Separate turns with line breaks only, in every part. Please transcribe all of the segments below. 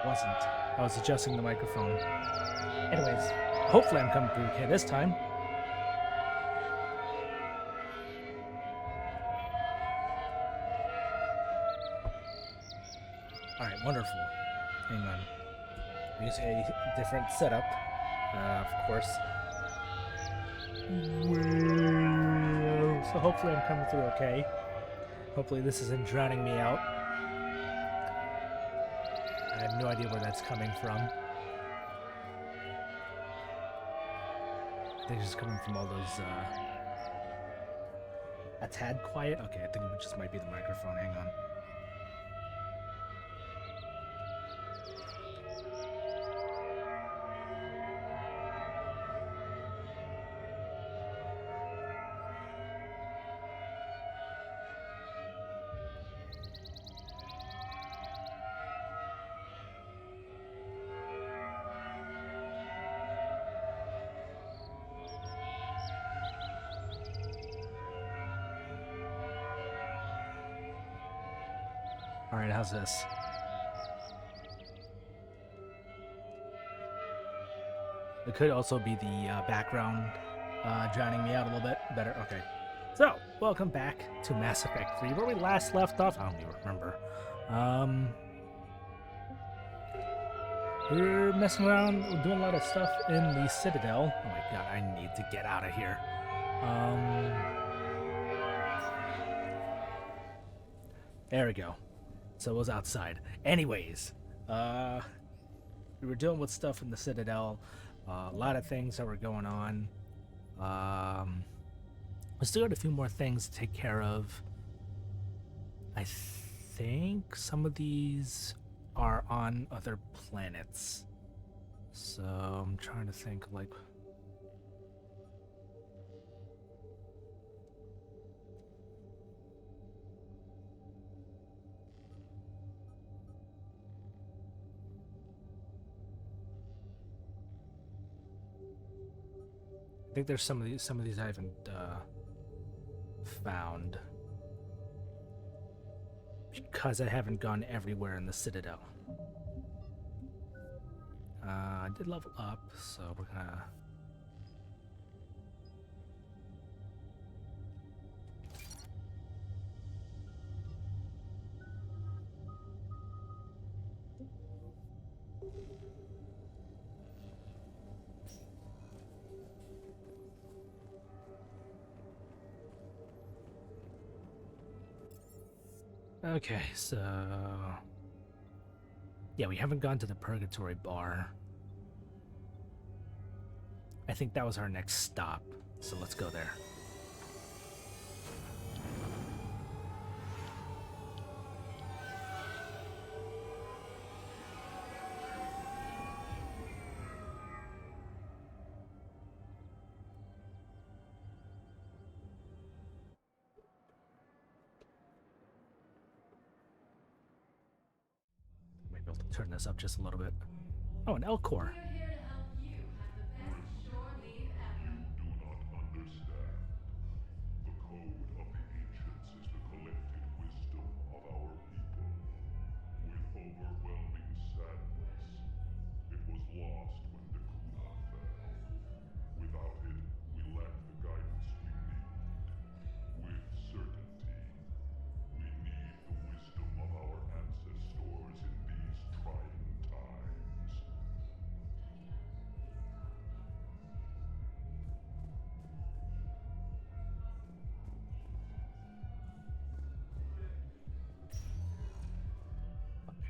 Wasn't. I was adjusting the microphone. Anyways, hopefully I'm coming through okay this time. Alright, wonderful. Hang on. Use a different setup, of course. So hopefully I'm coming through okay. Hopefully this isn't drowning me out. I have no idea where that's coming from. I think it's just coming from all those, a tad quiet? Okay, I think it just might be the microphone. Hang on. Alright, how's this? It could also be the background drowning me out a little bit. Better, okay. So, welcome back to Mass Effect 3, where we last left off. I don't even remember. We're messing around, we're doing a lot of stuff in the Citadel. Oh my god, I need to get out of here. There we go. So it was outside. Anyways, we were dealing with stuff in the Citadel. A lot of things that were going on. We still got a few more things to take care of. I think some of these are on other planets. So I'm trying to think, like... I think there's some of these I haven't found because I haven't gone everywhere in the Citadel. I did level up, so we're gonna... Okay, so... yeah, we haven't gone to the Purgatory Bar. I think that was our next stop, so let's go there. Maybe I'll turn this up just a little bit. Oh, an L-Core.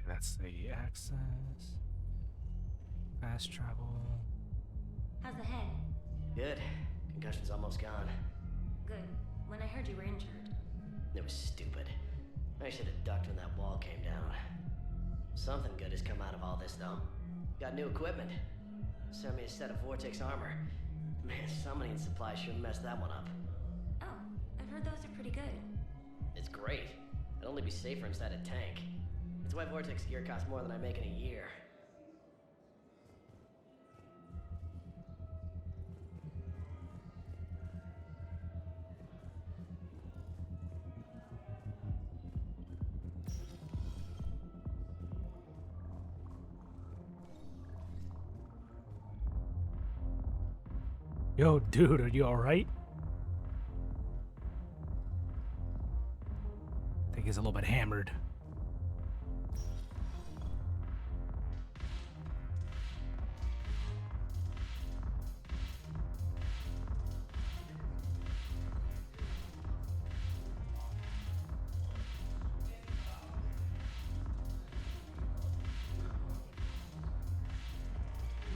That's the access. Fast travel.
How's the head?
Good. Concussion's almost gone.
Good. When I heard you were injured.
It was stupid. I should have ducked when that wall came down. Something good has come out of all this, though. Got new equipment. Sent me a set of Vortex armor. Man, summoning supply sure messed that one up.
Oh, I've heard those are pretty good.
It's great. It'd only be safer inside a tank. That's why Vortex gear costs more than I make in a year.
Yo, dude, are you alright? I think he's a little bit hammered.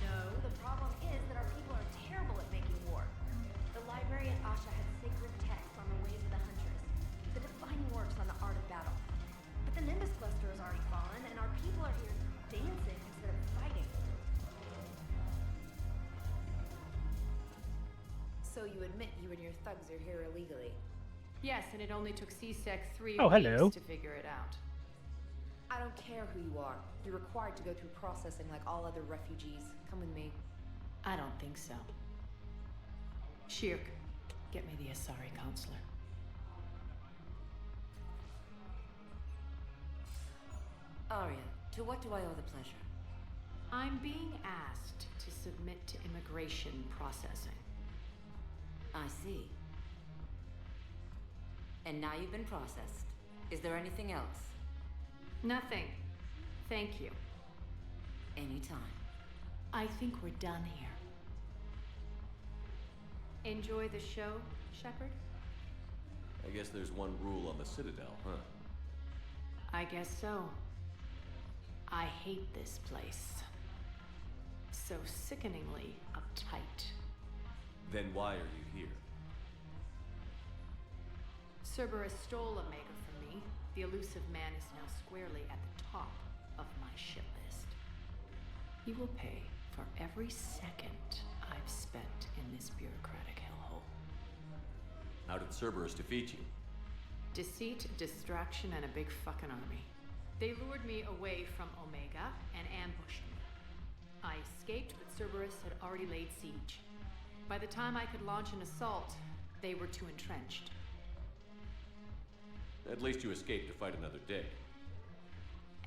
No, the problem is that our people are terrible at making war. The librarian Asha had sacred texts on the ways of the Huntress, the defining works on the art of battle. But the Nimbus cluster has already fallen, and our people are here dancing instead of fighting. So you admit you and your thugs are here illegally?
Yes, and it only took CSEC 3
Oh,
weeks
hello.
to figure it out.
I don't care who you are. You're required to go through processing like all other refugees. Come with me.
I don't think so. Shirk, get me the Asari counselor.
Arya, to what do I owe the pleasure?
I'm being asked to submit to immigration processing.
I see. And now you've been processed. Is there anything else?
Nothing. Thank you.
Anytime.
I think we're done here. Enjoy the show, Shepard?
I guess there's one rule on the Citadel, huh?
I guess so. I hate this place. So sickeningly uptight.
Then why are you here?
Cerberus stole Omega from me. The elusive man is now squarely at the top of my shit list. He will pay for every second I've spent in this bureaucratic hellhole.
How did Cerberus defeat you?
Deceit, distraction, and a big fucking army. They lured me away from Omega and ambushed me. I escaped, but Cerberus had already laid siege. By the time I could launch an assault, they were too entrenched.
At least you escaped to fight another day.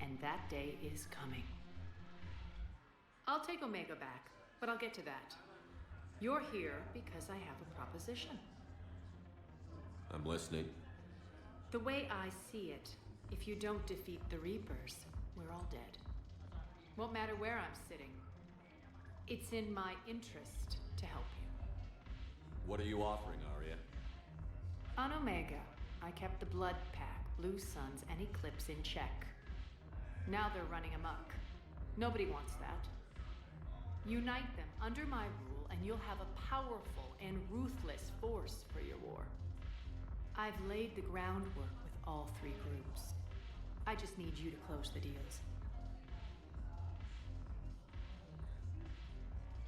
And that day is coming. I'll take Omega back, but I'll get to that. You're here because I have a proposition.
I'm listening.
The way I see it, if you don't defeat the Reapers, we're all dead. Won't matter where I'm sitting. It's in my interest to help you.
What are you offering, Arya?
On Omega, I kept the Blood Pack, Blue Suns, and Eclipse in check. Now they're running amok. Nobody wants that. Unite them under my rule, and you'll have a powerful and ruthless force for your war. I've laid the groundwork with all three groups. I just need you to close the deals.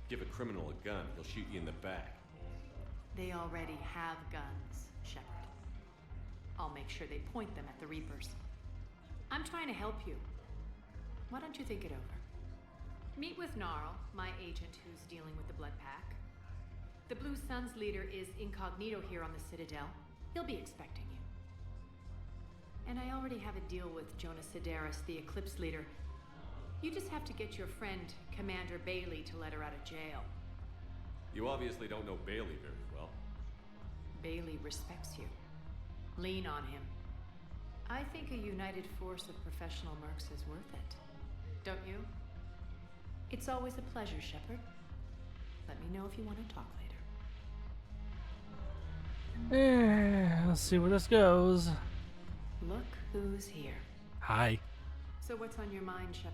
Give a criminal a gun, he'll shoot you in the back.
They already have guns, Shepard. I'll make sure they point them at the Reapers. I'm trying to help you. Why don't you think it over? Meet with Gnarl, my agent who's dealing with the Blood Pack. The Blue Suns leader is incognito here on the Citadel. He'll be expecting you. And I already have a deal with Jonas Sidaris, the Eclipse leader. You just have to get your friend, Commander Bailey, to let her out of jail.
You obviously don't know Bailey very well.
Bailey respects you. Lean on him. I think a united force of professional mercs is worth it. Don't you? It's always a pleasure, Shepard. Let me know if you want to talk later.
Let's see where this goes.
Look who's here.
Hi.
So what's on your mind, Shepard?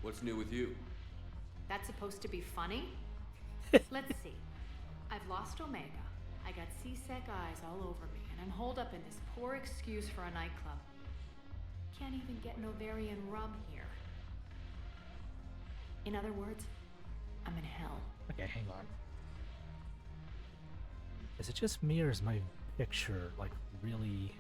What's new with you?
That's supposed to be funny? Let's see. I've lost Omega. I got C-Sec eyes all over me, and I'm holed up in this poor excuse for a nightclub. Can't even get Novarian rum here. In other words, I'm in hell.
Okay, hang on. Is it just me or is my picture like really...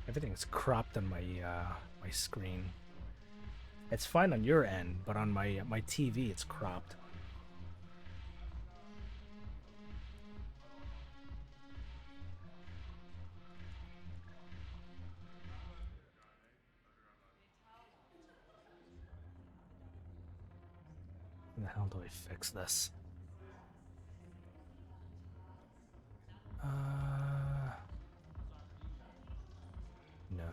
Everything's cropped on my my screen. It's fine on your end, but on my TV, it's cropped. How the hell do I fix this? No.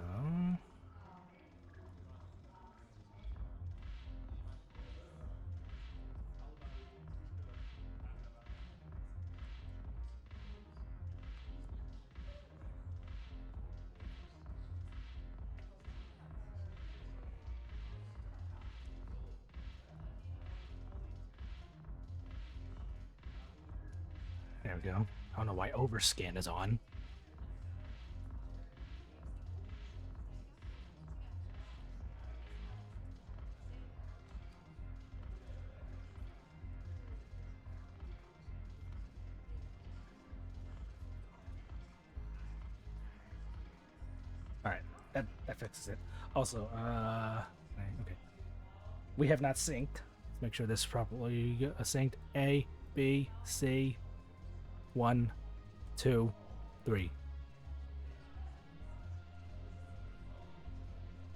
There we go. I don't know why overscan is on. Alright, that fixes it. Also, okay. We have not synced. Let's make sure this is properly synced. A, B, C, 1, 2, 3.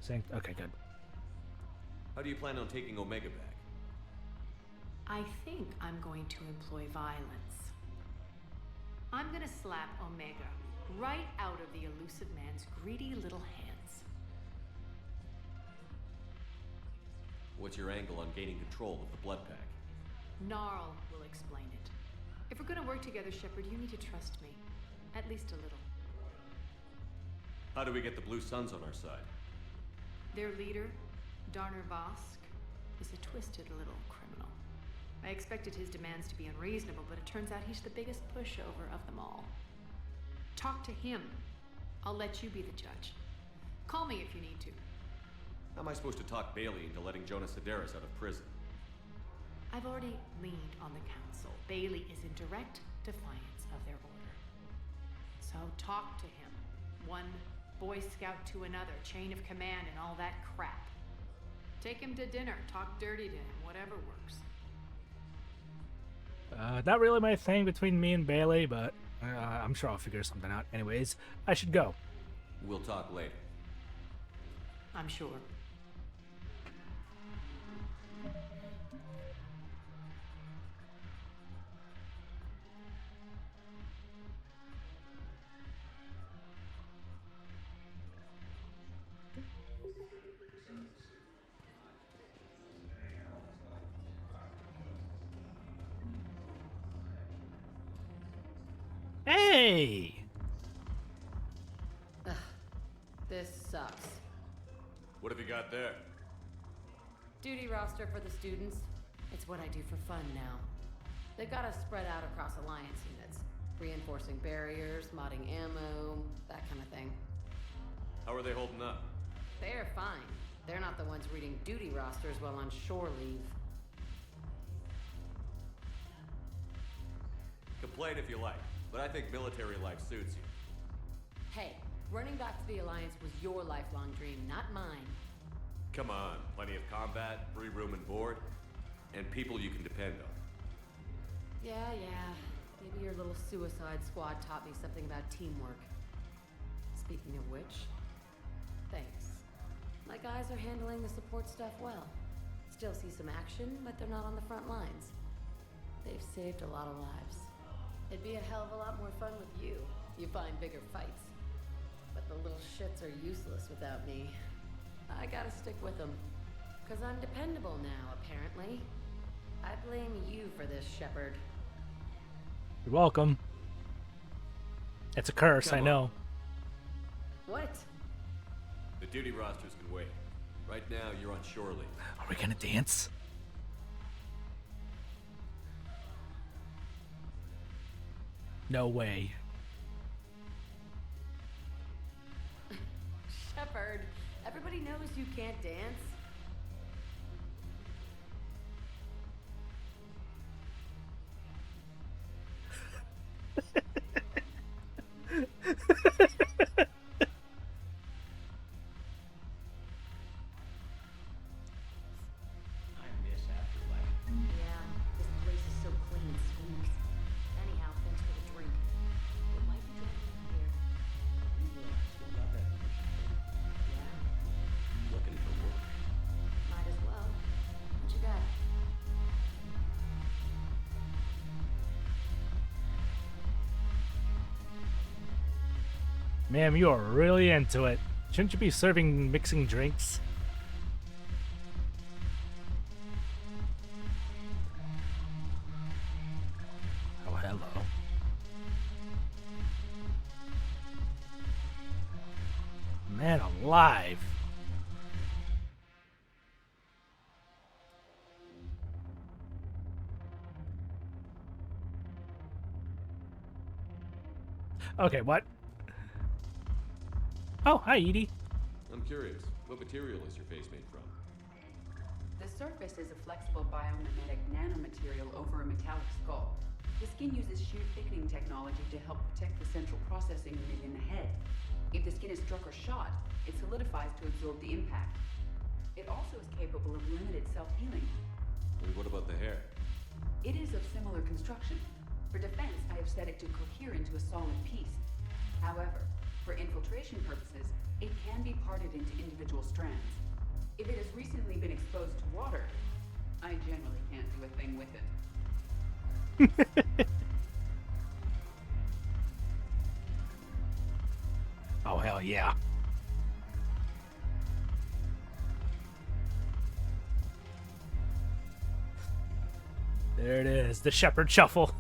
Synced? Okay, good.
How do you plan on taking Omega back?
I think I'm going to employ violence. I'm gonna slap Omega right out of the elusive man's greedy little hands.
What's your angle on gaining control of the blood pack?
Gnarl will explain it. If we're gonna work together, Shepard, you need to trust me. At least a little.
How do we get the Blue Suns on our side?
Their leader, Darner Vosk, is a twisted little criminal. I expected his demands to be unreasonable, but it turns out he's the biggest pushover of them all. Talk to him. I'll let you be the judge. Call me if you need to.
How am I supposed to talk Bailey into letting Jonas Sedaris out of prison?
I've already leaned on the council. Bailey is in direct defiance of their order. So talk to him. One Boy Scout to another, chain of command and all that crap. Take him to dinner, talk dirty to him, whatever works.
Not really my thing between me and Bailey, but I'm sure I'll figure something out. Anyways, I should go.
We'll talk later.
I'm sure.
Hey!
This sucks.
What have you got there?
Duty roster for the students. It's what I do for fun now. They've got us spread out across Alliance units. Reinforcing barriers, modding ammo, that kind of thing.
How are they holding up?
They're fine. They're not the ones reading duty rosters while on shore leave.
Complain if you like, but I think military life suits you.
Hey, running back to the Alliance was your lifelong dream, not mine.
Come on, plenty of combat, free room and board, and people you can depend on.
Yeah. Maybe your little suicide squad taught me something about teamwork. Speaking of which, thanks. My guys are handling the support stuff well. Still see some action, but they're not on the front lines. They've saved a lot of lives. It'd be a hell of a lot more fun with you. You find bigger fights. But the little shits are useless without me. I gotta stick with them. 'Cause I'm dependable now, apparently. I blame you for this, Shepard.
You're welcome. It's a curse,
Come
I
on.
know.
What?
The duty rosters can wait. Right now, you're on shore leave.
Are we gonna dance? No way.
Shepard, everybody knows you can't dance.
Ma'am, you are really into it. Shouldn't you be serving mixing drinks? Oh, hello. Man alive. Okay, what? Oh, hi, Edie.
I'm curious, what material is your face made from?
The surface is a flexible biomimetic nanomaterial over a metallic skull. The skin uses shear thickening technology to help protect the central processing unit in the head. If the skin is struck or shot, it solidifies to absorb the impact. It also is capable of limited self-healing.
And what about the hair?
It is of similar construction. For defense, I have set it to cohere into a solid piece. However, for infiltration purposes, it can be parted into individual strands. If it has recently been exposed to water, I generally can't do a thing with it.
Oh, hell yeah. There it is, the Shepherd Shuffle.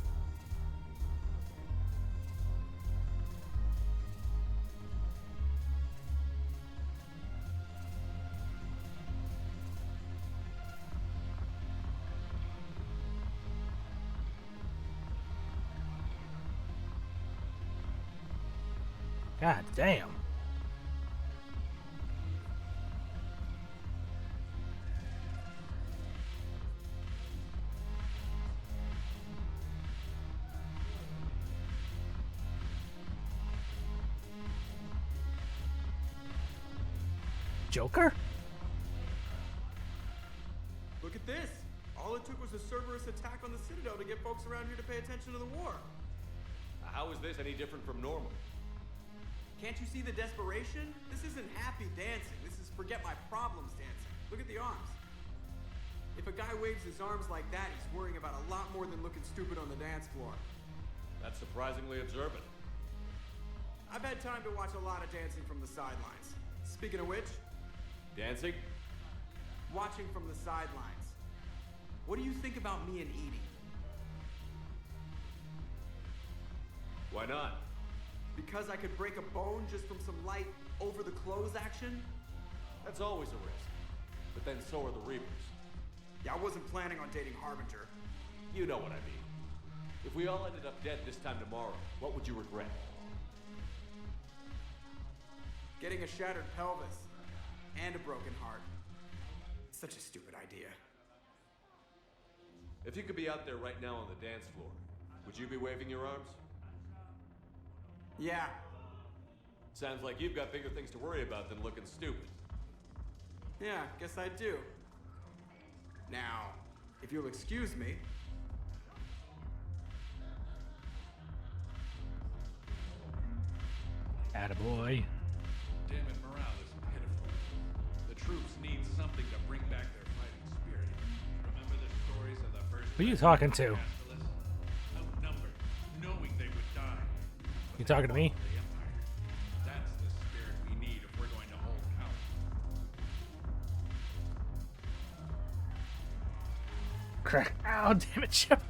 God damn. Joker?
Look at this! All it took was a Cerberus attack on the Citadel to get folks around here to pay attention to the war.
How is this any different from normal?
Can't you see the desperation? This isn't happy dancing. This is forget my problems dancing. Look at the arms. If a guy waves his arms like that, he's worrying about a lot more than looking stupid on the dance floor.
That's surprisingly observant.
I've had time to watch a lot of dancing from the sidelines. Speaking of which,
Dancing?
watching from the sidelines. What do you think about me and Edie?
Why not?
Because I could break a bone just from some light over-the-clothes action?
That's always a risk. But then so are the Reapers.
Yeah, I wasn't planning on dating Harbinger.
You know what I mean. If we all ended up dead this time tomorrow, what would you regret?
Getting a shattered pelvis. And a broken heart. Such a stupid idea.
If you could be out there right now on the dance floor, would you be waving your arms?
Yeah.
Sounds like you've got bigger things to worry about than looking stupid.
Yeah, guess I do. Now, if you'll excuse me.
Attaboy.
Damn it, morale is pitiful. The troops need something to bring back their fighting spirit. Remember the stories of the first...
Who are you talking to?
Outnumbered, knowing they would die.
You talking to me?
The Empire. That's the spirit we need if we're going to hold out.
Crack. Oh, damn it, Shepard.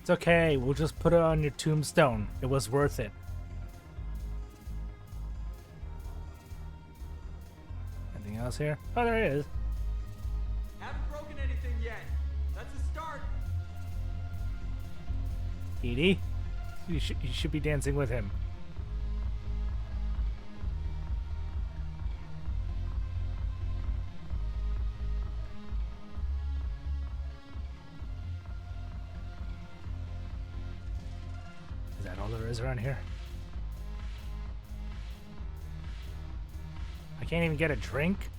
It's okay. We'll just put it on your tombstone. It was worth it. Anything else here? Oh, there it is.
Haven't broken anything yet. That's a start.
Edie, you should be dancing with him. Is that all there is around here? I can't even get a drink?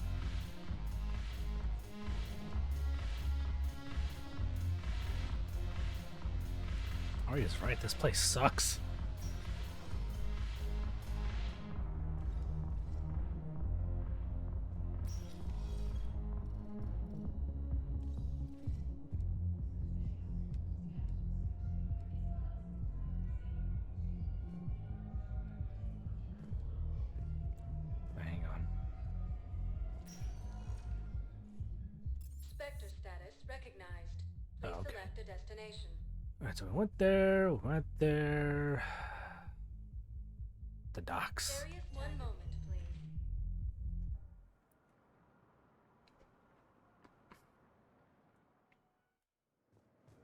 Arya's right, this place sucks.
recognized. Please
Oh, okay.
select a destination.
Alright, so we went there. The docks.
Darius, one moment, please.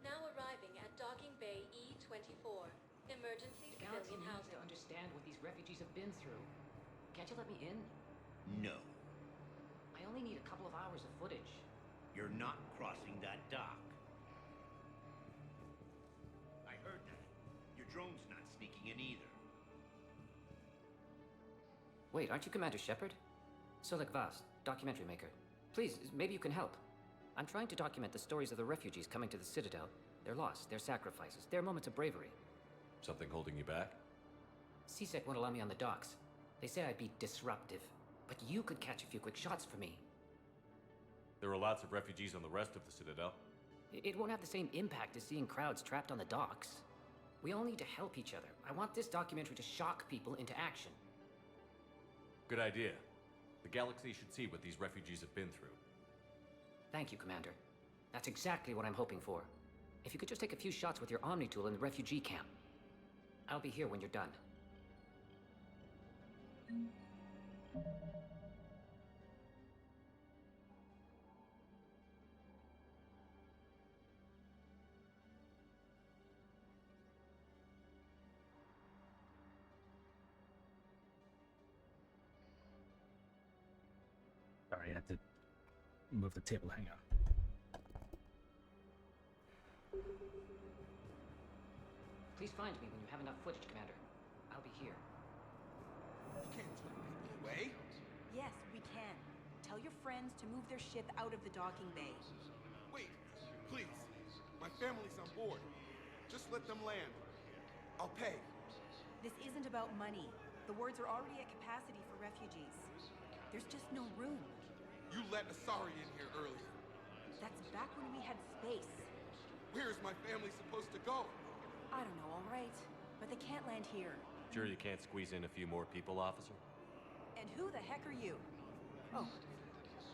Now arriving at Docking Bay E24. Emergency
The galaxy
civilian
needs
housing.
to understand what these refugees have been through. Can't you let me in?
No,
I only need a couple of hours of footage.
you're not crossing that dock. I heard that. Your drone's not sneaking in either.
Wait, aren't you Commander Shepard? Solik Vast, documentary maker. Please, maybe you can help. I'm trying to document the stories of the refugees coming to the Citadel. Their loss, their sacrifices, their moments of bravery.
Something holding you back?
CSEC won't allow me on the docks. They say I'd be disruptive. But you could catch a few quick shots for me.
There are lots of refugees on the rest of the Citadel.
It won't have the same impact as seeing crowds trapped on the docks. We all need to help each other. I want this documentary to shock people into action.
Good idea. The galaxy should see what these refugees have been through.
Thank you, Commander. That's exactly what I'm hoping for. If you could just take a few shots with your Omni tool in the refugee camp. I'll be here when you're done.
Sorry, I had to move the table. Hang on.
Please find me when you have enough footage, Commander. I'll be here.
You can't turn people away.
Yes, we can. Tell your friends to move their ship out of the docking bay.
Wait, please. My family's on board. Just let them land. I'll pay.
This isn't about money. The wards are already at capacity for refugees. There's just no room.
You let Asari in here earlier.
That's back when we had space.
Where is my family supposed to go?
I don't know, all right. But they can't land here.
Sure you can't squeeze in a few more people, officer?
And who the heck are you? Oh,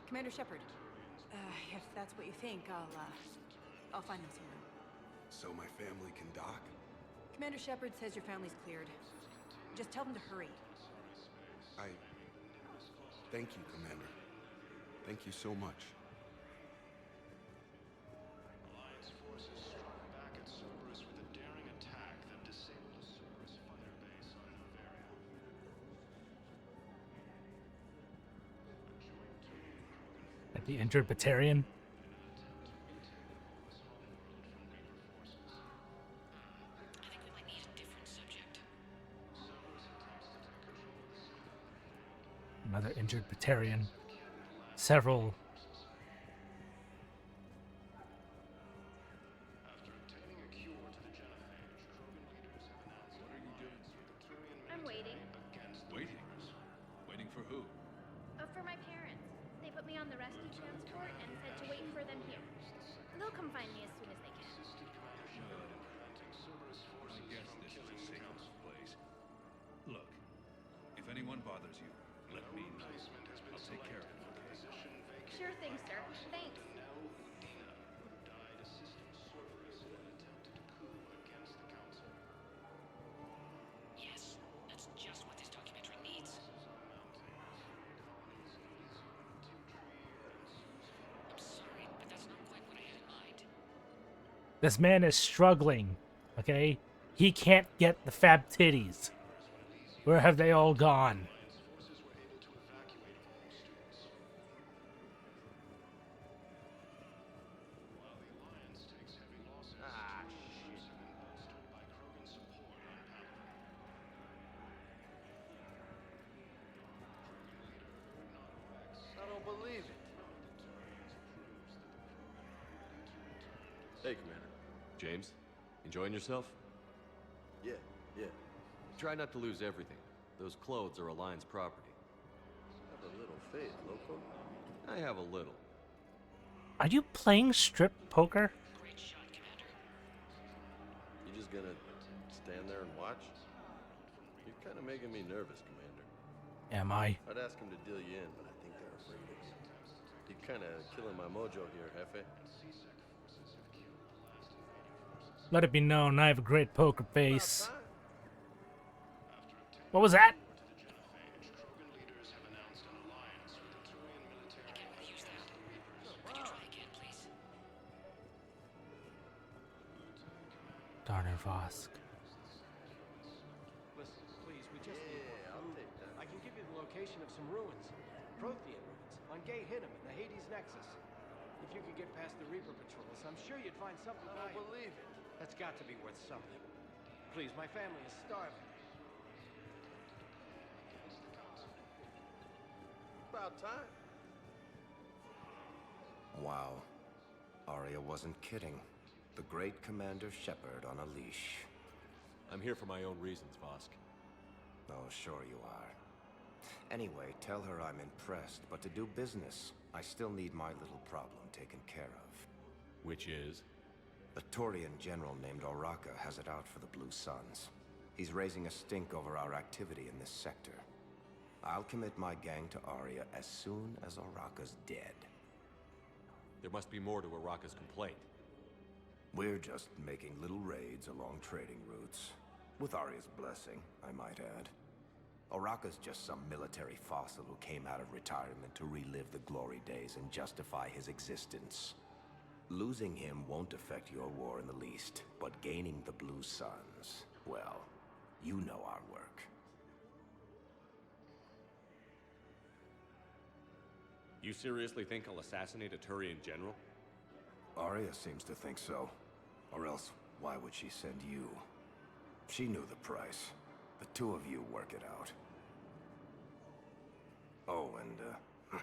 Commander Shepard. If that's what you think, I'll find them some room.
So my family can dock?
Commander Shepard says your family's cleared. Just tell them to hurry.
Thank you, Commander. Thank you so much.
Alliance forces struck back at Cerberus with a daring attack that disabled a Cerberus fighter base on Novaria.
At the injured Batarian.
I think we might need a different subject.
Another injured Batarian. Several.
After obtaining a cure to the genophage, Krogan leaders have announced what are you doing?
I'm waiting.
Waiting? Waiting for who?
For my parents. They put me on the rescue transport and said to wait for them here. They'll come find me as soon as they can.
I guess this is a safe place. Look, if anyone bothers you, let me know. I'll take care of it.
Sure thing, sir. Thanks.
Yes, that's just what this documentary needs. I'm sorry, but that's not quite what I had in mind.
This man is struggling. Okay? He can't get the fab titties. Where have they all gone?
I don't believe it.
Hey, Commander. James, enjoying yourself?
Yeah.
Try not to lose everything. Those clothes are Alliance property.
Have a little faith, loco.
I have a little.
Are you playing strip poker?
Great shot, Commander.
You just gonna stand there and watch? You're kind of making me nervous, Commander.
Am I?
I'd ask them to deal you in, but I think they're afraid of you. You're kind of killing my mojo here, Jefe.
Let it be known, I have a great poker face. What was that? Darner Vosk.
Listen, please, we just need one. I'll take that. I can give you the location of some ruins. Prothean ruins. On Gay Hinnom in the Hades Nexus. If you could get past the Reaper patrols, I'm sure you'd find something valuable.
Believe it.
That's got to be worth something. Please, my family is starving.
About time.
Wow. Arya wasn't kidding. The great Commander Shepard on a leash.
I'm here for my own reasons, Vosk.
Oh, sure you are. Anyway, tell her I'm impressed, but to do business, I still need my little problem taken care of.
Which is?
A Turian general named Oraka has it out for the Blue Suns. He's raising a stink over our activity in this sector. I'll commit my gang to Arya as soon as Oraka's dead.
There must be more to Oraka's complaint.
We're just making little raids along trading routes. With Arya's blessing, I might add. Oraka's just some military fossil who came out of retirement to relive the glory days and justify his existence. Losing him won't affect your war in the least, but gaining the Blue Suns, well, you know our work.
You seriously think I'll assassinate a Turian general?
Arya seems to think so. Or else, why would she send you? She knew the price. The two of you work it out. Oh, and,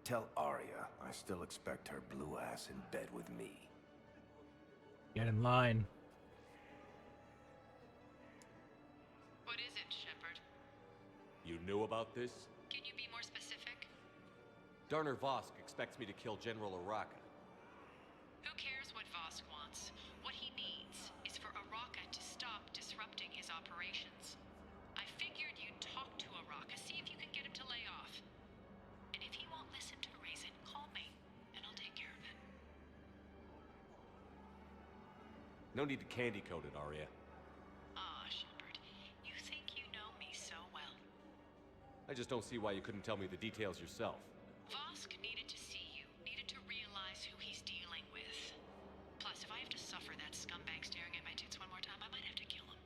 tell Arya I still expect her blue ass in bed with me.
Get in line.
What is it, Shepard?
You knew about this?
Can you be more specific?
Darner Vosk expects me to kill General Oraka.
Who cares what Vosk wants? What he needs is for Oraka to stop disrupting his operations. I figured you'd talk to Oraka, see if you can get him to lay off. And if he won't listen to reason, call me, and I'll take care of it.
No need to candy coat it, Arya.
Ah, Shepard, you think you know me so well.
I just don't see why you couldn't tell me the details yourself.
Vosk needed to see you, needed to realize who he's dealing with. Plus, if I have to suffer that scumbag staring at my tits one more time, I might have to kill him.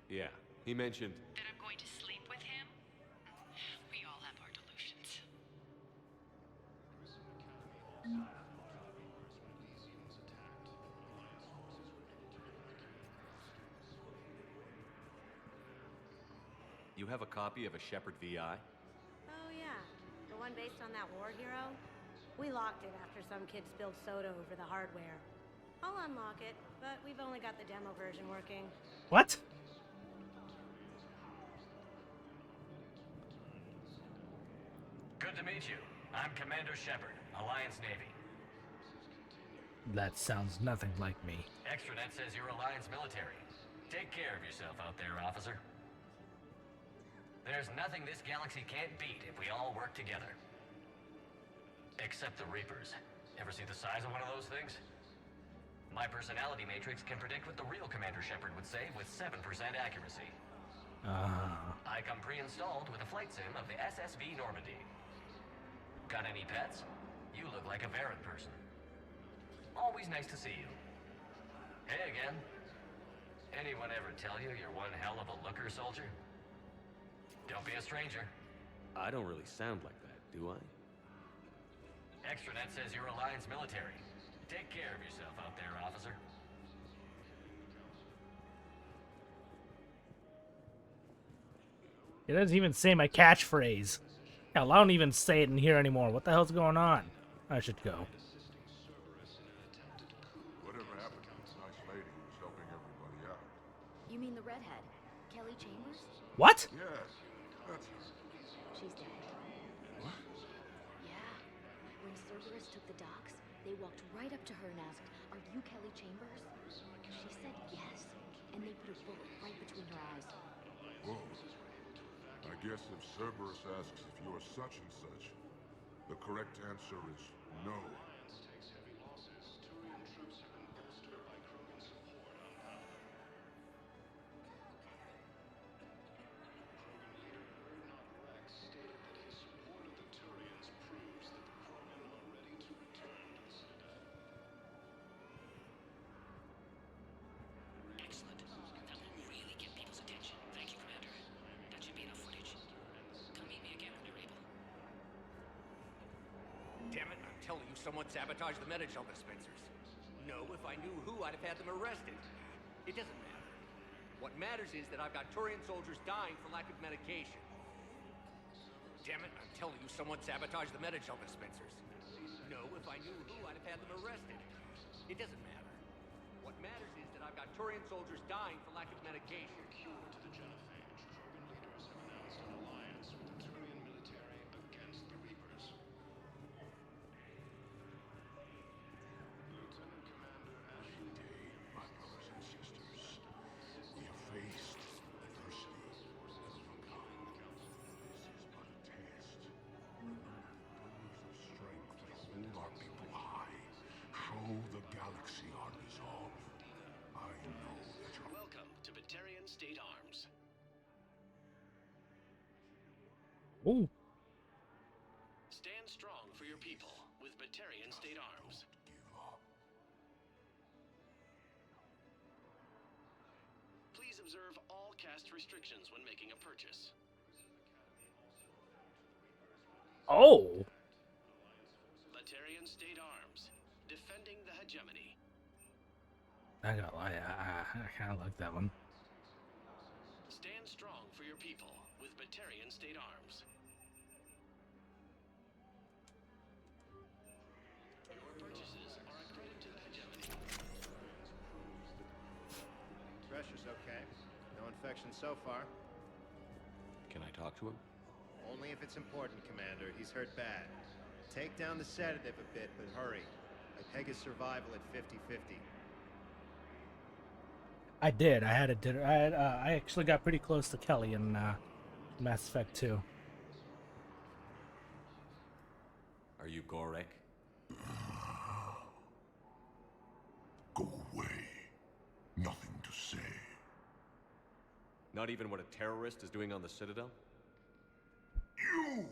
Yeah, he mentioned...
That I'm going to sleep with him? We all have our delusions.
You have a copy of a Shepard VI?
Oh yeah, the one based on that war hero? We locked it after some kid spilled soda over the hardware. I'll unlock it, but we've only got the demo version working.
What?
Good to meet you. I'm Commander Shepard, Alliance Navy.
That sounds nothing like me.
Extranet says you're Alliance military. Take care of yourself out there, officer. There's nothing this galaxy can't beat if we all work together. Except the Reapers. Ever see the size of one of those things? My personality matrix can predict what the real Commander Shepard would say with 7% accuracy. I come pre-installed with a flight sim of the SSV Normandy. Got any pets? You look like a Varrant person. Always nice to see you. Hey again. Anyone ever tell you you're one hell of a looker, soldier? Don't be a stranger.
I don't really sound like that, do I?
Extranet says you're Alliance military. Take care of yourself out there, officer.
It doesn't even say my catchphrase. Hell, I don't even say it in here anymore. What the hell's going on? I should go.
Whatever happened to this nice lady who was helping everybody out?
You mean the redhead? Kelly Chambers?
What?
Yes, that's her.
She's dead.
What?
Yeah. When Cerberus took the docks, they walked right up to her and asked, "Are you Kelly Chambers?" She said yes, and they put a bullet right between her eyes.
Whoa. I guess if Cerberus asks if you're such and such, the correct answer is no.
telling you someone sabotaged the Medi-Gel dispensers. No, if I knew who, I'd have had them arrested. It doesn't matter. What matters is that I've got Turian soldiers dying for lack of medication. Damn it, I'm telling you someone sabotaged the Medi-Gel dispensers. No, if I knew who, I'd have had them arrested. It doesn't matter. What matters is that I've got Turian soldiers dying for lack of medication.
Cure to the genophage, Krogan leaders have announced an alliance with the Turian military against the Reapers. Lieutenant Commander Ashley Day, my brothers and sisters, we have faced adversity and overcome. This is but a test. Remember the pillars of strength that hold our people high. Show the galaxy our resolve. I know that you're...
Welcome to Batarian State Arms.
Ooh.
Stand strong for your people with Batarian State Arms. Please observe all caste restrictions when making a purchase.
Oh.
Batarian State Arms, defending the hegemony.
I gotta lie, I kind of like that one.
Stand strong for your people with Batarian State Arms. Your purchases are a credit to the hegemony.
Pressure's okay. No infection so far.
Can I talk to him?
Only if it's important, Commander. He's hurt bad. Take down the sedative a bit, but hurry. I peg his survival at 50-50.
I did. I had a dinner. I actually got pretty close to Kelly in Mass Effect 2.
Are you Gorek?
Go away. Nothing to say.
Not even what a terrorist is doing on the Citadel?
You!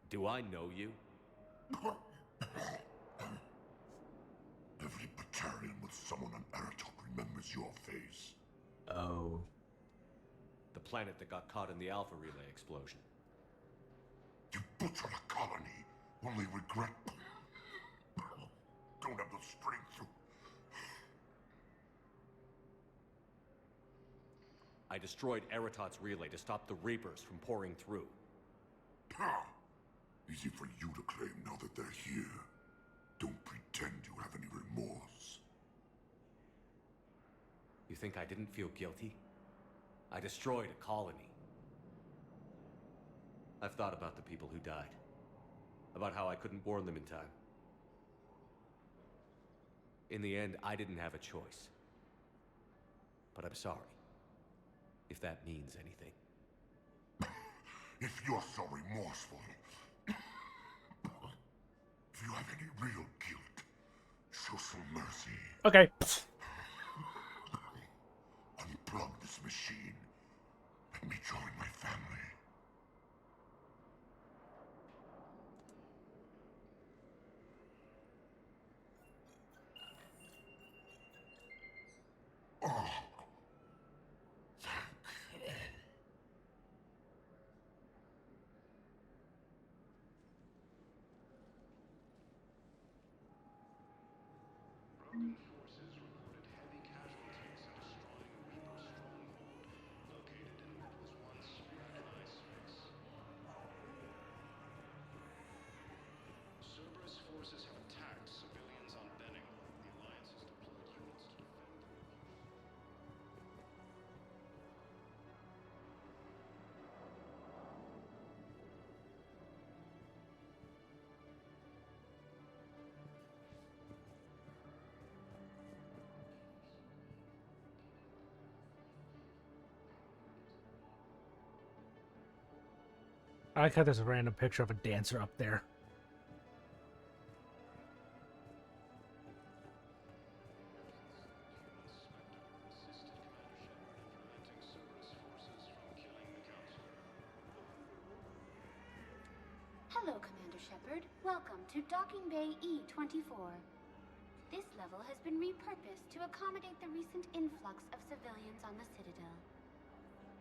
Do I know you?
Every Batarian with someone on Aratok remembers your face.
Oh.
The planet that got caught in the Alpha Relay explosion.
You butchered a colony, only regret... Don't have the strength to...
I destroyed Eratot's relay to stop the Reapers from pouring through.
Ha! Easy for you to claim now that they're here. Don't pretend you have any remorse.
You think I didn't feel guilty? I destroyed a colony. I've thought about the people who died. About how I couldn't warn them in time. In the end, I didn't have a choice. But I'm sorry. If that means anything.
If you're so remorseful, if you have any real guilt, show some mercy.
Okay.
Unplug this machine. Let me join my family. Oh.
Krogan forces reported heavy casualties in destroying a Reaper stronghold located in what was once paradise space. Cerberus forces have attacked civilians on Benning. The Alliance has deployed units to defend them.
I like how there's a random picture of a dancer up there.
Hello, Commander Shepard. Welcome to Docking Bay E-24. This level has been repurposed to accommodate the recent influx of civilians on the Citadel.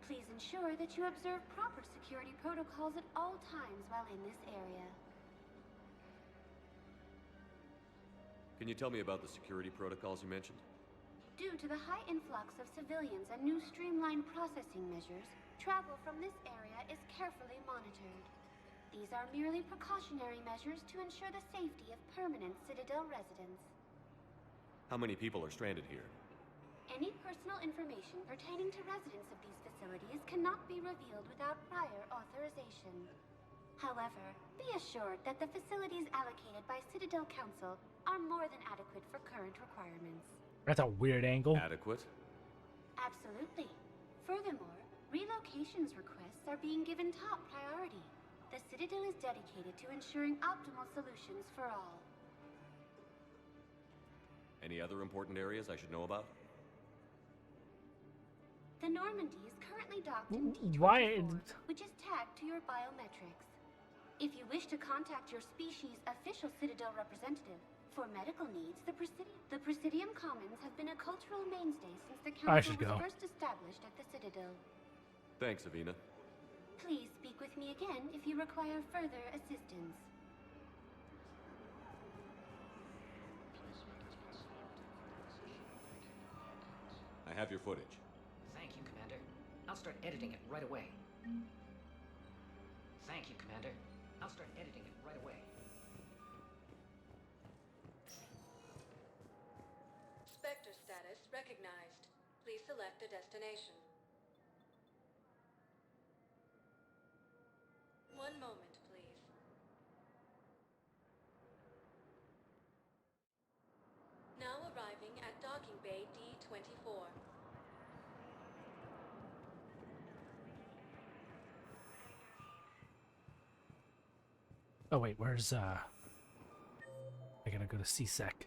Please ensure that you observe proper security protocols at all times while in this area.
Can you tell me about the security protocols you mentioned?
Due to the high influx of civilians and new streamlined processing measures, travel from this area is carefully monitored. These are merely precautionary measures to ensure the safety of permanent Citadel residents.
How many people are stranded here?
Any personal information pertaining to residents of these facilities cannot be revealed without prior authorization. However, be assured that the facilities allocated by Citadel Council are more than adequate for current requirements.
That's a weird angle.
Adequate?
Absolutely. Furthermore, relocations requests are being given top priority. The Citadel is dedicated to ensuring optimal solutions for all.
Any other important areas I should know about?
The Normandy is currently docked in D24,
Why?
which is tagged to your biometrics. If you wish to contact your species' official Citadel representative for medical needs, the Presidium Commons have been a cultural mainstay since the Council was first established at the Citadel.
Thanks, Avina.
Please speak with me again if you require further assistance.
I have your footage.
Thank you, Commander. I'll start editing it right away. Thank you, Commander. I'll start editing it right away.
Spectre status recognized. Please select a destination. One moment, please. Now arriving at Docking Bay D24.
Oh wait, where's I gotta go to CSEC.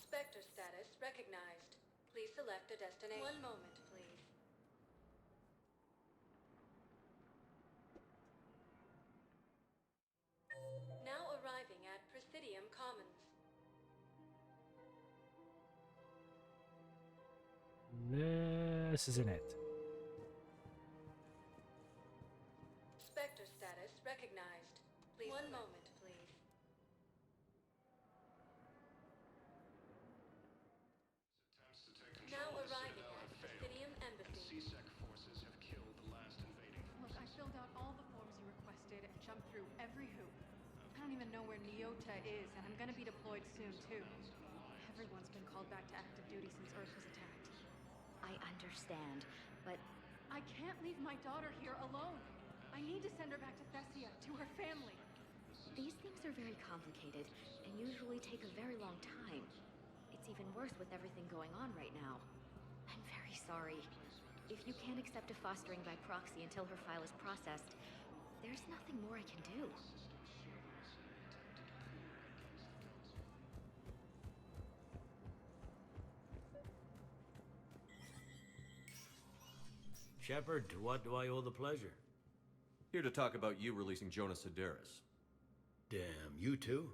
Spectre status recognized. Please select a destination. One moment, please. Now arriving at Presidium Commons.
This isn't it.
Spectre status recognized. Please. One moment, please. Now arriving at Presidium Embassy.
CSEC forces have killed the last invading
Look, I filled out all the forms you requested and jumped through every hoop. I don't even know where Neota is, and I'm gonna be deployed soon, too. Everyone's been called back to active duty since Earth was attacked.
I understand, but
I can't leave my daughter here alone. I need to send her back to Thessia, to her family.
these things are very complicated and usually take a very long time. It's even worse with everything going on right now. I'm very sorry. If you can't accept a fostering by proxy until her file is processed, there's nothing more I can do.
Shepard, to what do I owe the pleasure?
Here to talk about you releasing Jonas Sedaris.
Damn, you too?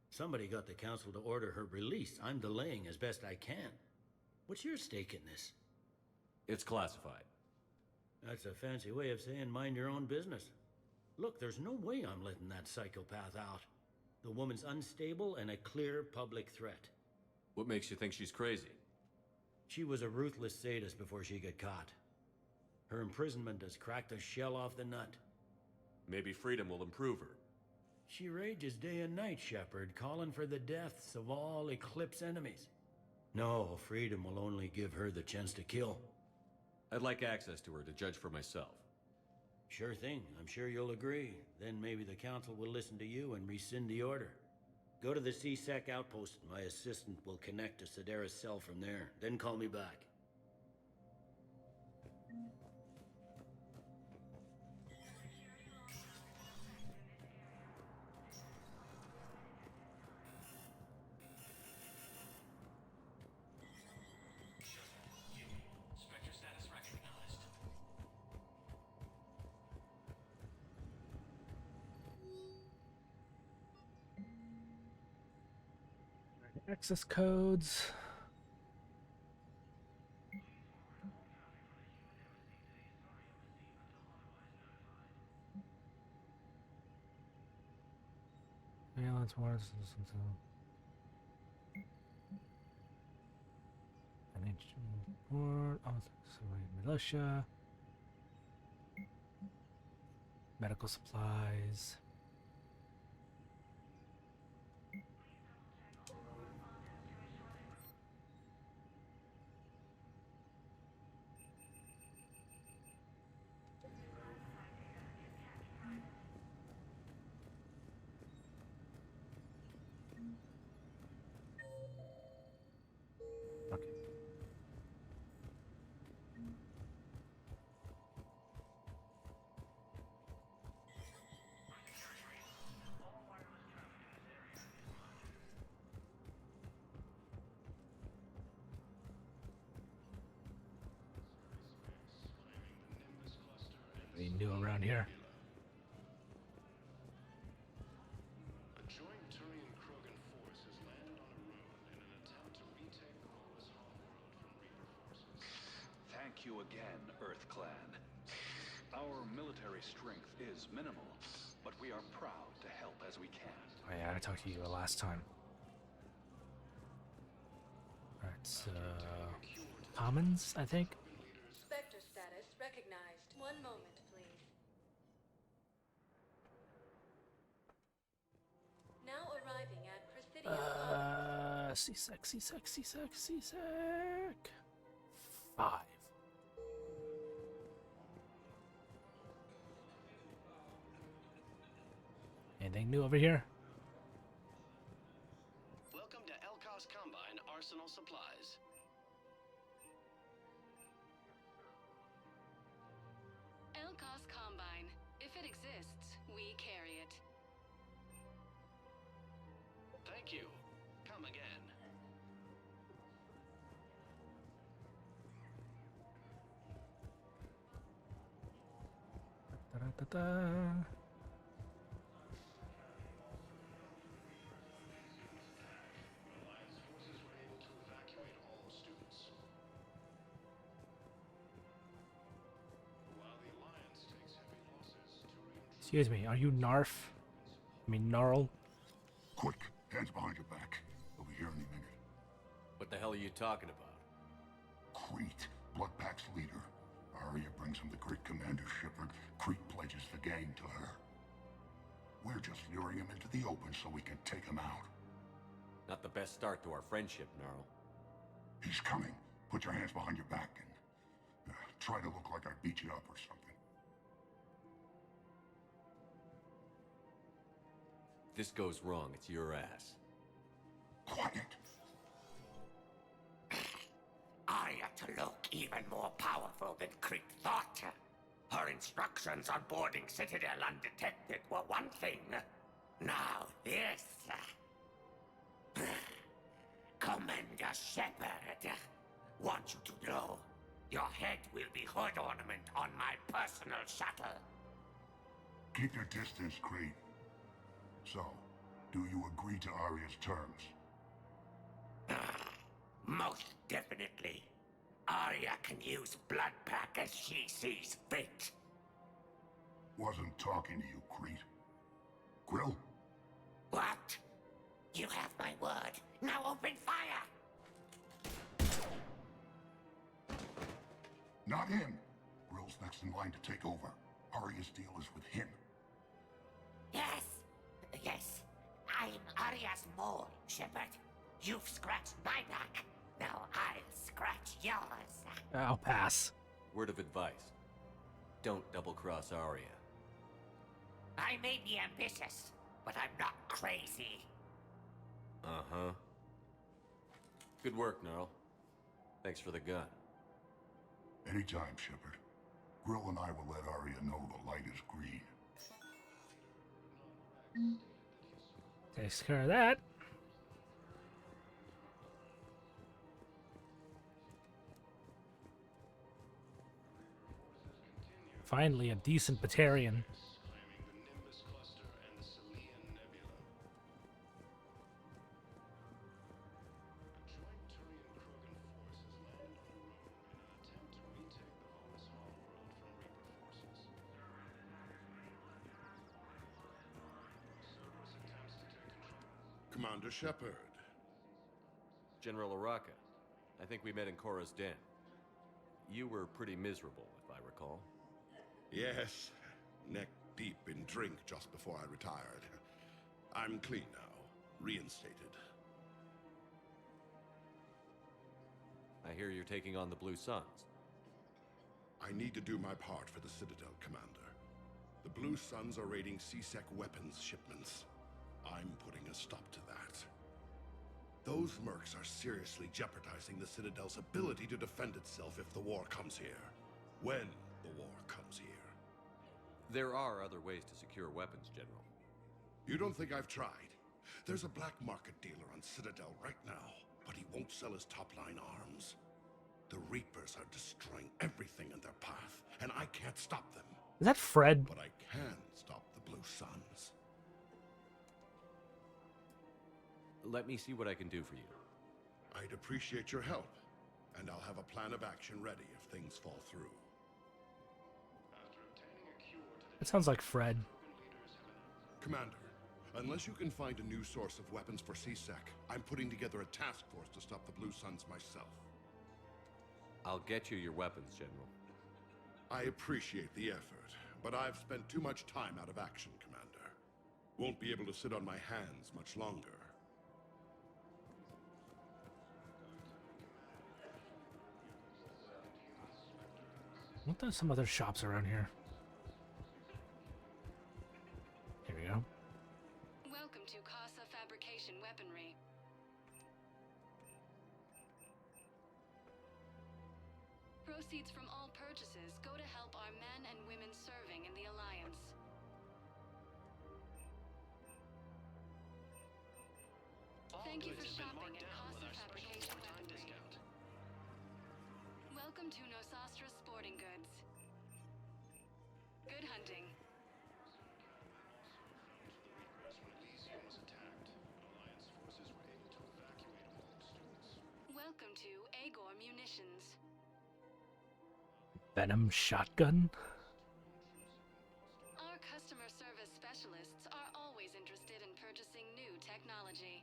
Somebody got the council to order her release. I'm delaying as best I can. What's your stake in this?
It's classified.
That's a fancy way of saying mind your own business. Look, there's no way I'm letting that psychopath out. The woman's unstable and a clear public threat.
What makes you think she's crazy?
She was a ruthless sadist before she got caught. Her imprisonment has cracked the shell off the nut.
Maybe freedom will improve her.
She rages day and night, Shepard, calling for the deaths of all Eclipse enemies. No, freedom will only give her the chance to kill.
I'd like access to her to judge for myself.
Sure thing. I'm sure you'll agree. Then maybe the council will listen to you and rescind the order. Go to the CSEC outpost. My assistant will connect to Sedaris' cell from there. Then call me back.
Spectre status recognized.
Access codes. Surveillance warrants. Report. Militia. Medical supplies. Anything new around here?
A joint Turian-Krogan force has landed on a ruin in an attempt to retake the Volus Hall world from Reaper forces.
Thank you again, Earth Clan. Our military strength is minimal, but we are proud to help as we can.
Oh yeah, I talked to you last time. Alright, so... Commons, I think?
Spectre status recognized. One moment, please. Now arriving at Presidium.
C-Sec. 5. Anything new over here?
Welcome to Elkos Combine Arsenal Supplies.
Elkos Combine. If it exists, we carry it.
Thank you. Come again.
Da-da-da-da.
Alliance forces were able to evacuate all students. While the Alliance takes heavy losses,
Excuse me, are you Narf? I mean, Gnarl?
Quick, hands behind your back. We'll be here any minute.
What the hell are you talking about?
Crete, Bloodpack's leader. Arya brings him the great Commander Shepard. Crete pledges the gang to her. We're just luring him into the open so we can take him out.
Not the best start to our friendship, Gnarl.
He's coming. Put your hands behind your back and try to look like I beat you up or something.
If this goes wrong, it's your ass.
Quiet.
Arya to look even more powerful than Crete thought. Her instructions on boarding Citadel undetected were one thing. Now this. Commander Shepard, want you to know, your head will be hood ornament on my personal shuttle.
Keep your distance, Crete. So, do you agree to Arya's terms?
Most definitely. Arya can use Bloodpack as she sees fit.
Wasn't talking to you, Crete. Grill?
What? You have my word. Now open fire!
Not him. Grill's next in line to take over. Arya's deal is with him.
Yes. I'm Arya's mole, Shepard. You've scratched my back. Now I'll scratch yours.
I'll pass.
Word of advice. Don't double-cross Arya.
I may be ambitious, but I'm not crazy.
Uh-huh. Good work, Gnarl. Thanks for the gun.
Anytime, Shepard. Grill and I will let Arya know the light is green.
Takes care of that. Finally, a decent Batarian.
claiming the Nimbus cluster and the Selian Nebula. A joint Turian-Krogan force has landed on a ruin in an attempt to retake the Volus Hall world from Reaper forces. Cerberus attempts to take Commander Shepard.
General Araka. I think we met in Korra's den. You were pretty miserable, if I recall.
Yes, neck deep in drink just before I retired. I'm clean now, reinstated.
I hear you're taking on the Blue Suns.
I need to do my part for the Citadel, Commander. The Blue Suns are raiding C-Sec weapons shipments. I'm putting a stop to that. Those mercs are seriously jeopardizing the Citadel's ability to defend itself if the war comes here. When the war comes here.
There are other ways to secure weapons, General.
You don't think I've tried? There's a black market dealer on Citadel right now, but he won't sell his top-line arms. The Reapers are destroying everything in their path, and I can't stop them.
Is that Fred?
But I can stop the Blue Suns.
Let me see what I can do for you.
I'd appreciate your help, and I'll have a plan of action ready if things fall through.
It sounds like Fred.
Commander, unless you can find a new source of weapons for C-Sec, I'm putting together a task force to stop the Blue Suns myself.
I'll get you your weapons, General.
I appreciate the effort, but I've spent too much time out of action, Commander. Won't be able to sit on my hands much longer.
What are some other shops around here? Here we go.
Welcome to Casa Fabrication Weaponry. Proceeds from all purchases go to help our men and women serving in the Alliance. Thank you for shopping at Casa Fabrication Weaponry. Welcome to Nosastra Sporting Goods. Good hunting. Welcome to Agor Munitions.
Venom shotgun?
Our customer service specialists are always interested in purchasing new technology.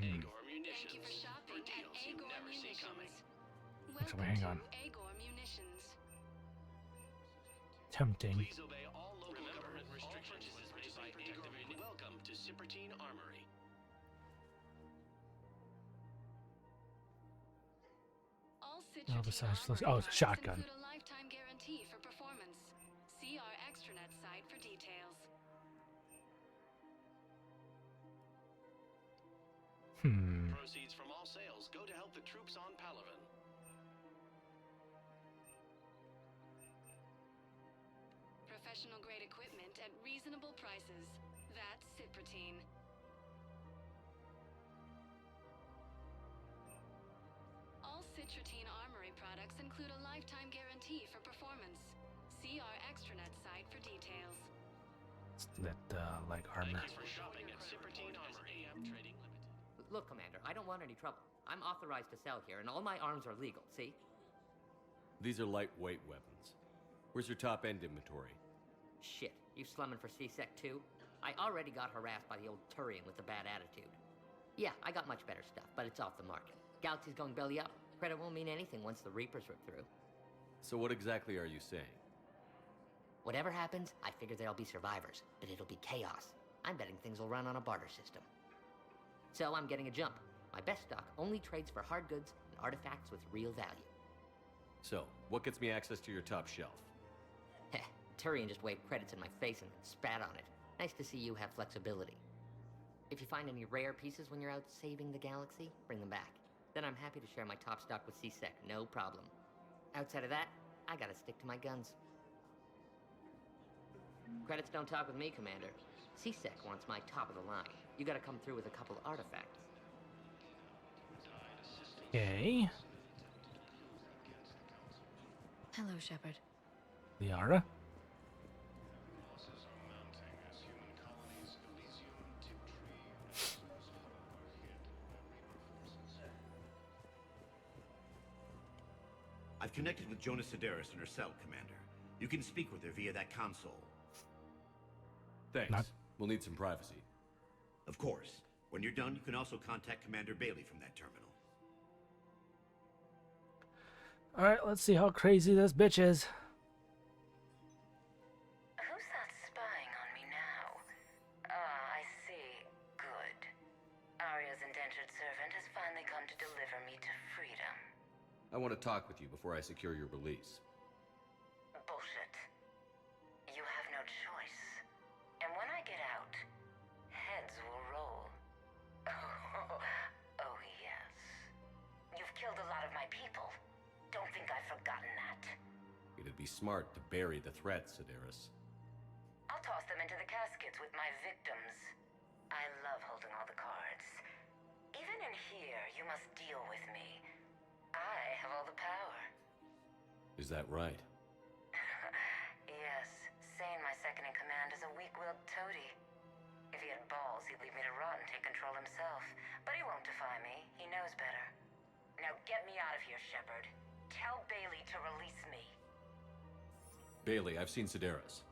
Agor Munitions.
Thank you for shopping at
deals you
Agor
never see coming.
Munitions.
Actually,
Welcome
hang
to
on.
Agor Munitions.
Tempting.
Please obey all local government restrictions when purchasing Agor. Welcome to Cipertine Armory.
All
Oh,
Citrus
besides,
Armory
oh, it's a
products
shotgun.
include a lifetime guarantee for performance. See our extranet site for details.
Proceeds from all sales go to help the troops on Palaven.
Professional grade equipment at reasonable prices. That's Cipertine. All Citrutine Armory products include a lifetime guarantee for performance. See our extranet site for details.
That, like, armor.
Thank you for shopping at Cipertine Armory. AM Trading Limited.
Look, Commander, I don't want any trouble. I'm authorized to sell here, and all my arms are legal, see?
These are lightweight weapons. Where's your top-end inventory?
Shit, you slumming for C-Sec too? I already got harassed by the old Turian with the bad attitude. Yeah, I got much better stuff, but it's off the market. Galaxy's going belly up. Credit won't mean anything once the Reapers rip through.
So what exactly are you saying?
Whatever happens, I figure there'll be survivors, but it'll be chaos. I'm betting things will run on a barter system. So I'm getting a jump. My best stock only trades for hard goods and artifacts with real value.
So, what gets me access to your top shelf?
Heh, Turian just waved credits in my face and then spat on it. Nice to see you have flexibility. If you find any rare pieces when you're out saving the galaxy, bring them back. Then I'm happy to share my top stock with C-Sec, no problem. Outside of that, I gotta stick to my guns. Credits don't talk with me, Commander. C-Sec wants my top of the line. You gotta come through with a couple artifacts.
Okay.
Hello, Shepard.
Liara?
I've connected with Jonas Sedaris in her cell, Commander. You can speak with her via that console.
Thanks. We'll need some privacy.
Of course. When you're done, you can also contact Commander Bailey from that terminal.
Alright, let's see how crazy this bitch is.
Who's that spying on me now? Ah, I see. Good. Arya's indentured servant has finally come to deliver me to freedom.
I want to talk with you before I secure your release.
Bullshit. You have no choice. And when I get out, heads will roll. Oh, yes. You've killed a lot of my people. Don't think I've forgotten that.
It'd be smart to bury the threat, Sedaris.
I'll toss them into the caskets with my victims. I love holding all the cards. Even in here, you must deal with me. I have all the power.
Is that right?
Yes, Sane, my second in command, is a weak-willed toady. If he had balls, he'd leave me to rot and take control himself. But he won't defy me. He knows better. Now get me out of here, Shepard. Tell Bailey to release me.
Bailey, I've seen Sedaris.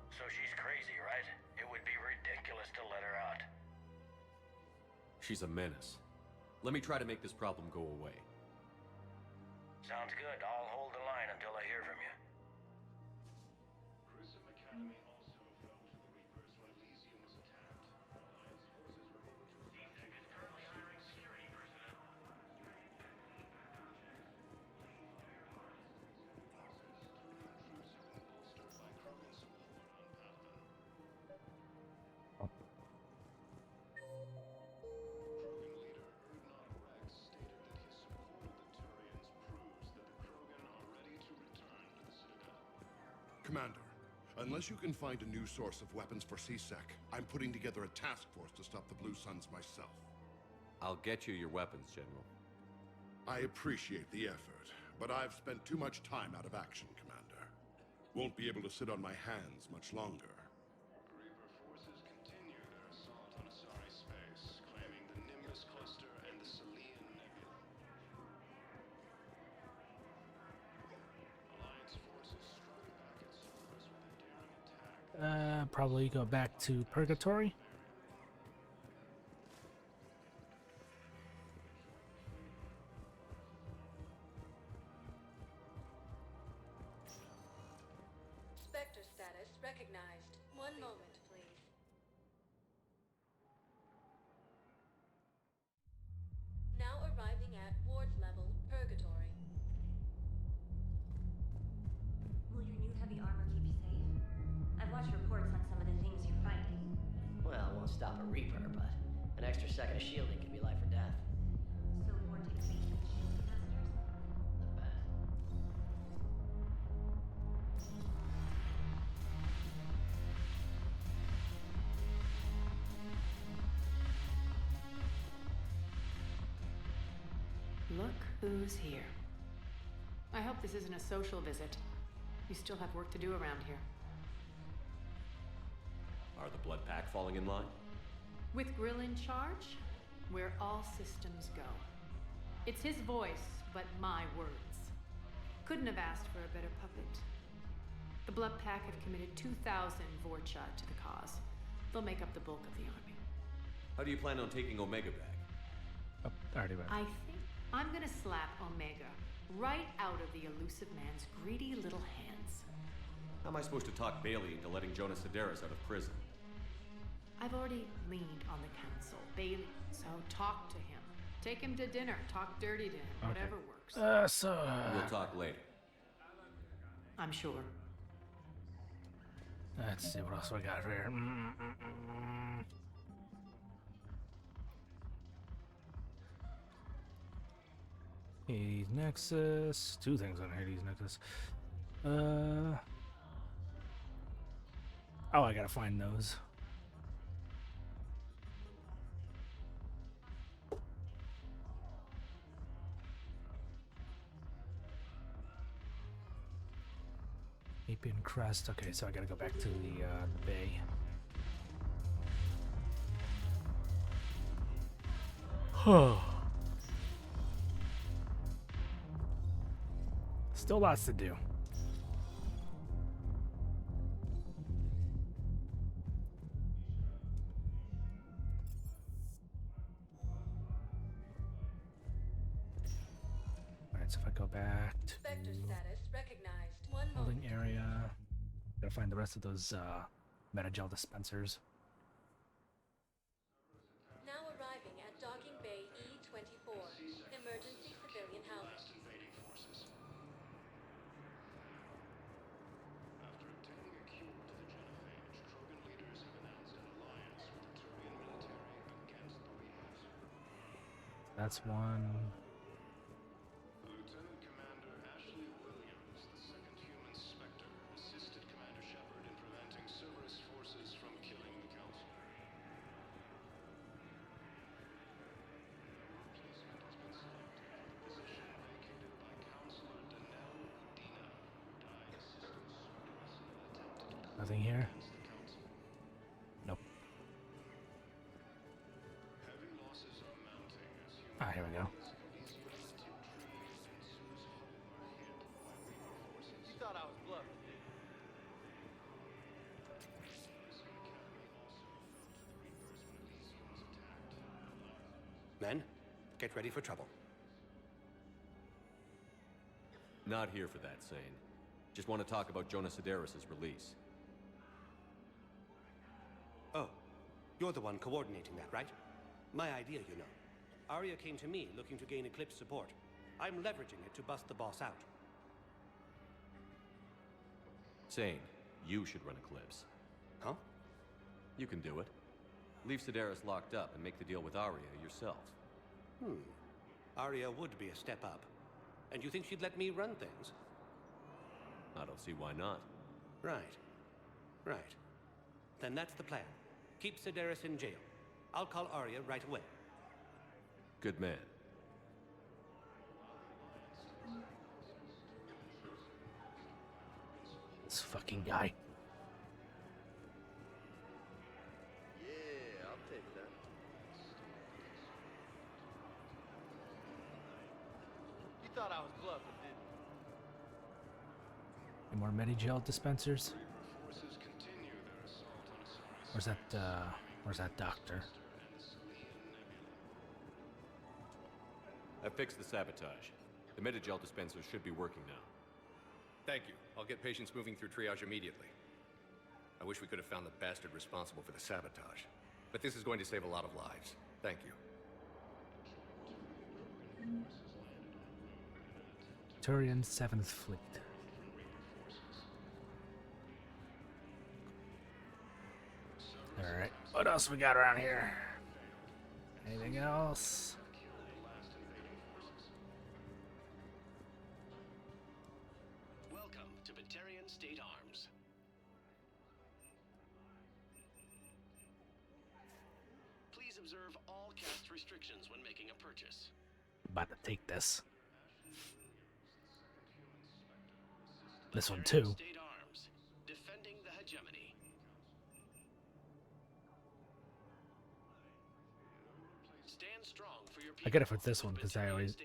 So she's crazy, right? It would be ridiculous to let her out.
She's a menace. Let me try to make this problem go away.
Sounds good. I'll hold the line until I hear from you.
Prism Academy also fell to the Reapers when Elysium was attacked. Alliance forces were able to C-Sec is currently hiring security personnel. Commander, unless you can find a new source of weapons for C-Sec, I'm putting together a task force to stop the Blue Suns myself.
I'll get you your weapons, General.
I appreciate the effort, but I've spent too much time out of action, Commander. Won't be able to sit on my hands much longer. Reaper forces continue their assault on Asari space, claiming the Nimbus cluster and the Selian Nebula. Alliance forces struck back at Cerberus with a daring attack.
Probably go back to Purgatory.
Spectre status recognized. One moment, please. Now arriving at ward level Purgatory.
Will your new heavy armor keep you safe? I've watched reports on some of the things you're fighting.
Well, it won't stop a Reaper, but an extra second of shielding can be life or death.
So Vortex based with shield capacitors?
Not bad.
Look who's here. I hope this isn't a social visit. You still have work to do around here.
Are the Blood Pack falling in line?
With Grill in charge, where all systems go. It's his voice, but my words. Couldn't have asked for a better puppet. The Blood Pack have committed 2,000 Vorcha to the cause. They'll make up the bulk of the army.
How do you plan on taking Omega back?
Oh, already back.
I think I'm gonna slap Omega right out of the elusive man's greedy little hands.
How am I supposed to talk Bailey into letting Jonas Sedaris out of prison?
I've already leaned on the council, Bailey, so talk to him. Take him to dinner, talk dirty to him, whatever works.
We'll talk later.
I'm sure.
Let's see what else we got here. Hades Nexus. Two things on Hades Nexus. Oh, I gotta find those. Apian Crest. Okay, so I gotta go back to the bay. Still lots to do. go back to
Spectre status recognized. One
holding
moment.
area. Gotta find the rest of those metagel dispensers.
Now arriving at Docking Bay E-24. Emergency civilian housing.
After obtaining a cure to the genophage, Krogan leaders have announced an alliance with the Turian military against the Reapers.
That's one.
Lieutenant Commander Ashley Williams, the second human Spectre, assisted Commander Shepard in preventing Cerberus forces from killing the Council. Replacement has been selected. Position vacated by Counselor Jon-El Udina, who died assisting Cerberus in an attempt to coup
Nothing here.
against the Council.
Nope.
Heavy losses are mounting as human
Ah, here we go.
You thought I was bluffing, didn't you?
Men, get ready for trouble.
Not here for that, Sane. Just want to talk about Jonas Sedaris' release.
Oh, you're the one coordinating that, right? My idea, you know. Arya came to me looking to gain Eclipse support. I'm leveraging it to bust the boss out.
Sane, you should run Eclipse.
Huh?
You can do it. Leave Sedaris locked up and make the deal with Arya yourself.
Arya would be a step up. And you think she'd let me run things?
I don't see why not.
Right. Right. Then that's the plan. Keep Sedaris in jail. I'll call Arya right away.
Good man.
This fucking guy.
Yeah, I'll take that.
You thought I was bluffing, didn't you?
Any more metagel dispensers?
Forces continue their assault on Osiris.
Where's that doctor?
I fixed the sabotage. The metagel dispensers should be working now.
Thank you. I'll get patients moving through triage immediately. I wish we could have found the bastard responsible for the sabotage. But this is going to save a lot of lives. Thank you.
Turian 7th Fleet. Alright, what else we got around here? Anything else?
Welcome to Batarian State Arms. Please observe all caste restrictions when making a purchase.
About to take this. This one too.
State Arms, defending the hegemony. Stand strong for your people.
I get it for this one because I always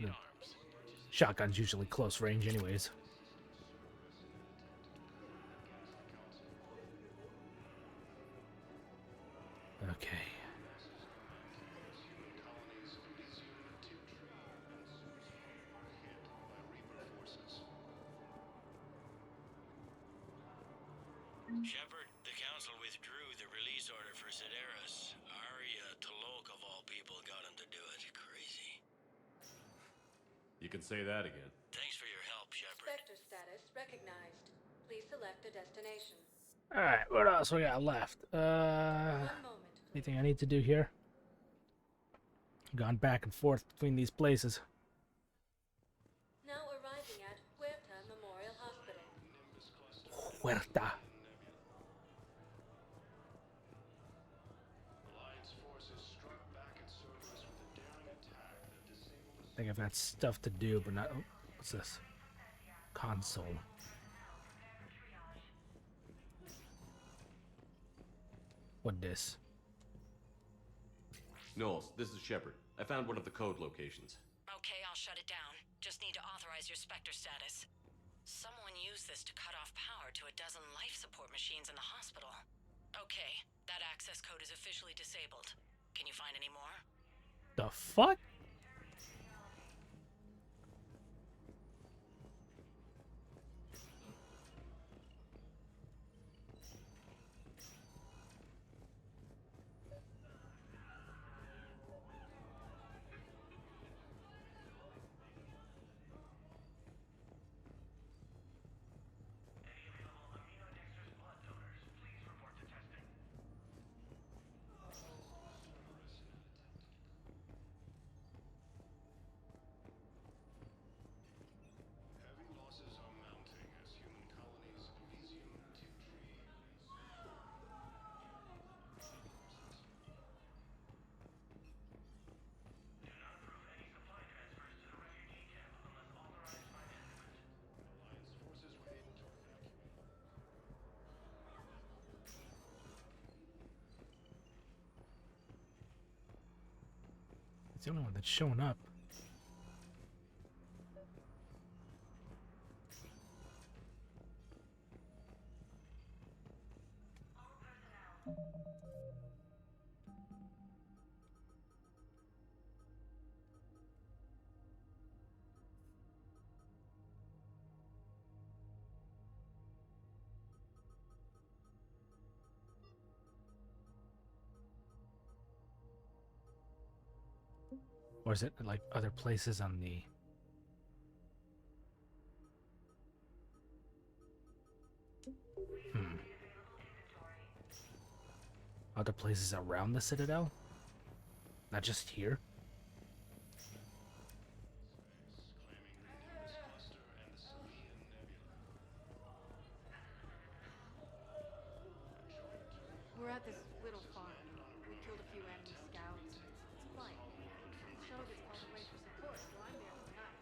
shotgun's usually close range anyways. Okay.
Shepard, the Council withdrew the release order for Sedaris. Arya Talok, of all people, got him to do it. Crazy.
You can say that again.
Thanks for your help, Shepard.
Spectre status recognized. Please select a destination.
Alright, what else we got left? Anything I need to do here? Gone back and forth between these places.
Now arriving at Huerta Memorial Hospital.
Huerta.
Alliance forces struck back at Cerberus with a daring attack that disabled
I think I've got stuff to do, but not. Oh, what's this? Console. What this?
Knowles, this is Shepard. I found one of the code locations.
Okay, I'll shut it down. Just need to authorize your Spectre status. Someone used this to cut off power to a dozen life support machines in the hospital. Okay, that access code is officially disabled. Can you find any more?
The fuck? the only one that's showing up. Or is it like other places on the... Other places around the Citadel? Not just here?
We're at this little farm. We killed a few enemy scouts. It's quiet. The shuttle gets called away for support, so I'm there for night.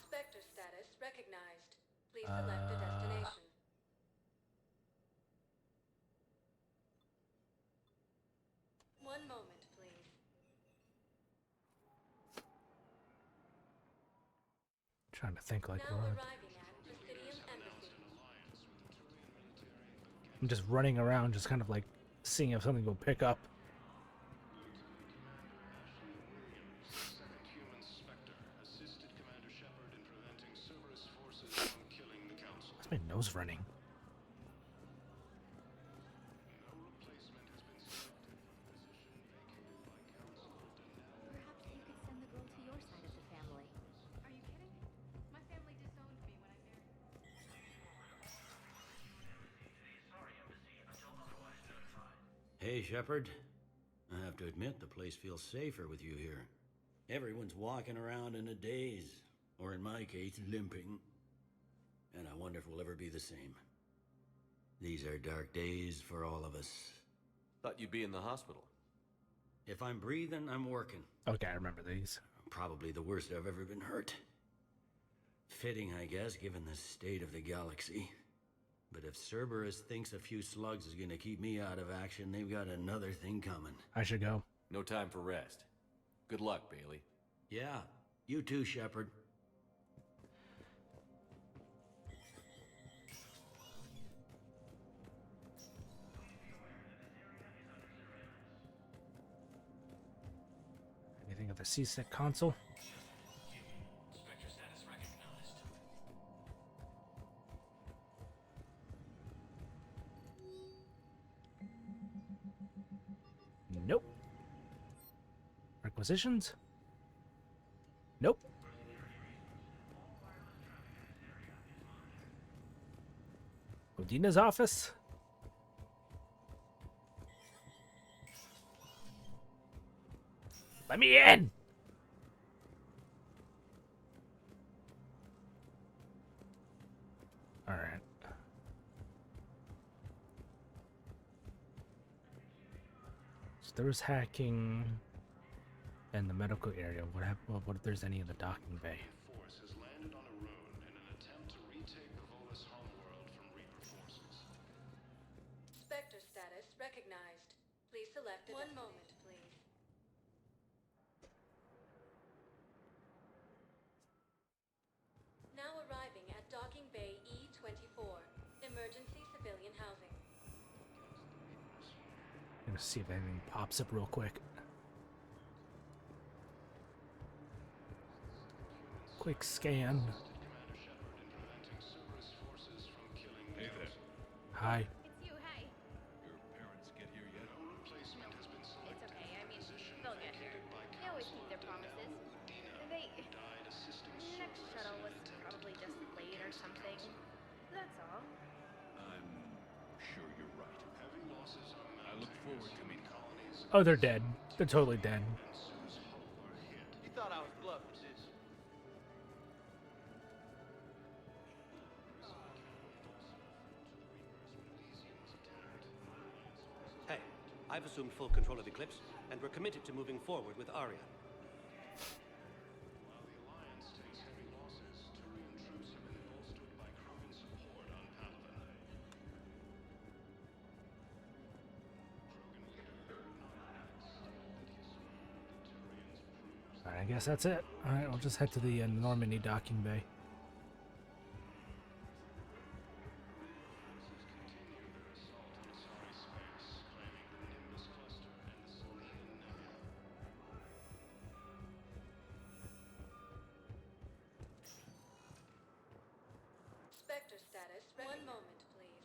Spectre status recognized. Please select a destination. One moment, please.
Trying to think like
Now
what.
arriving at Presidium Embassy.
I'm just running around, just kind of like seeing if something will pick up. Why's my nose running?
Perhaps you could send the girl to your side of the family. Are you kidding? My family disowned me when I married.
Hey, Shepard. I have to admit, the place feels safer with you here. Everyone's walking around in a daze, or in my case, limping. And I wonder if we'll ever be the same. These are dark days for all of us.
Thought you'd be in the hospital.
If I'm breathing, I'm working.
Okay, I remember these.
Probably the worst I've ever been hurt. Fitting, I guess, given the state of the galaxy. But if Cerberus thinks a few slugs is gonna keep me out of action, they've got another thing coming.
I should go.
No time for rest. Good luck, Bailey.
Yeah, you too, Shepard.
Anything of the CSEC console?
Spectre status recognized.
Nope. Requisitions? Nope. Odina's office? Let me in! Alright. So there was hacking in the medical area. What happened? What if there's any in the docking bay?
Force has landed on a road in an attempt to retake the Volus homeworld from Reaper forces.
Spectre status recognized. Please select a One moment, please. Now arriving at Docking Bay E-24. Emergency civilian housing.
I'm gonna see if anything pops up real quick. Quick scan.
Hey there.
Hi.
It's you, hey.
Your parents get here yet? No replacement has been selected.
It's okay, I mean, they'll get here. They always keep their promises. They... Next shuttle was probably just late or something. That's all.
I'm sure you're right. Heavy losses are I look forward to meeting colonies.
Oh, they're dead. They're totally dead.
You thought I was bluffing, did you?
Hey, I've assumed full control of Eclipse, and we're committed to moving forward with Arya.
While the Alliance takes heavy losses, Turian troops have been bolstered by Krogan support on Palaven. Krogan leader
Alright, I guess that's it. Alright, I'll just head to the Normandy docking bay.
Spectre status. One moment, please.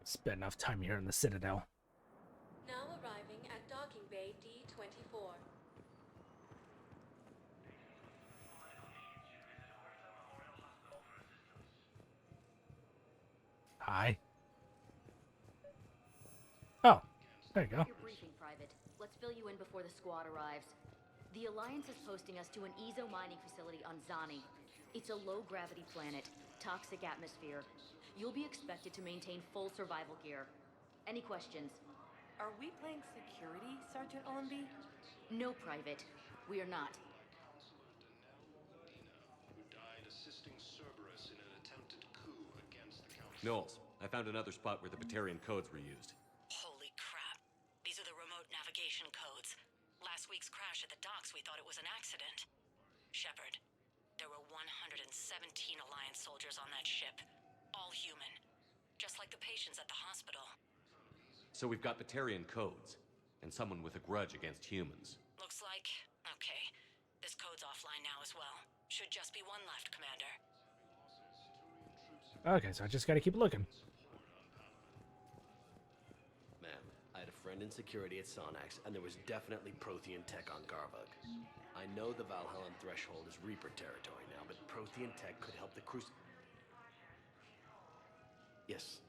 Spent enough time here in the Citadel.
Now arriving at docking bay D-24.
Hi. Oh, there you go.
Your briefing, Private. Let's fill you in before the squad arrives. The Alliance is posting us to an Ezo mining facility on Zani. It's a low-gravity planet, toxic atmosphere. You'll be expected to maintain full survival gear. Any questions?
Are we playing security, Sergeant Allenby?
No, Private. We are not.
Knowles, I found another spot where the Batarian codes were used.
Holy crap. These are the remote navigation codes. Last week's crash at the docks, we thought it was an accident. Shepard, there were 117 Alliance soldiers on that ship. All human. Just like the patients at the hospital.
So we've got Batarian codes, and someone with a grudge against humans.
Looks like... okay. This code's offline now as well. Should just be one left, Commander.
Okay, so I just gotta keep looking.
Ma'am, I had a friend in security at Sonax, and there was definitely Prothean tech on Garvug. I know the Valhallan threshold is Reaper territory now, but Prothean tech could help the Cruci... Yes.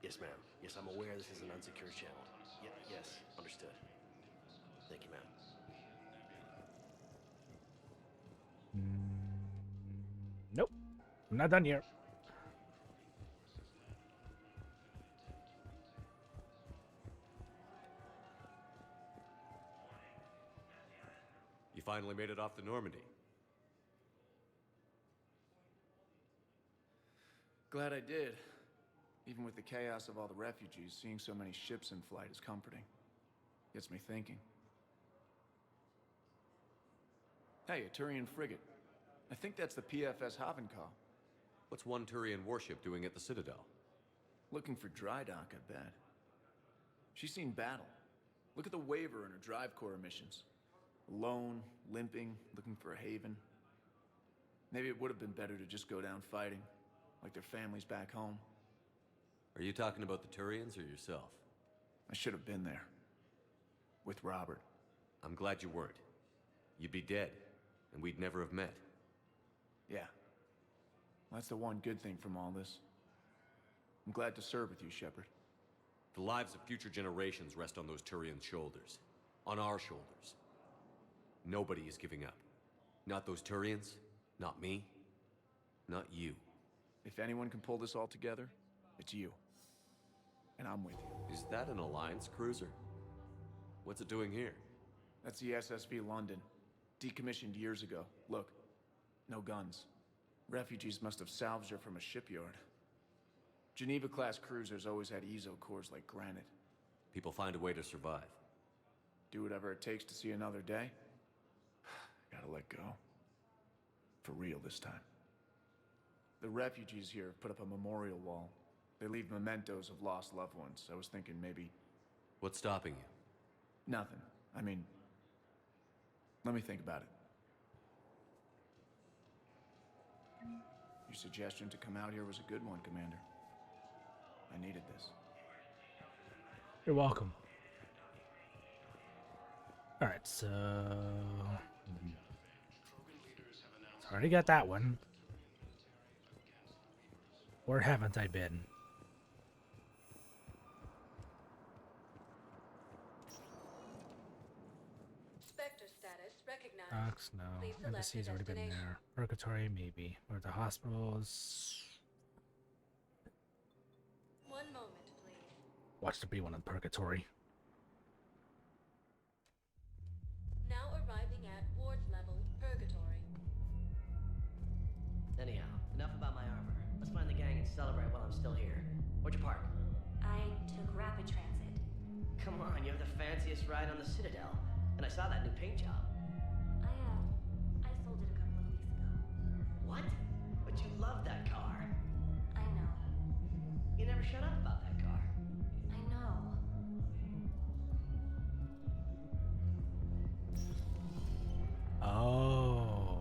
Yes, ma'am. Yes, I'm aware this is an unsecured channel. Yes, understood. Thank you, ma'am.
Nope. I'm not done yet.
You finally made it off the Normandy.
Glad I did. Even with the chaos of all the refugees, seeing so many ships in flight is comforting. Gets me thinking. Hey, a Turian frigate. I think that's the PFS Havenkal.
What's one Turian warship doing at the Citadel?
Looking for dry dock, I bet. She's seen battle. Look at the waiver in her drive core emissions. Alone, limping, looking for a haven. Maybe it would have been better to just go down fighting, like their families back home.
Are you talking about the Turians or yourself?
I should have been there. With Robert.
I'm glad you weren't. You'd be dead, and we'd never have met.
Yeah. That's the one good thing from all this. I'm glad to serve with you, Shepard.
The lives of future generations rest on those Turians' shoulders. On our shoulders. Nobody is giving up. Not those Turians, not me, not you.
If anyone can pull this all together, it's you. And I'm with you.
Is that an Alliance cruiser? What's it doing here?
That's the SSV London. Decommissioned years ago. Look, no guns. Refugees must have salvaged her from a shipyard. Geneva-class cruisers always had Ezo cores like granite.
People find a way to survive.
Do whatever it takes to see another day. Gotta let go. For real this time. The refugees here have put up a memorial wall. They leave mementos of lost loved ones. I was thinking maybe...
What's stopping you?
Nothing. I mean... Let me think about it. Your suggestion to come out here was a good one, Commander. I needed this.
You're welcome. Alright, so... already got that one. Where haven't I been?
Spectre status recognized.
Docks, no.
Please select
Embassy's
your
already been
destination.
there. Purgatory, maybe. Or the hospitals.
One moment, please.
Watch there be one in Purgatory.
Now arriving at ward level, Purgatory.
Anyhow, enough about my armor. Let's find the gang and celebrate while I'm still here. Where'd you park?
I took rapid transit.
Come on, you have the fanciest ride on the Citadel. And I saw that new paint job.
I sold it a couple of weeks ago.
What? But you love that car.
I know.
You never shut up about that car.
I know.
Oh.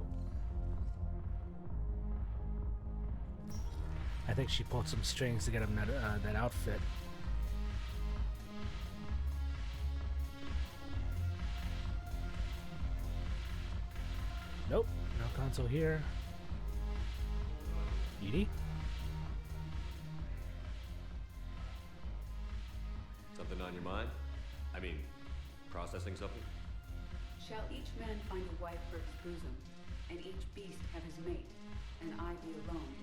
I think she pulled some strings to get him that outfit. Nope, no console here. Edie?
Something on your mind? I mean, processing something?
Shall each man find a wife for his bosom, and each beast have his mate, and I be alone?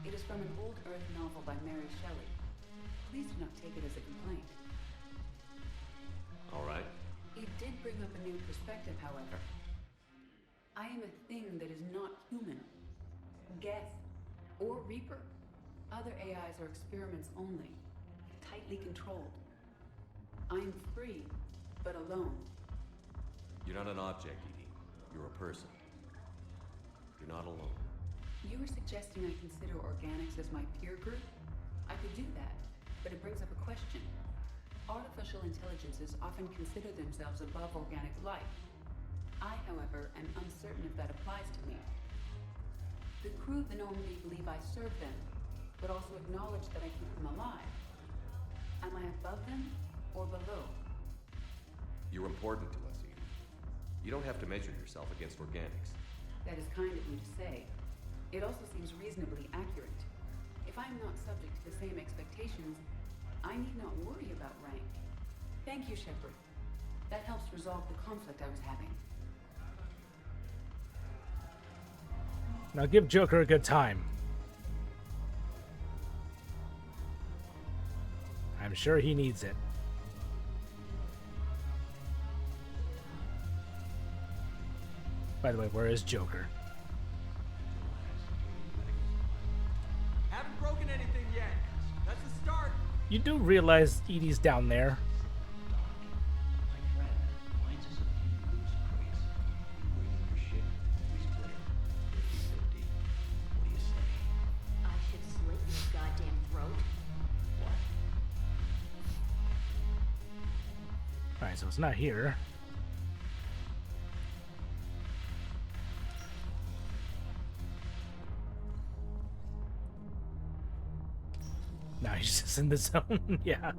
It is from an old Earth novel by Mary Shelley. Please do not take it as a complaint.
All right.
It did bring up a new perspective, however. I am a thing that is not human. Geth or Reaper. Other AIs are experiments only, tightly controlled. I am free, but alone.
You're not an object, Edie. You're a person. You're not alone.
You were suggesting I consider organics as my peer group? I could do that, but it brings up a question. Artificial intelligences often consider themselves above organic life. I, however, am uncertain if that applies to me. The crew of the Normandy believe I serve them, but also acknowledge that I keep them alive. Am I above them or below?
You're important to us, Edie. You don't have to measure yourself against organics.
That is kind of you to say. It also seems reasonably accurate. If I am not subject to the same expectations, I need not worry about rank. Thank you, Shepard. That helps resolve the conflict I was having.
Now give Joker a good time. I'm sure he needs it. By the way, where is Joker?
Haven't broken anything yet. That's a start.
You do realize Edie's down there.
I should slit your goddamn throat.
Alright, so it's not here. Now he's just in the zone. Yeah.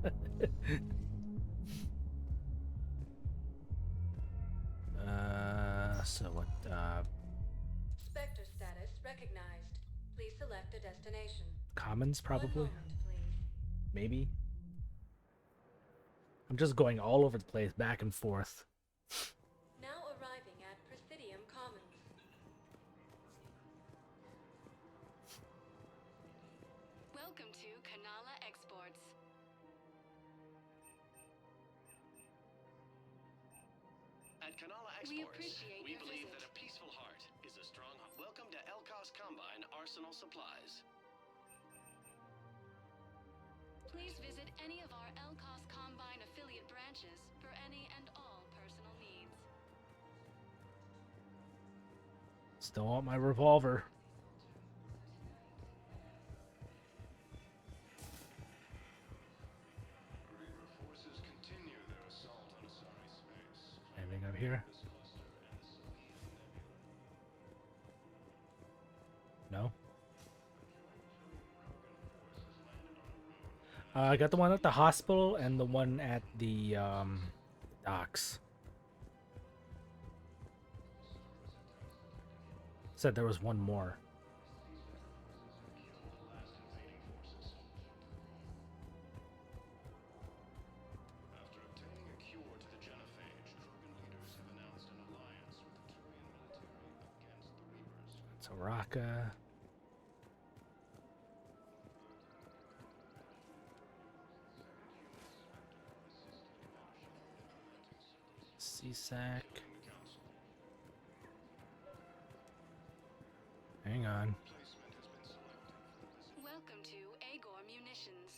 So what,
Spectre status recognized. Please select a destination.
Commons, probably?
One moment, please.
Maybe? I'm just going all over the place, back and forth.
Now arriving at Presidium Commons.
Welcome to Kanala Exports.
At Kanala
We
Exports,
appreciate
we
your
believe
visit.
that a peaceful heart is a strong heart. Welcome to Elkos Combine Arsenal Supplies.
Please visit any of our Elkos Combine affiliate branches for any and all personal needs.
Still want my revolver.
Reaper forces continue their assault on Asari space.
Anything up here? No? I got the one at the hospital and the one at the docks. Said there was one more.
After obtaining a cure to the genophage, Krogan leaders have announced an alliance with the Turian military against the Reapers.
It's Araka. CSAC. Hang on.
Welcome to Agor Munitions.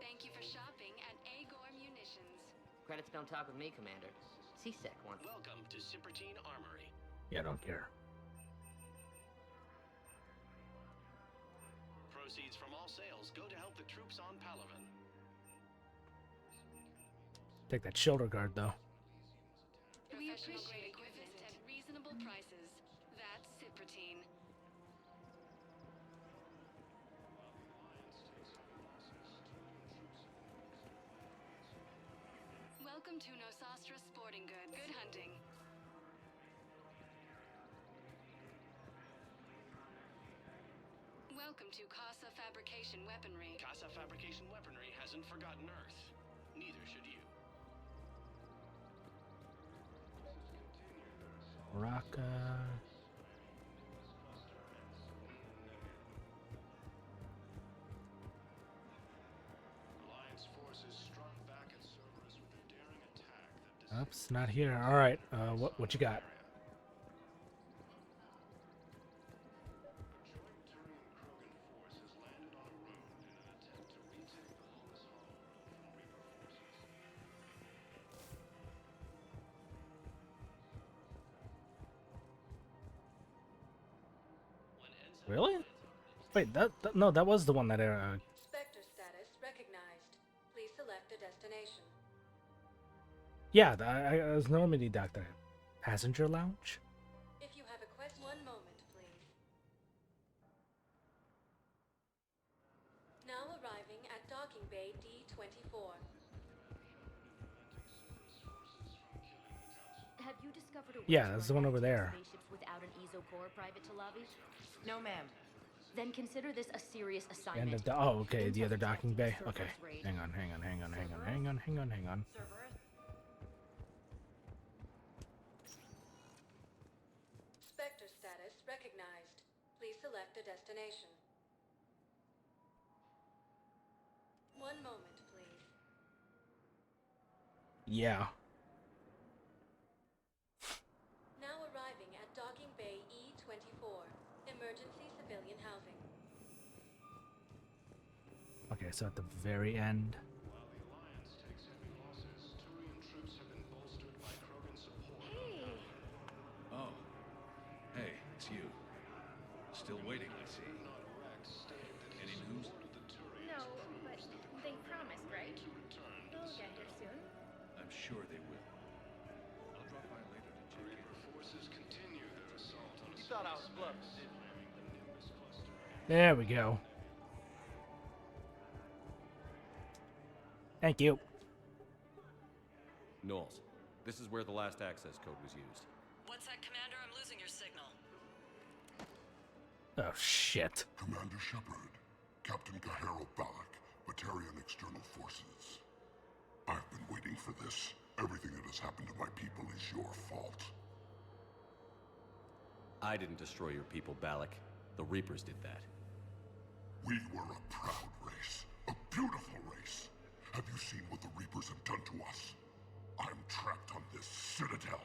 Thank you for shopping at Agor Munitions.
Credits don't talk with me, Commander. CSEC one.
Welcome to Sippertine Armory.
Yeah, I don't care.
Proceeds from all sales go to help the troops on Palaven.
Take that shoulder guard, though.
We appreciate equipment at reasonable prices. That's Sippertine. Welcome to Nosastra Sporting Goods. Good hunting. Welcome to Casa Fabrication Weaponry.
Casa Fabrication Weaponry hasn't forgotten Earth. Neither should you.
Raka.
Alliance forces struck back at Cerberus with a daring attack that
Oops, not here. All right. What you got? Really? Wait, no, that was the one that
Spectre status recognized. Please select a destination.
yeah, I was normally doctor. Passenger lounge?
If you have a question, one moment, please. Now arriving at docking bay D24.
Have you discovered a way
Yeah,
to
that's the one over there.
spaceships without an ESO core private to lobby? No, ma'am. Then consider this a serious assignment.
And oh, okay, the other docking bay. Okay, hang on.
Spectre status recognized. Please select a destination. One moment, please.
Yeah.
Now arriving at docking bay E24. Emergency civilian housing.
Okay, so at the very end.
While the Alliance takes heavy losses, Turian troops have been bolstered by Krogan support.
Hey!
Oh. Hey, it's you. Still waiting, I see. Any news?
No, but they promised, right? They'll get here soon.
I'm sure they will. I'll drop by later to check in.
Forces continue their assault on
You thought I was bluffing, didn't you?
There we go. Thank you.
Knowles, this is where the last access code was used.
What's that, Commander? I'm losing your signal.
Oh, shit.
Commander Shepard, Captain Kaharo Balak, Batarian External Forces. I've been waiting for this. Everything that has happened to my people is your fault.
I didn't destroy your people, Balak. The Reapers did that.
We were a proud race, a beautiful race. Have you seen what the Reapers have done to us? I'm trapped on this citadel.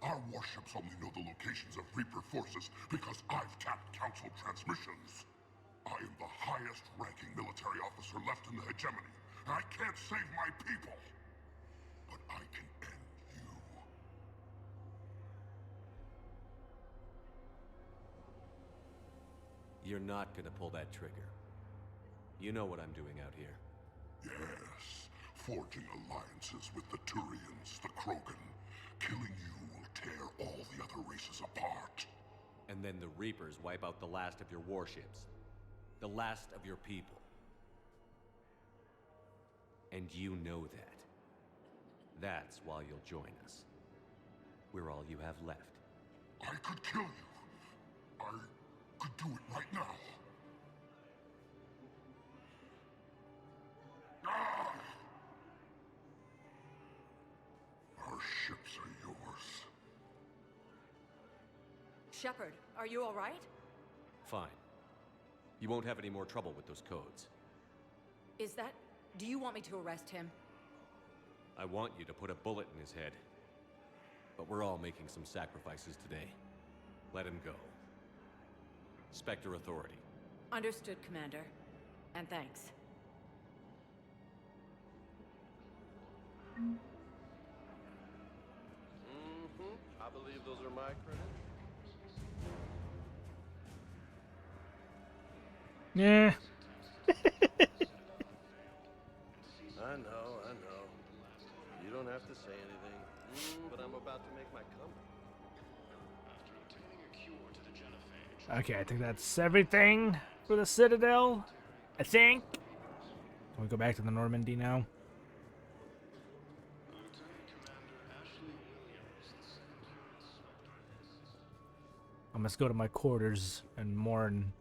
Our warships only know the locations of Reaper forces because I've tapped Council transmissions. I am the highest-ranking military officer left in the hegemony, and I can't save my people. But I can end you.
You're not gonna pull that trigger. You know what I'm doing out here.
Yes, forging alliances with the Turians, the Krogan. Killing you will tear all the other races apart.
And then the Reapers wipe out the last of your warships. The last of your people. And you know that. That's why you'll join us. We're all you have left.
I could kill you. I could do it right now. Ah! Our ships are yours.
Shepard, are you all right?
Fine. You won't have any more trouble with those codes.
Is that... Do you want me to arrest him?
I want you to put a bullet in his head. But we're all making some sacrifices today. Let him go. Spectre Authority.
Understood, Commander. And thanks.
I believe those are my credits.
Yeah.
I know. You don't have to say anything. But I'm about to make my comeback.
After obtaining a cure to the genophage.
Okay, I think that's everything for the Citadel. I think. Can we go back to the Normandy now? I must go to my quarters and mourn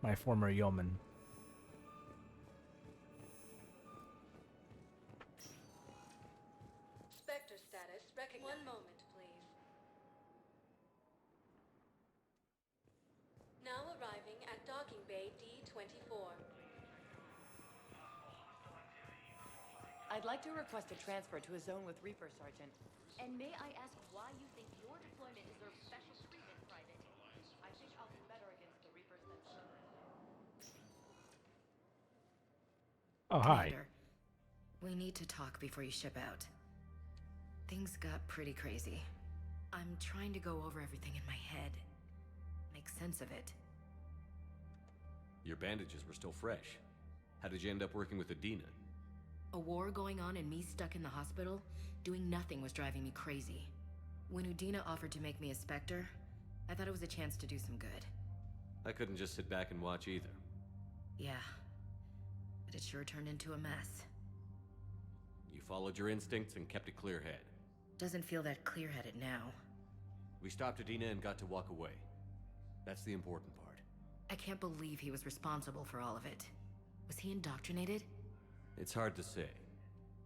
my former yeoman.
Spectre status recognized. One moment, please. Now arriving at docking bay D-24.
I'd like to request a transfer to a zone with Reaper, Sergeant.
And may I ask why you think your deployment deserves special treatment, Private?
I think I'll do better against the Reapers than Shepard.
Oh, hi.
Commander, we need to talk before you ship out. Things got pretty crazy. I'm trying to go over everything in my head. Make sense of it.
Your bandages were still fresh. How did you end up working with Adina?
A war going on and me stuck in the hospital? Doing nothing was driving me crazy. When Udina offered to make me a Spectre, I thought it was a chance to do some good.
I couldn't just sit back and watch either.
Yeah. But it sure turned into a mess.
You followed your instincts and kept a clear head.
Doesn't feel that clear-headed now.
We stopped Adina and got to walk away. That's the important part.
I can't believe he was responsible for all of it. Was he indoctrinated?
It's hard to say.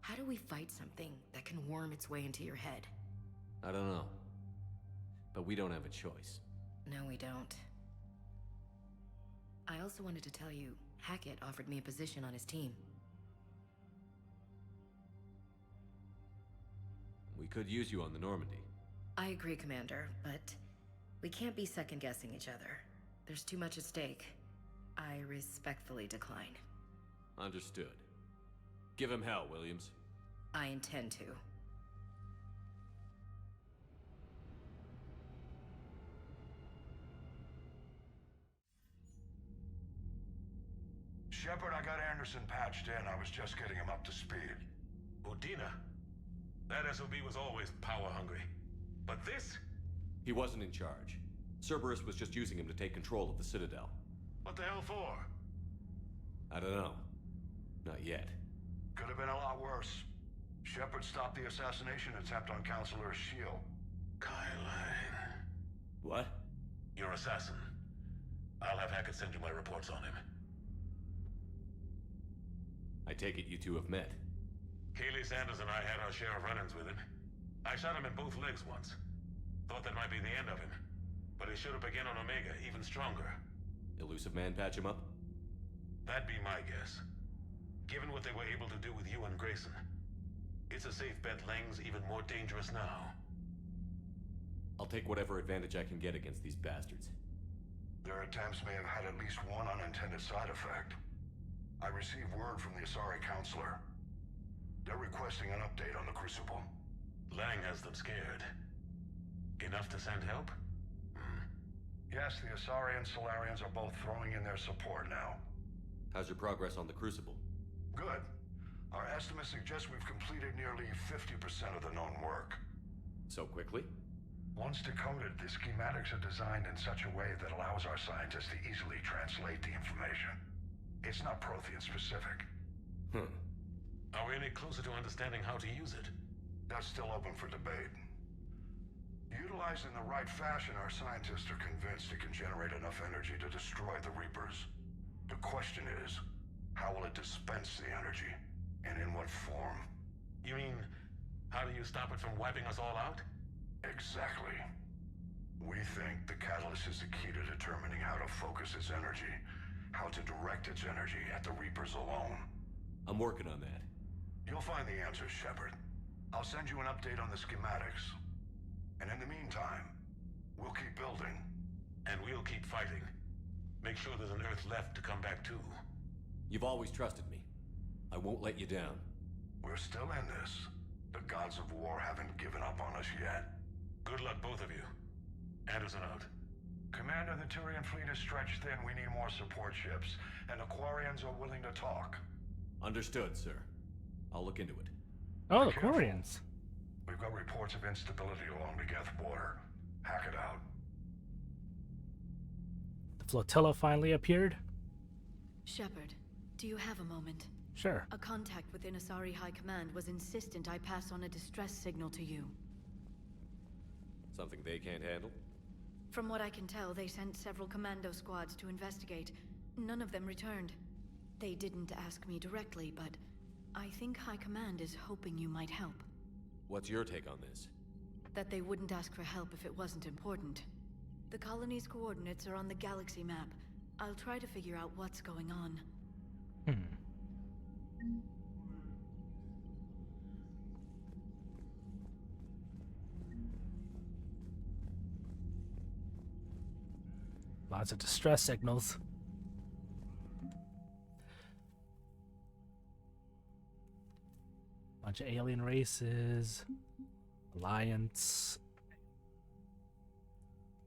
How do we fight something that can worm its way into your head?
I don't know. But we don't have a choice.
No, we don't. I also wanted to tell you, Hackett offered me a position on his team.
We could use you on the Normandy.
I agree, Commander, but we can't be second-guessing each other. There's too much at stake. I respectfully decline.
Understood. Give him hell, Williams.
I intend to.
Shepard, I got Anderson patched in. I was just getting him up to speed.
Udina? That SOB was always power-hungry. But this?
He wasn't in charge. Cerberus was just using him to take control of the Citadel.
What the hell for?
I don't know. Not yet.
Could have been a lot worse. Shepard stopped the assassination attempt on Counselor Shield.
Kyle.
What?
Your assassin. I'll have Hackett send you my reports on him.
I take it you two have met.
Keely Sanders and I had our share of run-ins with him. I shot him in both legs once. Thought that might be the end of him. But he showed up again on Omega, even stronger.
Elusive Man patch him up?
That'd be my guess. Given what they were able to do with you and Grayson, it's a safe bet Lang's even more dangerous now.
I'll take whatever advantage I can get against these bastards.
Their attempts may have had at least one unintended side effect. I received word from the Asari Counselor. They're requesting an update on the Crucible.
Lang has them scared. Enough to send help?
Yes, the Asari and Solarians are both throwing in their support now.
How's your progress on the Crucible?
Good. Our estimates suggest we've completed nearly 50% of the known work.
So quickly?
Once decoded, the schematics are designed in such a way that allows our scientists to easily translate the information. It's not Prothean specific.
Are we any closer to understanding how to use it?
That's still open for debate. Utilized in the right fashion, our scientists are convinced it can generate enough energy to destroy the Reapers. The question is, how will it dispense the energy? And in what form?
You mean, how do you stop it from wiping us all out?
Exactly. We think the catalyst is the key to determining how to focus its energy, how to direct its energy at the Reapers alone.
I'm working on that.
You'll find the answers, Shepard. I'll send you an update on the schematics. And in the meantime, we'll keep building.
And we'll keep fighting. Make sure there's an Earth left to come back to.
You've always trusted me. I won't let you down.
We're still in this. The gods of war haven't given up on us yet.
Good luck, both of you. Anderson out.
Commander, the Turian fleet is stretched thin. We need more support ships, and the Quarians are willing to talk.
Understood, sir. I'll look into it.
Oh,
Be
the
careful.
Quarians.
We've got reports of instability along the Geth border. Hack it out.
The flotilla finally appeared?
Shepard, do you have a moment?
Sure.
A contact within Asari High Command was insistent I pass on a distress signal to you.
Something they can't handle?
From what I can tell, they sent several commando squads to investigate. None of them returned. They didn't ask me directly, but I think High Command is hoping you might help.
What's your take on this?
That they wouldn't ask for help if it wasn't important. The colony's coordinates are on the galaxy map. I'll try to figure out what's going on.
Lots of distress signals. Bunch of alien races. Alliance.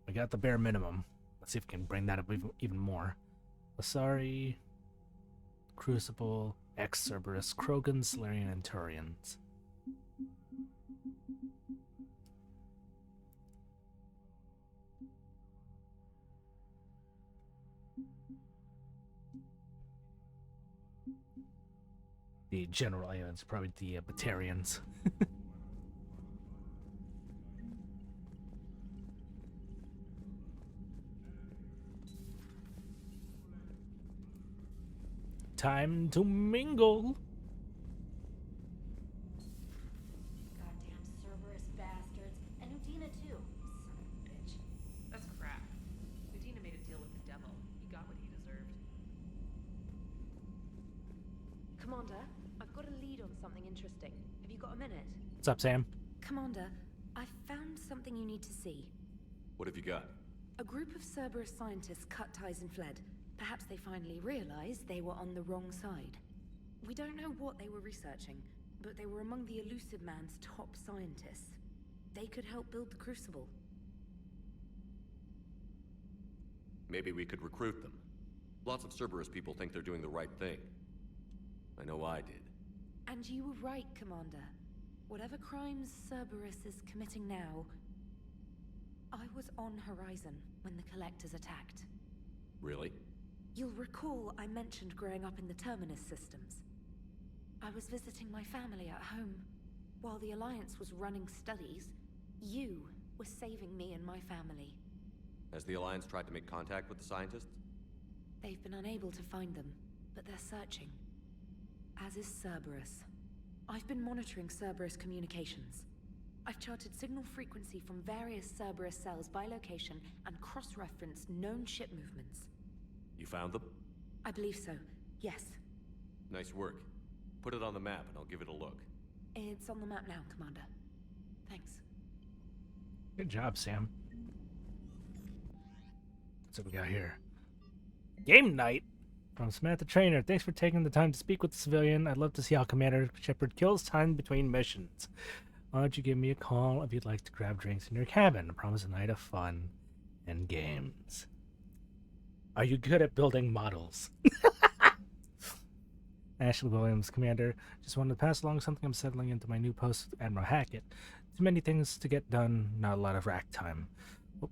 We got the bare minimum. Let's see if we can bring that up even more. Asari, Crucible, Cerberus, Krogan, Solarian, and Turians. The general aliens, probably the Batarians. Time to mingle.
Goddamn Cerberus bastards. And Udina too. Son of a bitch.
That's crap. Udina made a deal with the devil. He got what he deserved.
Commander, I've got a lead on something interesting. Have you got a minute?
What's up, Sam?
Commander, I found something you need to see.
What have you got?
A group of Cerberus scientists cut ties and fled. Perhaps they finally realized they were on the wrong side. We don't know what they were researching, but they were among the Elusive Man's top scientists. They could help build the Crucible.
Maybe we could recruit them. Lots of Cerberus people think they're doing the right thing. I know I did.
And you were right, Commander. Whatever crimes Cerberus is committing now, I was on Horizon when the Collectors attacked.
Really?
You'll recall I mentioned growing up in the Terminus systems. I was visiting my family at home. While the Alliance was running studies, you were saving me and my family.
Has the Alliance tried to make contact with the scientists?
They've been unable to find them, but they're searching. As is Cerberus. I've been monitoring Cerberus communications. I've charted signal frequency from various Cerberus cells by location and cross-referenced known ship movements.
You found them?
I believe so, yes.
Nice work. Put it on the map and I'll give it a look.
It's on the map now, Commander. Thanks.
Good job, Sam. What's what we got here? Game night from Samantha Trainer. Thanks for taking the time to speak with the civilian. I'd love to see how Commander Shepard kills time between missions. Why don't you give me a call if you'd like to grab drinks in your cabin? I promise a night of fun and games. Are you good at building models? Ashley Williams, Commander. Just wanted to pass along something I'm settling into my new post with Admiral Hackett. Too many things to get done, not a lot of rack time. Oh,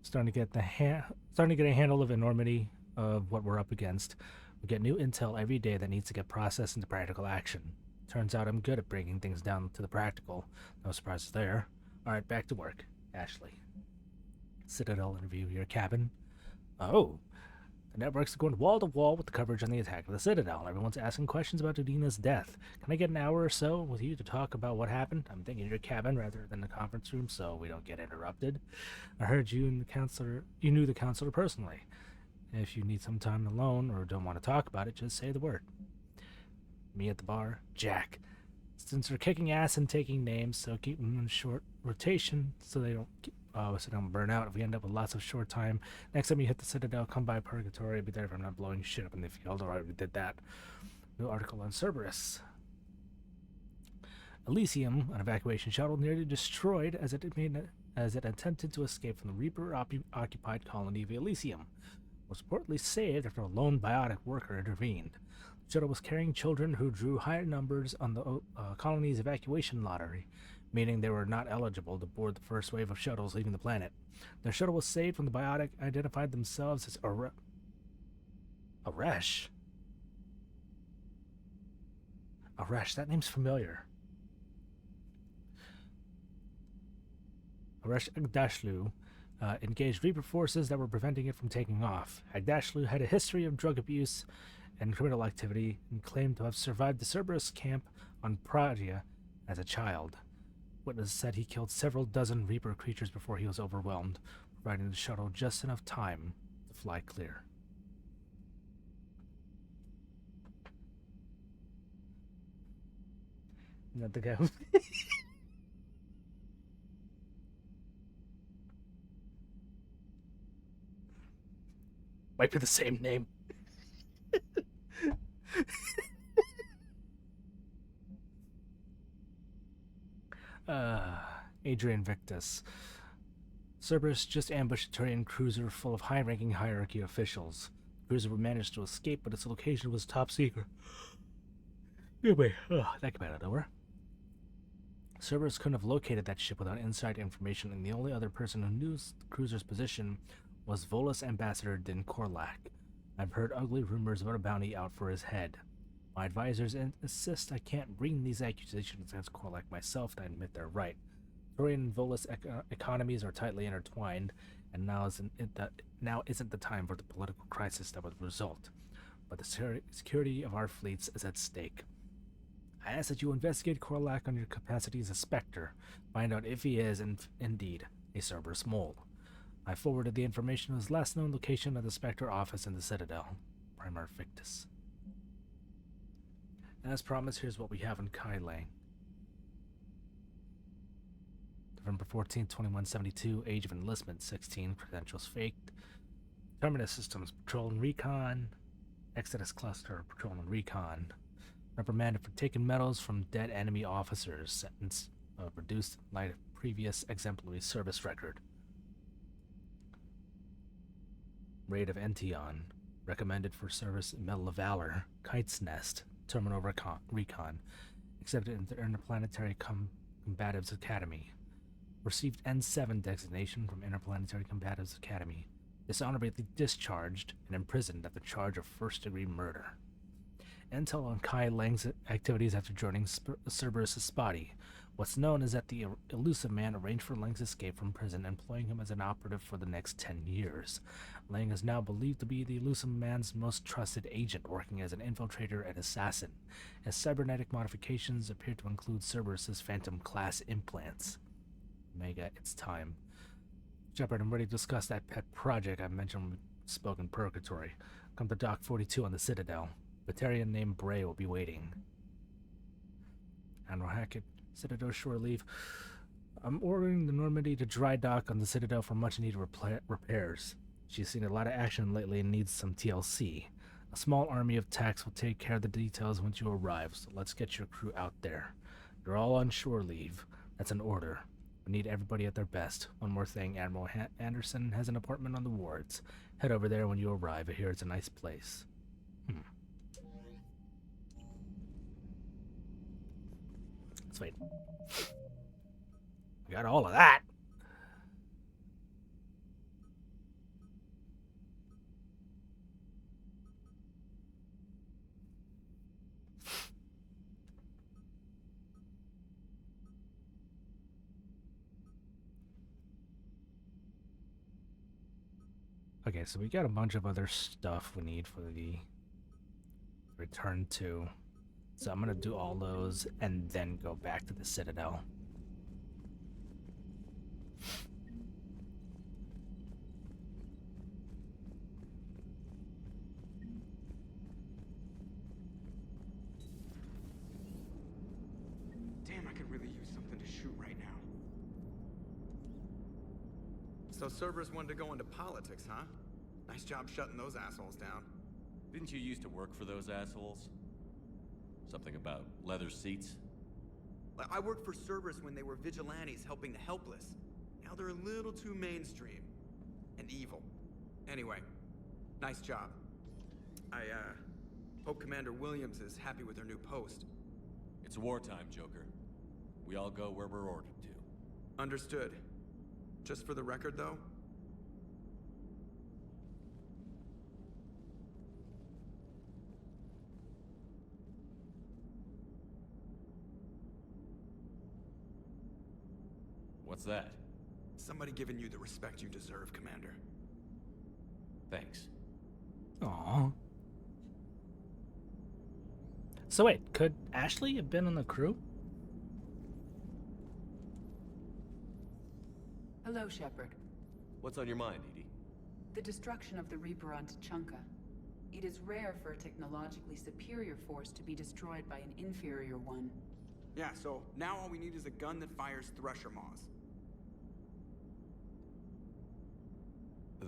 starting to get a handle of enormity of what we're up against. We get new intel every day that needs to get processed into practical action. Turns out I'm good at bringing things down to the practical. No surprises there. Alright, back to work. Ashley. Citadel interview your cabin. Oh. The networks are going wall to wall with the coverage on the attack of the Citadel. Everyone's asking questions about Udina's death. Can I get an hour or so with you to talk about what happened? I'm thinking your cabin rather than the conference room so we don't get interrupted. I heard you knew the counselor personally. If you need some time alone or don't want to talk about it, just say the word. Me at the bar, Jack. Since we're kicking ass and taking names, so keep them in short rotation so they don't burn out. If we end up with lots of short time, next time you hit the Citadel, come by Purgatory. Be there if I'm not blowing shit up in the field. Alright, we did that. New article on Cerberus. Elysium, an evacuation shuttle, nearly destroyed as it attempted to escape from the Reaper-occupied colony of Elysium, was reportedly saved after a lone biotic worker intervened. The shuttle was carrying children who drew higher numbers on the colony's evacuation lottery, meaning they were not eligible to board the first wave of shuttles leaving the planet. Their shuttle was saved when the biotic identified themselves as Aresh. Aresh, that name's familiar. Aresh Agdashlu engaged Reaper forces that were preventing it from taking off. Agdashlu had a history of drug abuse and criminal activity and claimed to have survived the Cerberus camp on Pradia as a child. Witnesses said he killed several dozen Reaper creatures before he was overwhelmed, providing the shuttle just enough time to fly clear. Not the guy who... Might be the same name. Adrian Victus. Cerberus just ambushed a Turian cruiser full of high-ranking hierarchy officials. The cruiser managed to escape, but its location was top secret. Anyway, that came out of nowhere. Cerberus couldn't have located that ship without inside information, and the only other person who knew the cruiser's position was Volus Ambassador Din Korlak. I've heard ugly rumors about a bounty out for his head. My advisors insist I can't bring these accusations against Korlak myself, and I admit they're right. Turian and Volus economies are tightly intertwined, and now isn't the time for the political crisis that would result. But the security of our fleets is at stake. I ask that you investigate Korlak on your capacity as a Spectre, find out if he is indeed a Cerberus mole. I forwarded the information of his last known location at the Spectre office in the Citadel, Primar Victus. As promised, here's what we have in Kai Lang. November 14th, 2172, age of enlistment 16, credentials faked. Terminus systems, patrol and recon. Exodus cluster, patrol and recon. Reprimanded for taking medals from dead enemy officers, sentence reduced in light of previous exemplary service record. Raid of Ention, recommended for service in Medal of Valor, Kite's Nest, Terminal Recon, accepted into Interplanetary Combatives Academy. Received N7 designation from Interplanetary Combatives Academy. Dishonorably discharged and imprisoned after charge of first-degree murder. Intel on Kai Lang's activities after joining Cerberus' body. What's known is that the elusive man arranged for Lang's escape from prison, employing him as an operative for the next 10 years. Lang is now believed to be the elusive man's most trusted agent, working as an infiltrator and assassin. His cybernetic modifications appear to include Cerberus' Phantom class implants. Omega, it's time. Shepard, I'm ready to discuss that pet project I mentioned when we spoke in Purgatory. Come to Dock 42 on the Citadel. Batarian named Bray will be waiting. Admiral Hackett, Citadel shore leave. I'm ordering the Normandy to dry dock on the Citadel for much-needed repairs. She's seen a lot of action lately and needs some TLC. A small army of techs will take care of the details once you arrive, so let's get your crew out there. You're all on shore leave. That's an order. We need everybody at their best. One more thing, Admiral Anderson has an apartment on the wards. Head over there when you arrive. I hear it's a nice place. Let's wait. We got all of that. Okay, so we got a bunch of other stuff we need for the return to. So I'm gonna do all those and then go back to the Citadel.
Damn, I could really use something to shoot right now.
So Cerberus wanted to go into politics, huh? Nice job shutting those assholes down.
Didn't you used to work for those assholes? Something about leather seats?
I worked for Cerberus when they were vigilantes helping the helpless. Now they're a little too mainstream. And evil. Anyway, nice job. I, hope Commander Williams is happy with her new post.
It's wartime, Joker. We all go where we're ordered to.
Understood. Just for the record, though,
What's that?
somebody giving you the respect you deserve, Commander.
Thanks.
Aww. So wait, could Ashley have been on the crew?
Hello, Shepard.
What's on your mind, Edie?
The destruction of the Reaper on Tuchanka. It is rare for a technologically superior force to be destroyed by an inferior one.
Yeah, so now all we need is a gun that fires Thresher Maws.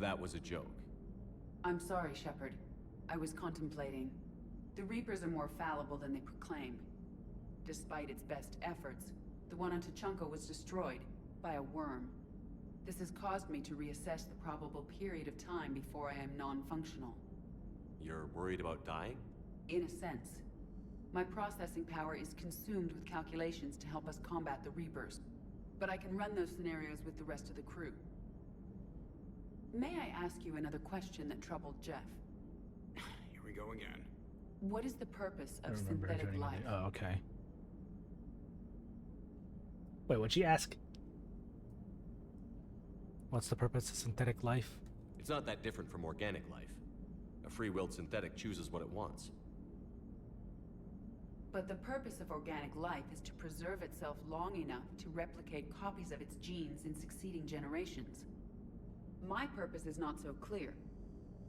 That was a joke.
I'm sorry, Shepard. I was contemplating. The Reapers are more fallible than they proclaim. Despite its best efforts, the one on Tuchanka was destroyed by a worm. This has caused me to reassess the probable period of time before I am non-functional.
You're worried about dying?
In a sense. My processing power is consumed with calculations to help us combat the Reapers. But I can run those scenarios with the rest of the crew. May I ask you another question that troubled Jeff?
Here we go again.
What is the purpose
I
of
remember
synthetic
doing
life?
it. Oh, okay. Wait, what'd she ask? What's the purpose of synthetic life?
It's not that different from organic life. A free-willed synthetic chooses what it wants.
But the purpose of organic life is to preserve itself long enough to replicate copies of its genes in succeeding generations. My purpose is not so clear.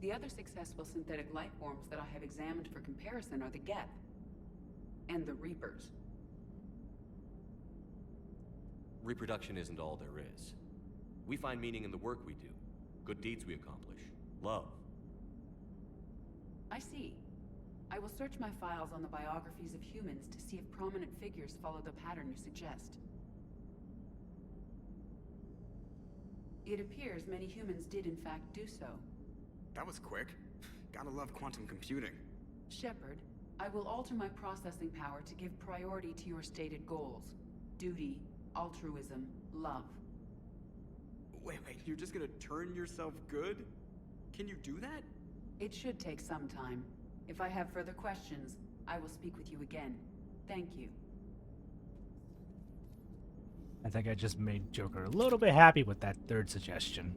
The other successful synthetic life forms that I have examined for comparison are the Geth and the Reapers.
Reproduction isn't all there is. We find meaning in the work we do, good deeds we accomplish, love.
I see. I will search my files on the biographies of humans to see if prominent figures follow the pattern you suggest. It appears many humans did in fact do so.
That was quick. Gotta love quantum computing.
Shepard, I will alter my processing power to give priority to your stated goals. Duty, altruism, love.
Wait, you're just gonna turn yourself good? Can you do that?
It should take some time. If I have further questions, I will speak with you again. Thank you.
I think I just made Joker a little bit happy with that third suggestion.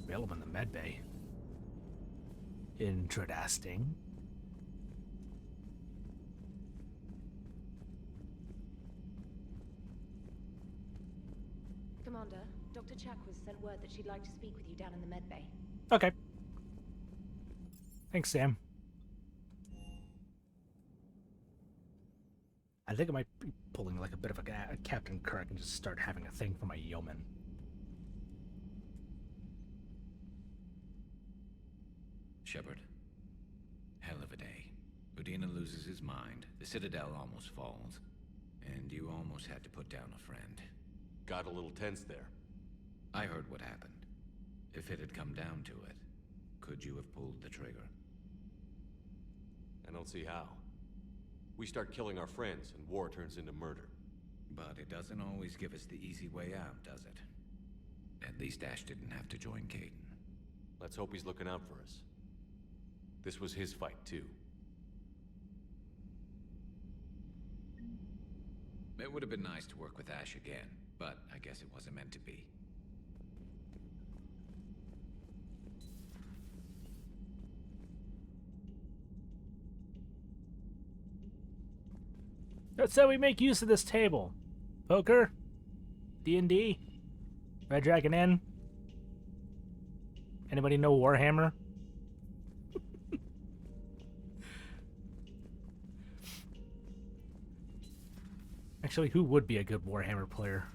Available in the medbay. Interesting.
Commander, Dr. Chakwas sent word that she'd like to speak with you down in the medbay.
Okay. Thanks, Sam. I think I might be pulling like a bit of a Captain Kirk and just start having a thing for my yeoman.
Shepard. Hell of a day. Udina loses his mind, the Citadel almost falls, and you almost had to put down a friend.
Got a little tense there.
I heard what happened. If it had come down to it, could you have pulled the trigger?
I don't see how. We start killing our friends, and war turns into murder.
But it doesn't always give us the easy way out, does it? At least Ash didn't have to join Caden.
Let's hope he's looking out for us. This was his fight, too.
It would have been nice to work with Ash again, but I guess it wasn't meant to be.
That's how we make use of this table. Poker, D&D, Red Dragon Inn. Anybody know Warhammer? Actually, who would be a good Warhammer player?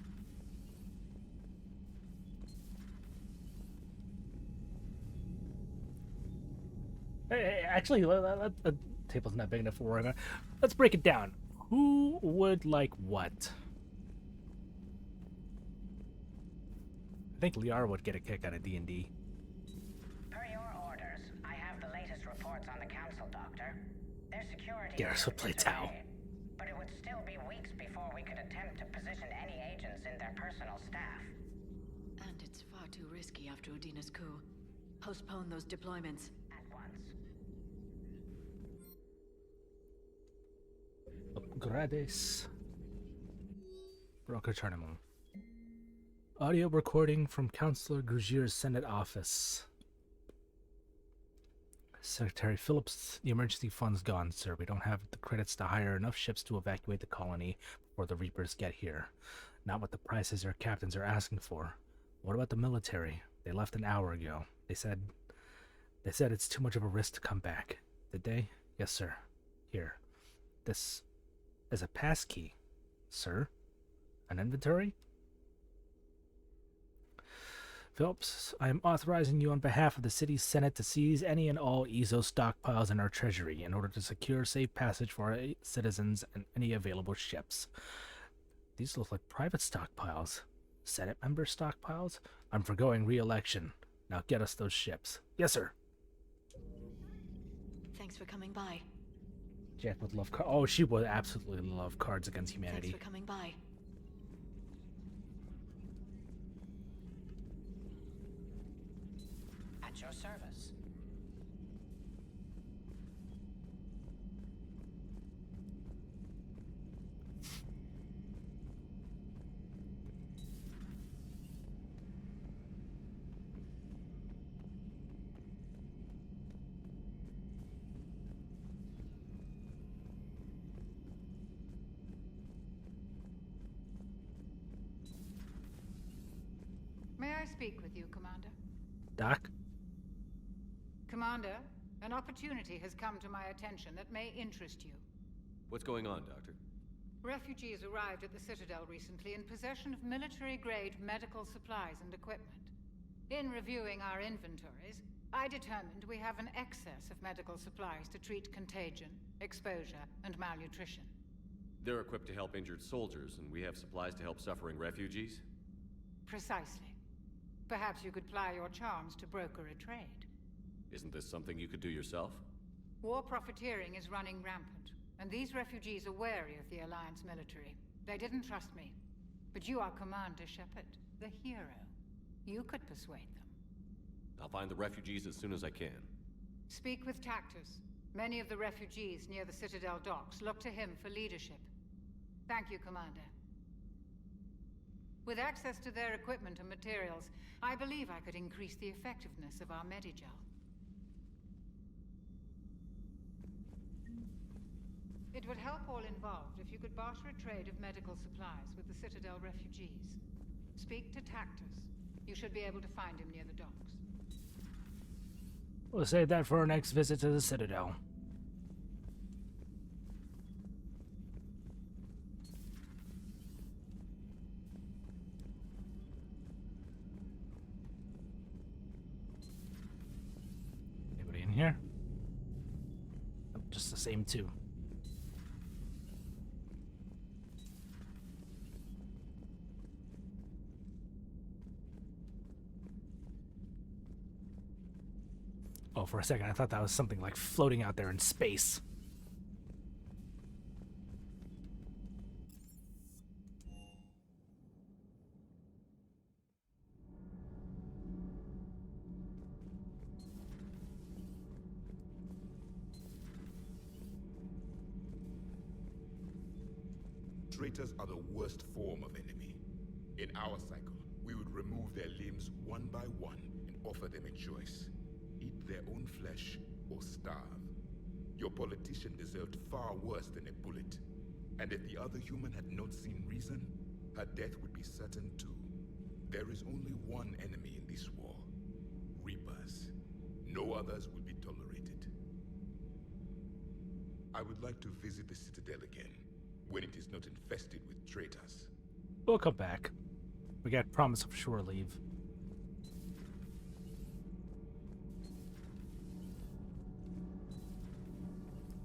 Hey, actually, the table's not big enough for Warhammer. Let's break it down. Who would like what? I think Liara would get a kick out of D&D.
Per your orders, I have the latest reports on the council, Doctor. Their security
Garrus would play Tau.
but it would still be weeks before we could attempt to position any agents in their personal staff.
And it's far too risky after Udina's coup. Postpone those deployments.
At once.
Upgrades. Broker Tournament. Audio recording from Councillor Grugier's Senate office. Secretary Phillips, the emergency fund's gone, sir. We don't have the credits to hire enough ships to evacuate the colony before the Reapers get here. Not what the prices our captains are asking for. What about the military? They left an hour ago. They said it's too much of a risk to come back. Did they? Yes, sir. Here. This is a pass key, sir. An inventory? Phillips, I am authorizing you on behalf of the city's Senate to seize any and all EZO stockpiles in our treasury in order to secure safe passage for our citizens and any available ships. These look like private stockpiles. Senate member stockpiles? I'm forgoing re-election. Now get us those ships. Yes, sir.
Thanks for coming by.
Jack would love cards. Oh, she would absolutely love Cards Against Humanity.
Thanks for coming by.
At your service.
May I speak with you, Commander?
Doc?
Commander, an opportunity has come to my attention that may interest you.
What's going on, Doctor?
Refugees arrived at the Citadel recently in possession of military-grade medical supplies and equipment. In reviewing our inventories, I determined we have an excess of medical supplies to treat contagion, exposure, and malnutrition.
They're equipped to help injured soldiers, and we have supplies to help suffering refugees?
Precisely. Perhaps you could ply your charms to broker a trade.
Isn't this something you could do yourself?
War profiteering is running rampant, and these refugees are wary of the Alliance military. They didn't trust me. But you are Commander Shepard, the hero. You could persuade them.
I'll find the refugees as soon as I can.
Speak with Tactus. Many of the refugees near the Citadel docks look to him for leadership. Thank you, Commander. With access to their equipment and materials, I believe I could increase the effectiveness of our Medigel. It would help all involved if you could barter a trade of medical supplies with the Citadel refugees. Speak to Tactus. You should be able to find him near the docks.
We'll save that for our next visit to the Citadel. Anybody in here? Oh, just the same two. Oh, for a second, I thought that was something like floating out there in space.
Traitors are the worst form of enemy. In our cycle, we would remove their limbs one by one and offer them a choice. Eat their own flesh or starve. Your politician deserved far worse than a bullet. And if the other human had not seen reason, her death would be certain too. There is only one enemy in this war. Reapers. No others will be tolerated. I would like to visit the Citadel again, when it is not infested with traitors.
We'll come back. We got promise of shore leave.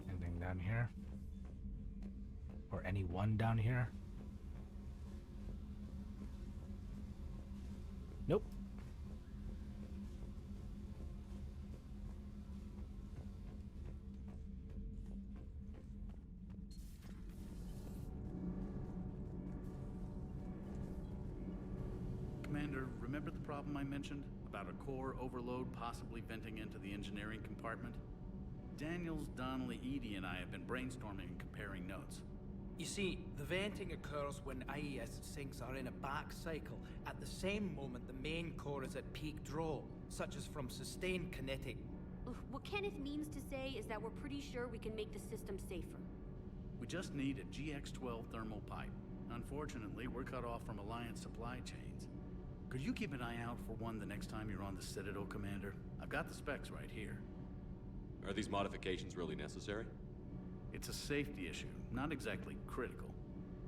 Anything down here? Or anyone down here? Nope.
Commander, remember the problem I mentioned? About a core overload possibly venting into the engineering compartment? Daniels, Donnelly, Edie, and I have been brainstorming and comparing notes.
You see, the venting occurs when IES sinks are in a back cycle. At the same moment, the main core is at peak draw, such as from sustained kinetic.
What Kenneth means to say is that we're pretty sure we can make the system safer.
We just need a GX-12 thermal pipe. Unfortunately, we're cut off from Alliance supply chains. Could you keep an eye out for one the next time you're on the Citadel, Commander? I've got the specs right here.
Are these modifications really necessary?
It's a safety issue, not exactly critical.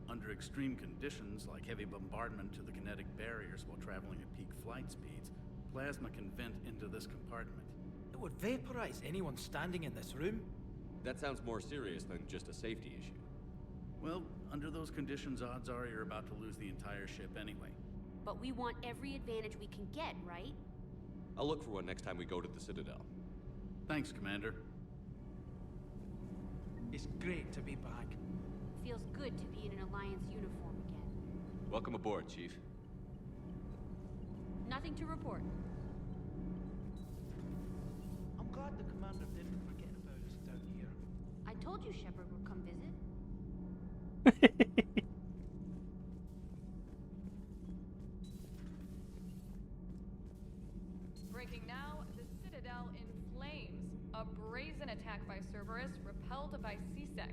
Under extreme conditions, like heavy bombardment to the kinetic barriers while traveling at peak flight speeds, plasma can vent into this compartment.
It would vaporize anyone standing in this room.
That sounds more serious than just a safety issue.
Well, under those conditions, odds are you're about to lose the entire ship anyway.
But we want every advantage we can get, right?
I'll look for one next time we go to the Citadel.
Thanks, Commander.
It's great to be back.
Feels good to be in an Alliance uniform again.
Welcome aboard, Chief.
Nothing to report.
I'm glad the commander didn't forget about us down here.
I told you Shepard would come visit.
Breaking now, the Citadel in flames. A brazen attack by Cerberus repelled by CSEC.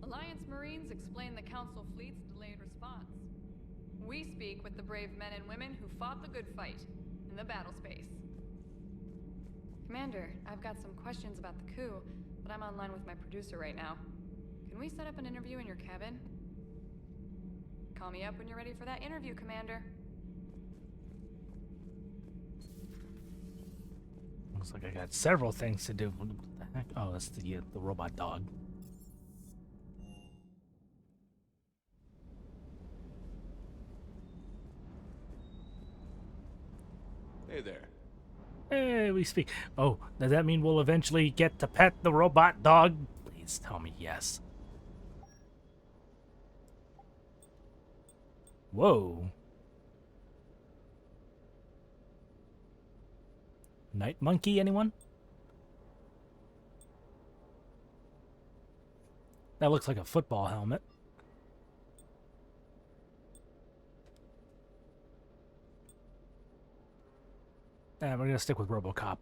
Alliance Marines explain the Council fleet's delayed response. We speak with the brave men and women who fought the good fight in the battle space. Commander, I've got some questions about the coup, but I'm online with my producer right now. Can we set up an interview in your cabin? Call me up when you're ready for that interview, Commander.
Looks like I got several things to do. What the heck? Oh, that's the robot dog.
Hey there.
Hey, we speak. Oh, does that mean we'll eventually get to pet the robot dog? Please tell me yes. Whoa. Night monkey, anyone? That looks like a football helmet. And we're gonna stick with RoboCop.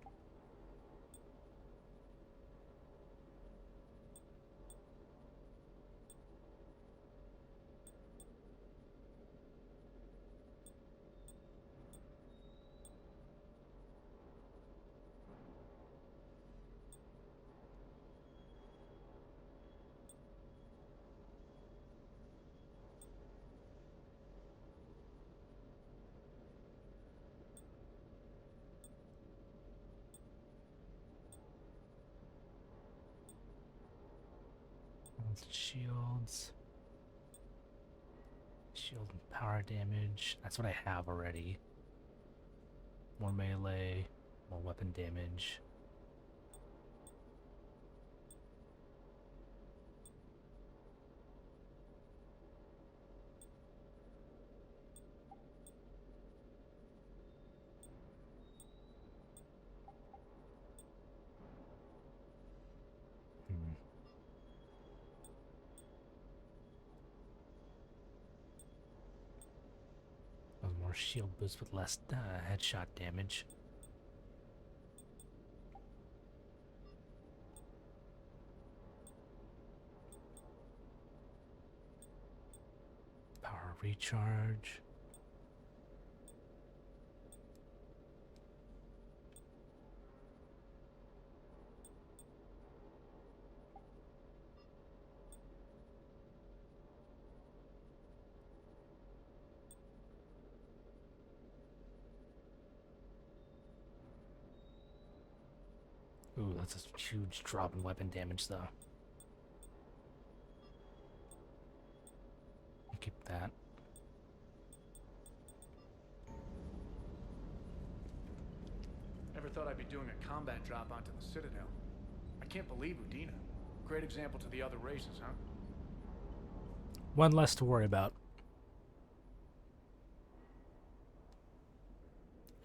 Shields. Shield and power damage. That's what I have already. More melee, more weapon damage. More shield boost with less headshot damage. Power recharge. Ooh, that's a huge drop in weapon damage, though. that.
Never thought I'd be doing a combat drop onto the Citadel. I can't believe Udina. Great example to the other races, huh?
One less to worry about.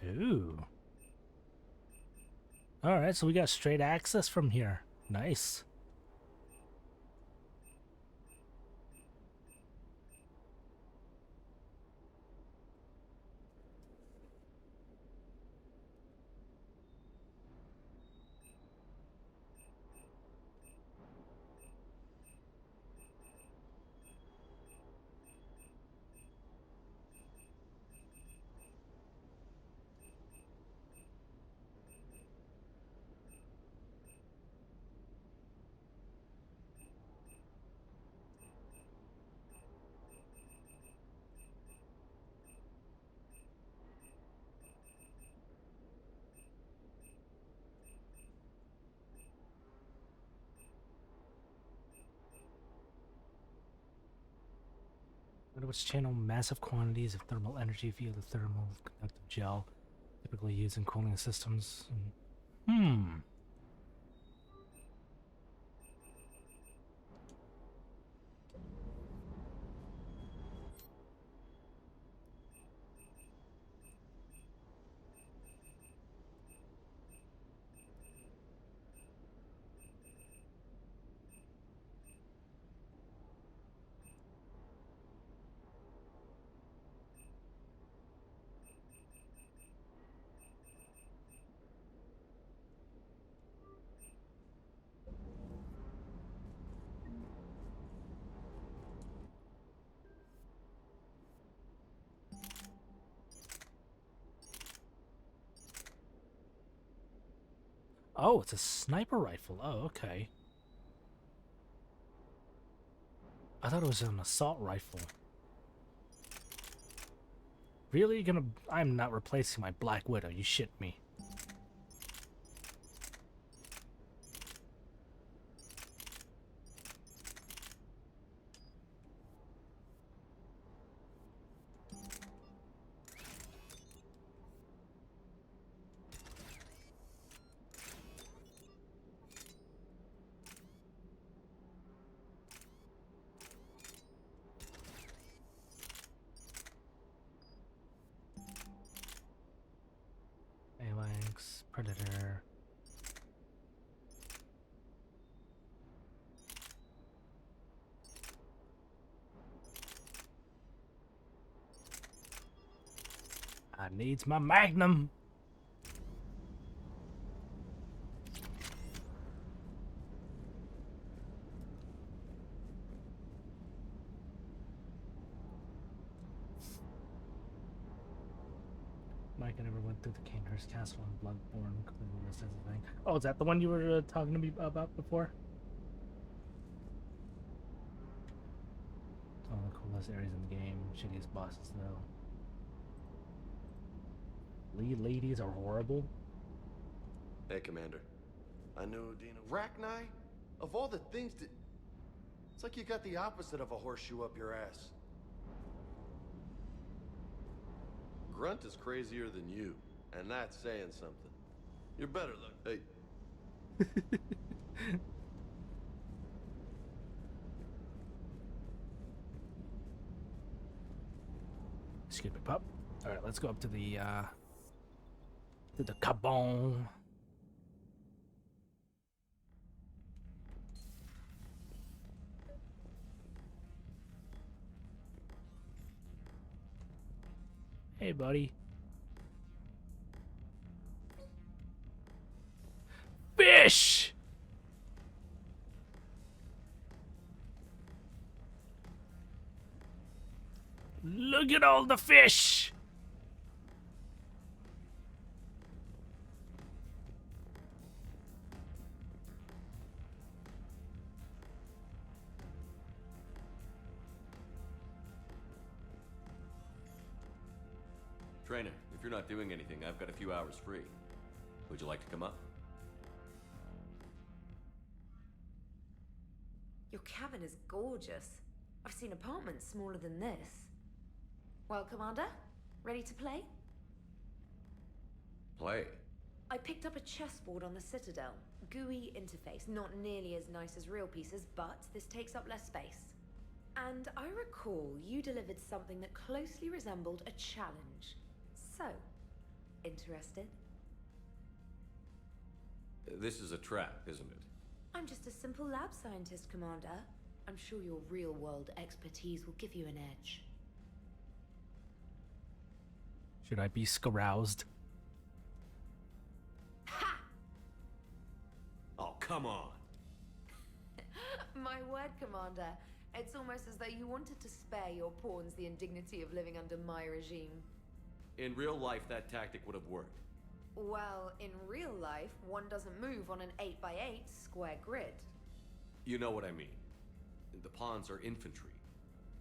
Ooh. Alright, so we got straight access from here. Nice. Which channel massive quantities of thermal energy via the thermal conductive gel, typically used in cooling systems. Oh, it's a sniper rifle. Oh, okay. I thought it was an assault rifle. Really? I'm not replacing my Black Widow. You shit me. Phalanx, Predator. I needs my Magnum. Mike, I never went through the Canehurst Castle in Bloodborne. Completely missed everything. Oh, is that the one you were talking to me about before? It's one of the coolest areas in the game. Shittiest bosses, though. Lead ladies are horrible.
Hey, Commander. I knew Udina. Rachni? Of all the things that... It's like you got the opposite of a horseshoe up your ass. Grunt is crazier than you, and that's saying something. You're better look. Hey.
Excuse me, pup. All right, let's go up to the Cabon. Hey, buddy. Fish! Look at all the fish!
Trainer, if you're not doing anything, I've got a few hours free. Would you like to come up?
Your cabin is gorgeous. I've seen apartments smaller than this. Well, Commander, ready to play?
Play.
I picked up a chessboard on the Citadel. GUI interface, not nearly as nice as real pieces, but this takes up less space. And I recall you delivered something that closely resembled a challenge. So, interested?
This is a trap, isn't it?
I'm just a simple lab scientist, Commander. I'm sure your real-world expertise will give you an edge.
Should I be scaroused?
Oh, come on.
My word, Commander. It's almost as though you wanted to spare your pawns the indignity of living under my regime.
In real life, that tactic would have worked.
Well, in real life, one doesn't move on an 8x8 square grid.
You know what I mean. The pawns are infantry.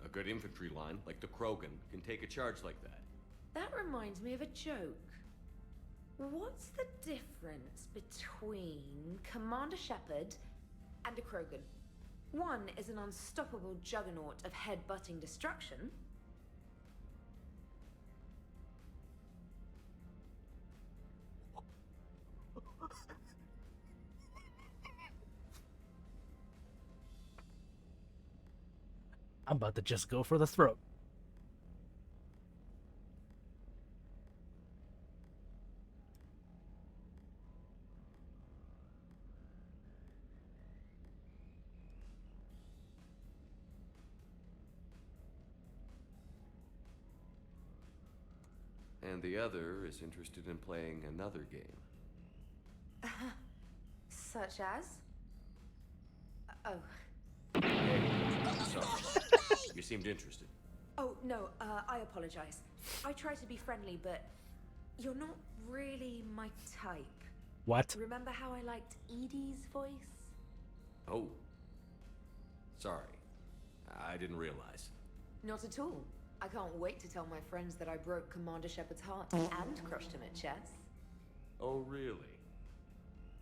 A good infantry line, like the Krogan, can take a charge like that.
That reminds me of a joke. What's the difference between Commander Shepard and a Krogan? One is an unstoppable juggernaut of head-butting destruction.
I'm about to just go for the throat.
And the other is interested in playing another game.
Such as? Oh.
Sorry. You seemed interested.
Oh, no, I apologize. I try to be friendly, but you're not really my type.
What?
Remember how I liked Edie's voice?
Oh. Sorry. I didn't realize.
Not at all. I can't wait to tell my friends that I broke Commander Shepard's heart and crushed him at chess.
Oh, really?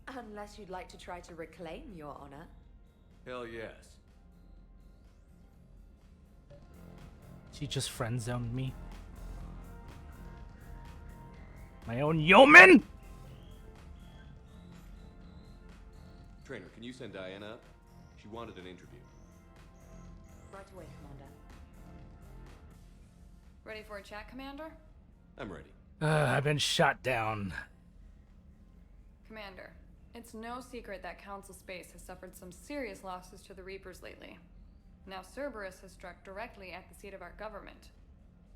Unless you'd like to try to reclaim your honor.
Hell yes.
She just friend zoned me. My own yeoman!
Trainer, can you send Diana up? She wanted an interview.
Right away, Commander.
Ready for a chat, Commander?
I'm ready.
I've been shot down.
Commander, it's no secret that Council Space has suffered some serious losses to the Reapers lately. Now Cerberus has struck directly at the seat of our government.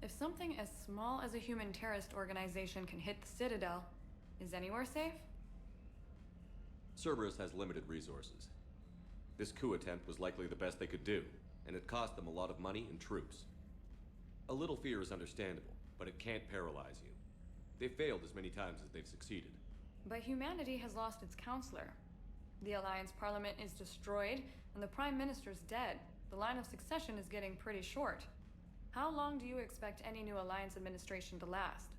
If something as small as a human terrorist organization can hit the Citadel, is anywhere safe?
Cerberus has limited resources. This coup attempt was likely the best they could do, and it cost them a lot of money and troops. A little fear is understandable, but it can't paralyze you. They've failed as many times as they've succeeded.
But humanity has lost its counselor. The Alliance Parliament is destroyed, and the Prime Minister's dead. The line of succession is getting pretty short. How long do you expect any new Alliance administration to last?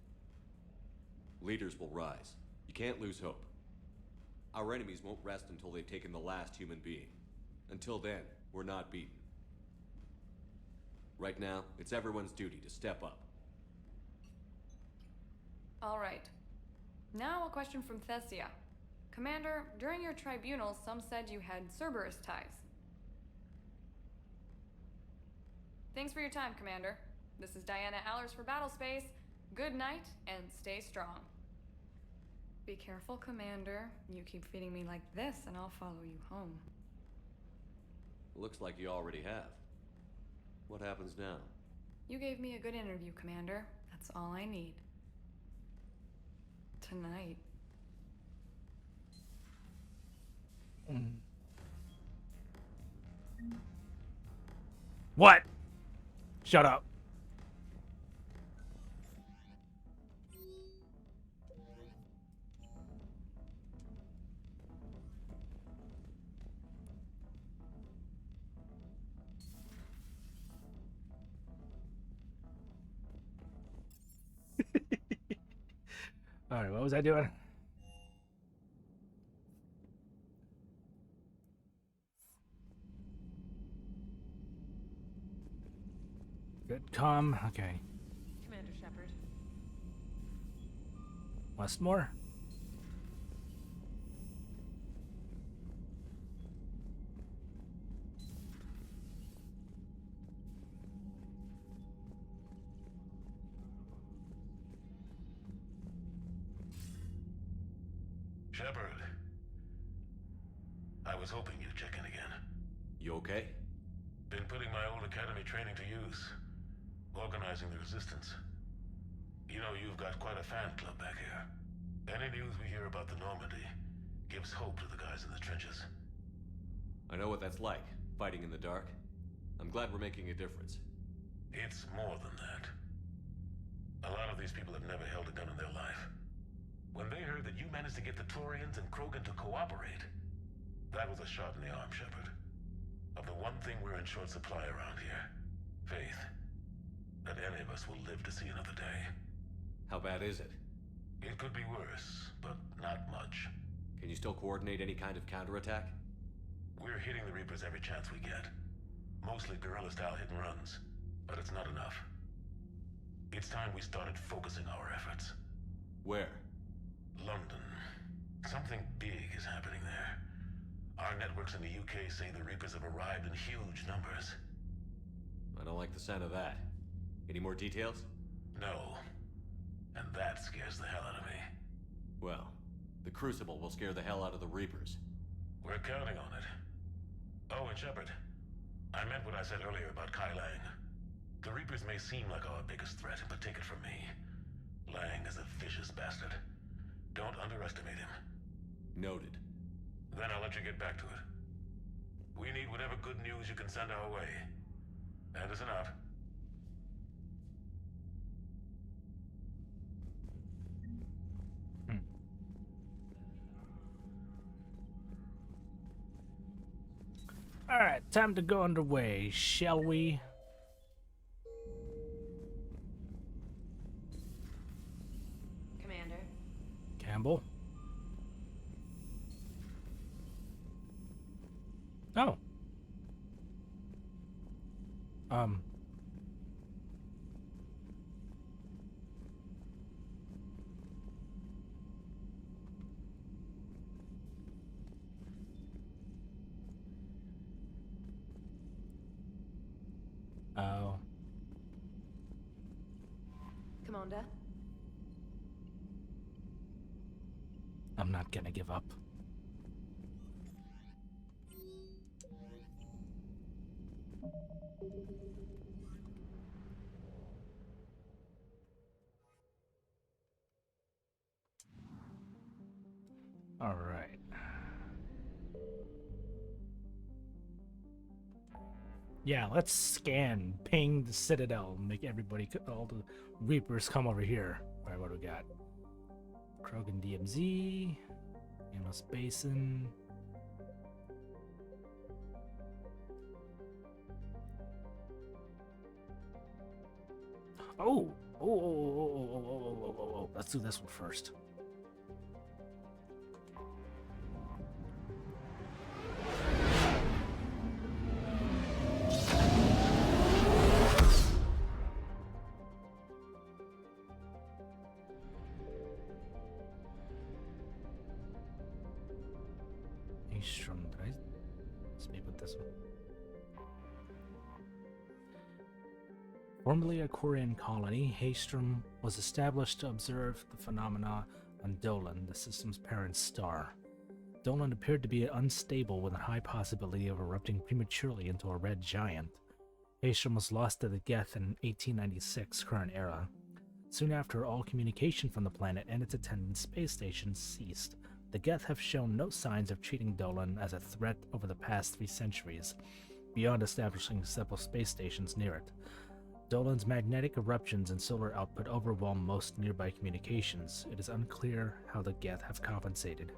Leaders will rise. You can't lose hope. Our enemies won't rest until they've taken the last human being. Until then, we're not beaten. Right now, it's everyone's duty to step up.
All right. Now a question from Thessia. Commander, during your tribunal, some said you had Cerberus ties. Thanks for your time, Commander. This is Diana Allers for Battlespace. Good night, and stay strong. Be careful, Commander. You keep feeding me like this, and I'll follow you home.
Looks like you already have. What happens now?
You gave me a good interview, Commander. That's all I need. Tonight.
What? Shut up. All right, what was I doing? com. Okay.
Commander Shepard.
Westmore?
Shepard. I was hoping you'd check in again.
You okay?
Been putting my old academy training to use. Organizing the resistance. You know, you've got quite a fan club back here. Any news we hear about the Normandy gives hope to the guys in the trenches.
I know what that's like, fighting in the dark. I'm glad we're making a difference.
It's more than that. A lot of these people have never held a gun in their life. When they heard that you managed to get the Turians and Krogan to cooperate, that was a shot in the arm, Shepard. Of the one thing we're in short supply around here, faith. That any of us will live to see another day.
How bad is it?
It could be worse, but not much.
Can you still coordinate any kind of counterattack?
We're hitting the Reapers every chance we get. Mostly guerrilla-style hit-and-runs, but it's not enough. It's time we started focusing our efforts.
Where?
London. Something big is happening there. Our networks in the UK say the Reapers have arrived in huge numbers.
I don't like the sound of that. Any more details?
No. And that scares the hell out of me.
Well, the Crucible will scare the hell out of the Reapers.
We're counting on it. Oh, and Shepard, I meant what I said earlier about Kai Lang. The Reapers may seem like our biggest threat, but take it from me. Lang is a vicious bastard. Don't underestimate him.
Noted.
Then I'll let you get back to it. We need whatever good news you can send our way. Anderson out.
Alright, time to go underway, shall we?
Commander.
Campbell? Oh. Oh.
Commander.
I'm not gonna give up. All right. Yeah, let's scan, ping the Citadel, make everybody, all the Reapers come over here. All right, what do we got? Krogan DMZ, Amos Basin. Oh, let's do this one first. Let's maybe put this one. Formerly a Quarian colony, Haystrom was established to observe the phenomena on Dolan, the system's parent star. Dolan appeared to be unstable with a high possibility of erupting prematurely into a red giant. Haystrom was lost to the Geth in 1896 current era. Soon after, all communication from the planet and its attendant space stations ceased. The Geth have shown no signs of treating Dolan as a threat over the past 3 centuries, beyond establishing several space stations near it. Dolan's magnetic eruptions and solar output overwhelm most nearby communications. It is unclear how the Geth have compensated.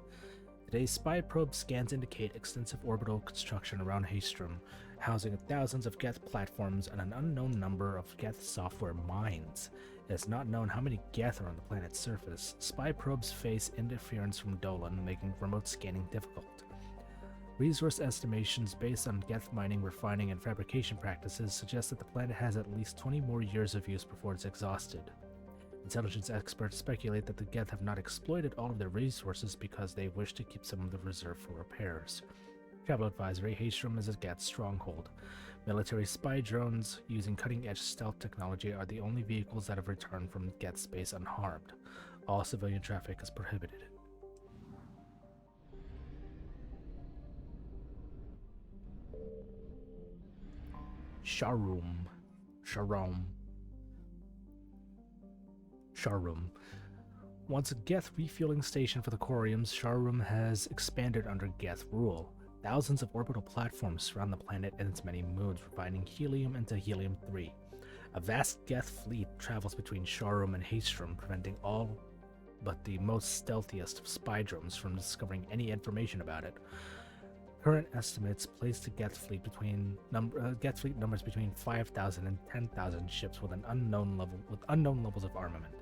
Today's spy probe scans indicate extensive orbital construction around Haystrom, housing thousands of Geth platforms and an unknown number of Geth software mines. It is not known how many Geth are on the planet's surface. Spy probes face interference from Dolan, making remote scanning difficult. Resource estimations based on Geth mining, refining, and fabrication practices suggest that the planet has at least 20 more years of use before it's exhausted. Intelligence experts speculate that the Geth have not exploited all of their resources because they wish to keep some of the reserve for repairs. Travel advisory: Haestrom is a Geth stronghold. Military spy drones using cutting-edge stealth technology are the only vehicles that have returned from Geth space unharmed. All civilian traffic is prohibited. Sharum. Once a Geth refueling station for the Quarians, Sharum has expanded under Geth rule. Thousands of orbital platforms surround the planet and its many moons, providing helium into Helium-3. A vast Geth fleet travels between Sharum and Haestrom, preventing all but the most stealthiest of spy drones from discovering any information about it. Current estimates place the Geth fleet numbers between 5,000 and 10,000 ships with unknown levels of armament.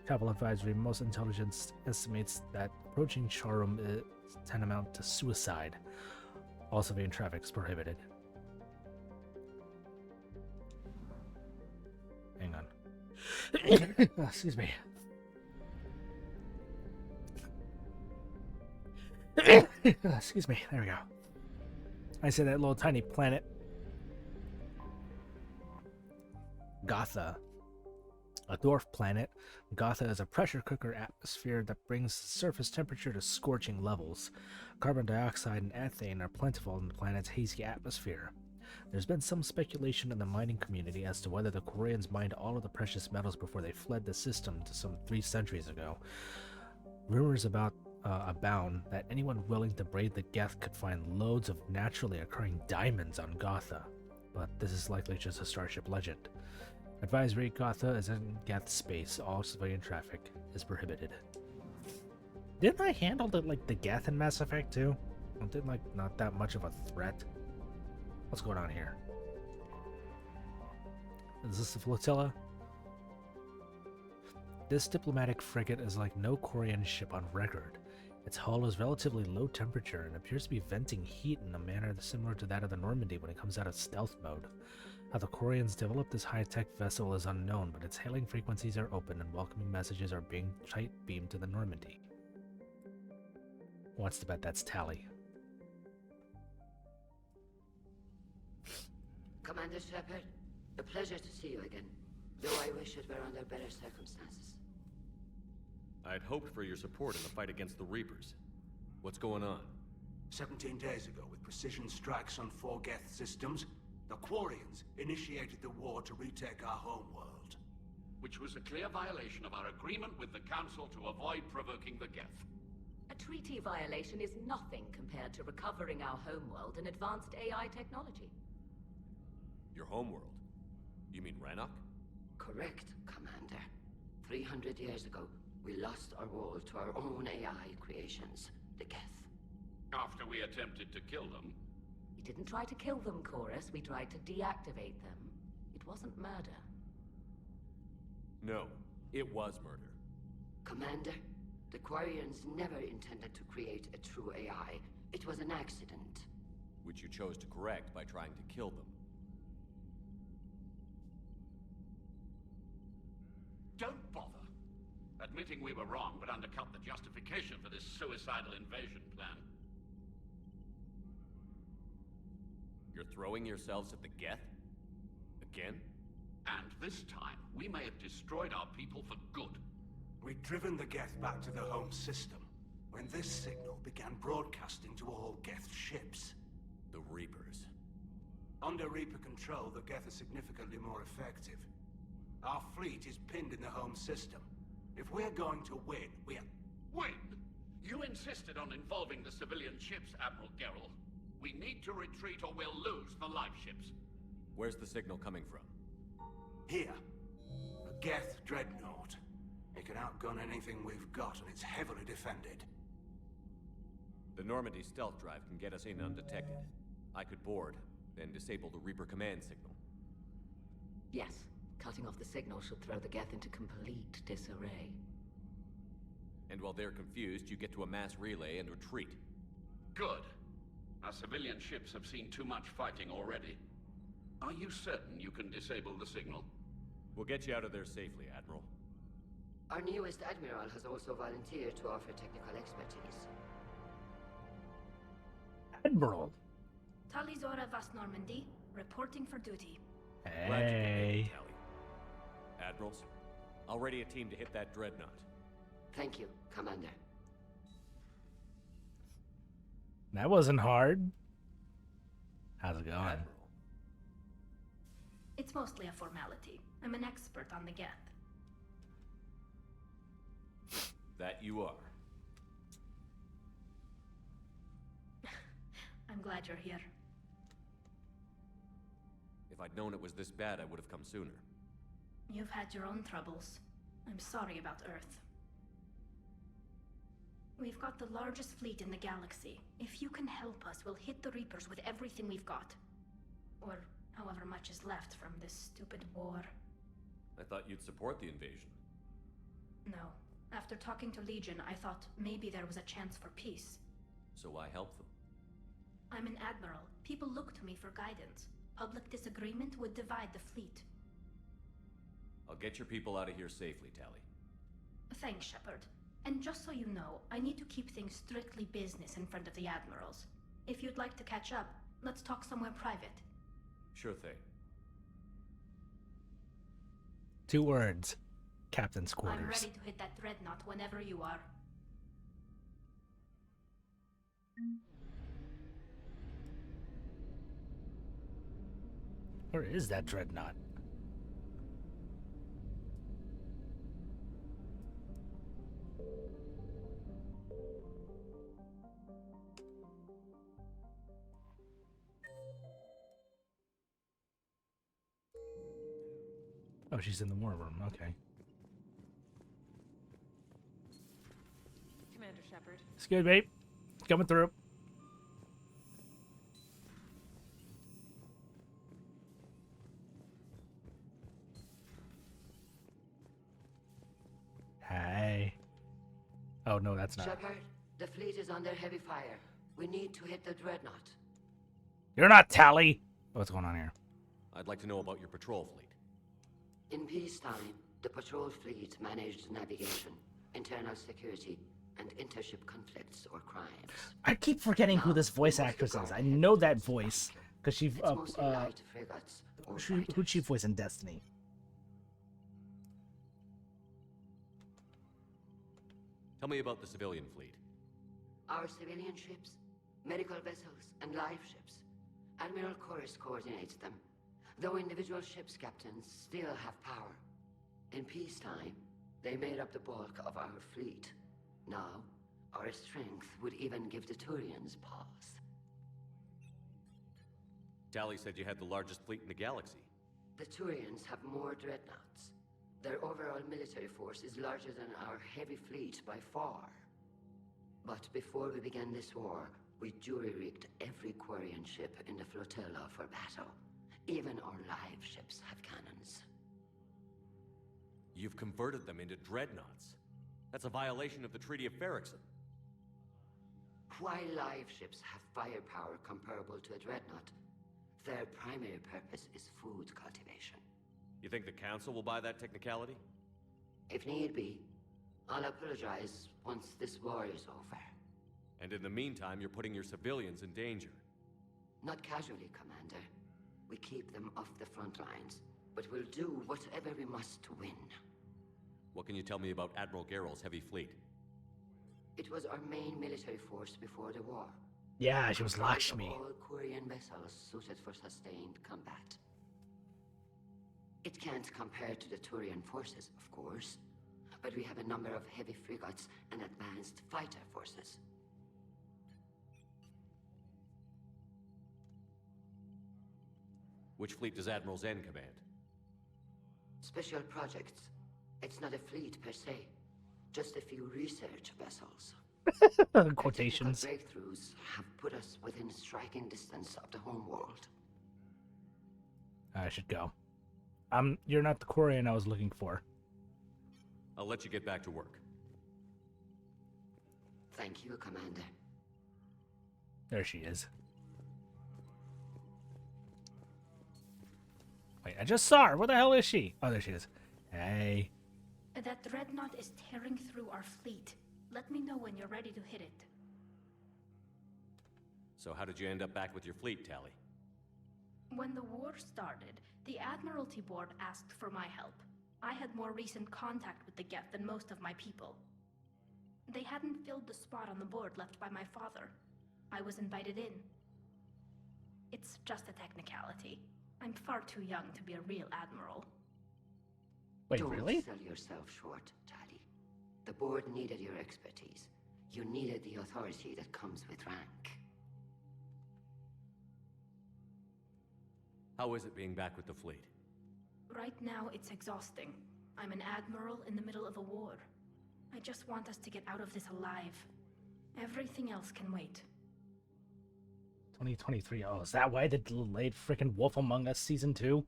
Travel advisory: most intelligence estimates that approaching Sharum is tantamount to suicide. All civilian traffic is prohibited. Hang on. Excuse me. Excuse me. There we go. I say that little tiny planet. Gotha. A dwarf planet, Gotha is a pressure cooker atmosphere that brings the surface temperature to scorching levels. Carbon dioxide and ethane are plentiful in the planet's hazy atmosphere. There's been some speculation in the mining community as to whether the Quarians mined all of the precious metals before they fled the system some 3 centuries ago. Rumors abound that anyone willing to braid the Geth could find loads of naturally occurring diamonds on Gotha, but this is likely just a Starship legend. Advisory: Gotha is in Geth space. All civilian traffic is prohibited. Didn't I handle the Geth in Mass Effect too? Didn't not that much of a threat? What's going on here? Is this the flotilla? This diplomatic frigate is like no Quarian ship on record. Its hull is relatively low temperature and appears to be venting heat in a manner similar to that of the Normandy when it comes out of stealth mode. How the Quarians developed this high-tech vessel is unknown, but its hailing frequencies are open and welcoming messages are being tight-beamed to the Normandy. Wants to bet that's Tally.
Commander Shepard, a pleasure to see you again, though I wish it were under better circumstances.
I'd hoped for your support in the fight against the Reapers. What's going on?
17 days ago, with precision strikes on 4 Geth systems, the Quarians initiated the war to retake our homeworld.
Which was a clear violation of our agreement with the Council to avoid provoking the Geth.
A treaty violation is nothing compared to recovering our homeworld and advanced AI technology.
Your homeworld? You mean Rannoch?
Correct, Commander. 300 years ago, we lost our world to our own AI creations, the Geth.
After we attempted to kill them.
We didn't try to kill them, Chorus. We tried to deactivate them. It wasn't murder.
No, it was murder.
Commander, the Quarians never intended to create a true AI. It was an accident.
Which you chose to correct by trying to kill them.
Don't bother. Admitting we were wrong would undercut the justification for this suicidal invasion plan.
You're throwing yourselves at the Geth? Again?
And this time, we may have destroyed our people for good.
We'd driven the Geth back to the home system, when this signal began broadcasting to all Geth ships.
The Reapers.
Under Reaper control, the Geth are significantly more effective. Our fleet is pinned in the home system. If we're going to win,
Win? You insisted on involving the civilian ships, Admiral Gerrel. We need to retreat or we'll lose the live ships.
Where's the signal coming from?
Here. A Geth dreadnought. It can outgun anything we've got, and it's heavily defended.
The Normandy stealth drive can get us in undetected. I could board, then disable the Reaper command signal.
Yes. Cutting off the signal should throw the Geth into complete disarray.
And while they're confused, you get to a mass relay and retreat.
Good. Our civilian ships have seen too much fighting already. Are you certain you can disable the signal?
We'll get you out of there safely, Admiral.
Our newest admiral has also volunteered to offer technical expertise.
Admiral.
Talizora Vas Normandy, reporting for duty.
Glad you can make
Hey.
it, Tally. Admirals, I'll ready a team to hit that dreadnought.
Thank you, Commander.
That wasn't hard. How's it going?
Admiral.
It's mostly a formality. I'm an expert on the Geth.
That you are.
I'm glad you're here.
If I'd known it was this bad, I would have come sooner.
You've had your own troubles. I'm sorry about Earth. We've got the largest fleet in the galaxy. If you can help us, we'll hit the Reapers with everything we've got. Or however much is left from this stupid war.
I thought you'd support the invasion.
No. After talking to Legion, I thought maybe there was a chance for peace.
So why help them?
I'm an admiral. People look to me for guidance. Public disagreement would divide the fleet.
I'll get your people out of here safely, Tally.
Thanks, Shepard. And just so you know, I need to keep things strictly business in front of the admirals. If you'd like to catch up, let's talk somewhere private.
Sure thing.
2 words. Captain's quarters.
I'm ready to hit that dreadnought whenever you are.
Where is that dreadnought? Oh, she's in the war room. Okay.
Commander Shepard.
It's good, babe. Coming through. Hey. Oh, no, that's not.
Shepard, the fleet is under heavy fire. We need to hit the dreadnought.
You're not Tally. What's going on here?
I'd like to know about your patrol fleet.
In peacetime, the patrol fleet managed navigation, internal security, and intership conflicts or crimes.
I keep forgetting who this voice actress is. I know that voice because she
It's mostly light frigates or
who'd she voice in Destiny?
Tell me about the civilian fleet.
Our civilian ships, medical vessels, and live ships. Admiral Chorus coordinates them, though individual ships' captains still have power. In peacetime, they made up the bulk of our fleet. Now, our strength would even give the Turians pause.
Tally said you had the largest fleet in the galaxy.
The Turians have more dreadnoughts. Their overall military force is larger than our heavy fleet by far. But before we began this war, we jury-rigged every Quarian ship in the flotilla for battle. Even our live ships have cannons.
You've converted them into dreadnoughts. That's a violation of the Treaty of Ferrixon.
While live ships have firepower comparable to a dreadnought, their primary purpose is food cultivation.
You think the Council will buy that technicality?
If need be, I'll apologize once this war is over.
And in the meantime, you're putting your civilians in danger.
Not casually, Commander. We keep them off the front lines, but we'll do whatever we must to win.
What can you tell me about Admiral Geral's heavy fleet?
It was our main military force before the war.
Yeah, she was
Comprised of
Lakshmi.
all Quarian vessels suited for sustained combat. It can't compare to the Turian forces, of course, but we have a number of heavy frigates and advanced fighter forces.
Which fleet does Admiral Zen command?
Special projects. It's not a fleet per se, just a few research vessels.
Quotations.
Technical breakthroughs have put us within striking distance of the homeworld.
I should go. You're not the Quarian I was looking for.
I'll let you get back to work.
Thank you, Commander.
There she is. Wait, I just saw her. Where the hell is she? Oh, there she is. Hey.
That dreadnought is tearing through our fleet. Let me know when you're ready to hit it.
So how did you end up back with your fleet, Tally?
When the war started, the Admiralty Board asked for my help. I had more recent contact with the Geth than most of my people. They hadn't filled the spot on the board left by my father. I was invited in. It's just a technicality. I'm far too young to be a real admiral.
Wait,
Don't
really?
sell yourself short, Tally. The board needed your expertise. You needed the authority that comes with rank.
How is it being back with the fleet?
Right now, it's exhausting. I'm an admiral in the middle of a war. I just want us to get out of this alive. Everything else can wait.
2023. Oh, is that why they delayed freaking Wolf Among Us Season 2?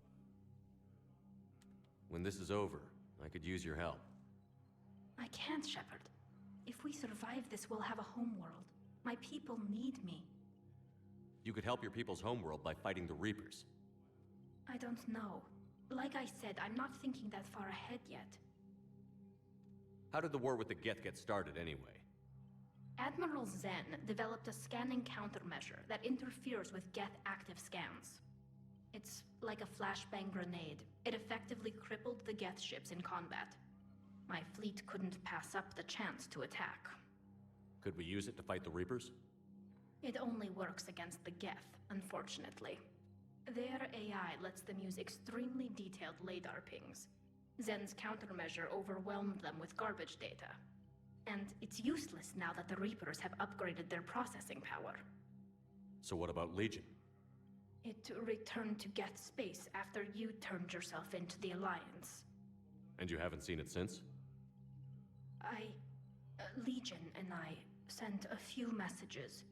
When this is over, I could use your help.
I can't, Shepard. If we survive this, we'll have a homeworld. My people need me.
You could help your people's homeworld by fighting the Reapers.
I don't know. Like I said, I'm not thinking that far ahead yet.
How did the war with the Geth get started anyway?
Admiral Zen developed a scanning countermeasure that interferes with Geth active scans. It's like a flashbang grenade. It effectively crippled the Geth ships in combat. My fleet couldn't pass up the chance to attack.
Could we use it to fight the Reapers?
It only works against the Geth, unfortunately. Their AI lets them use extremely detailed LADAR pings. Zen's countermeasure overwhelmed them with garbage data. And it's useless now that the Reapers have upgraded their processing power.
So what about Legion?
It returned to Geth space after you turned yourself into the Alliance.
And you haven't seen it since?
Legion and I sent a few messages.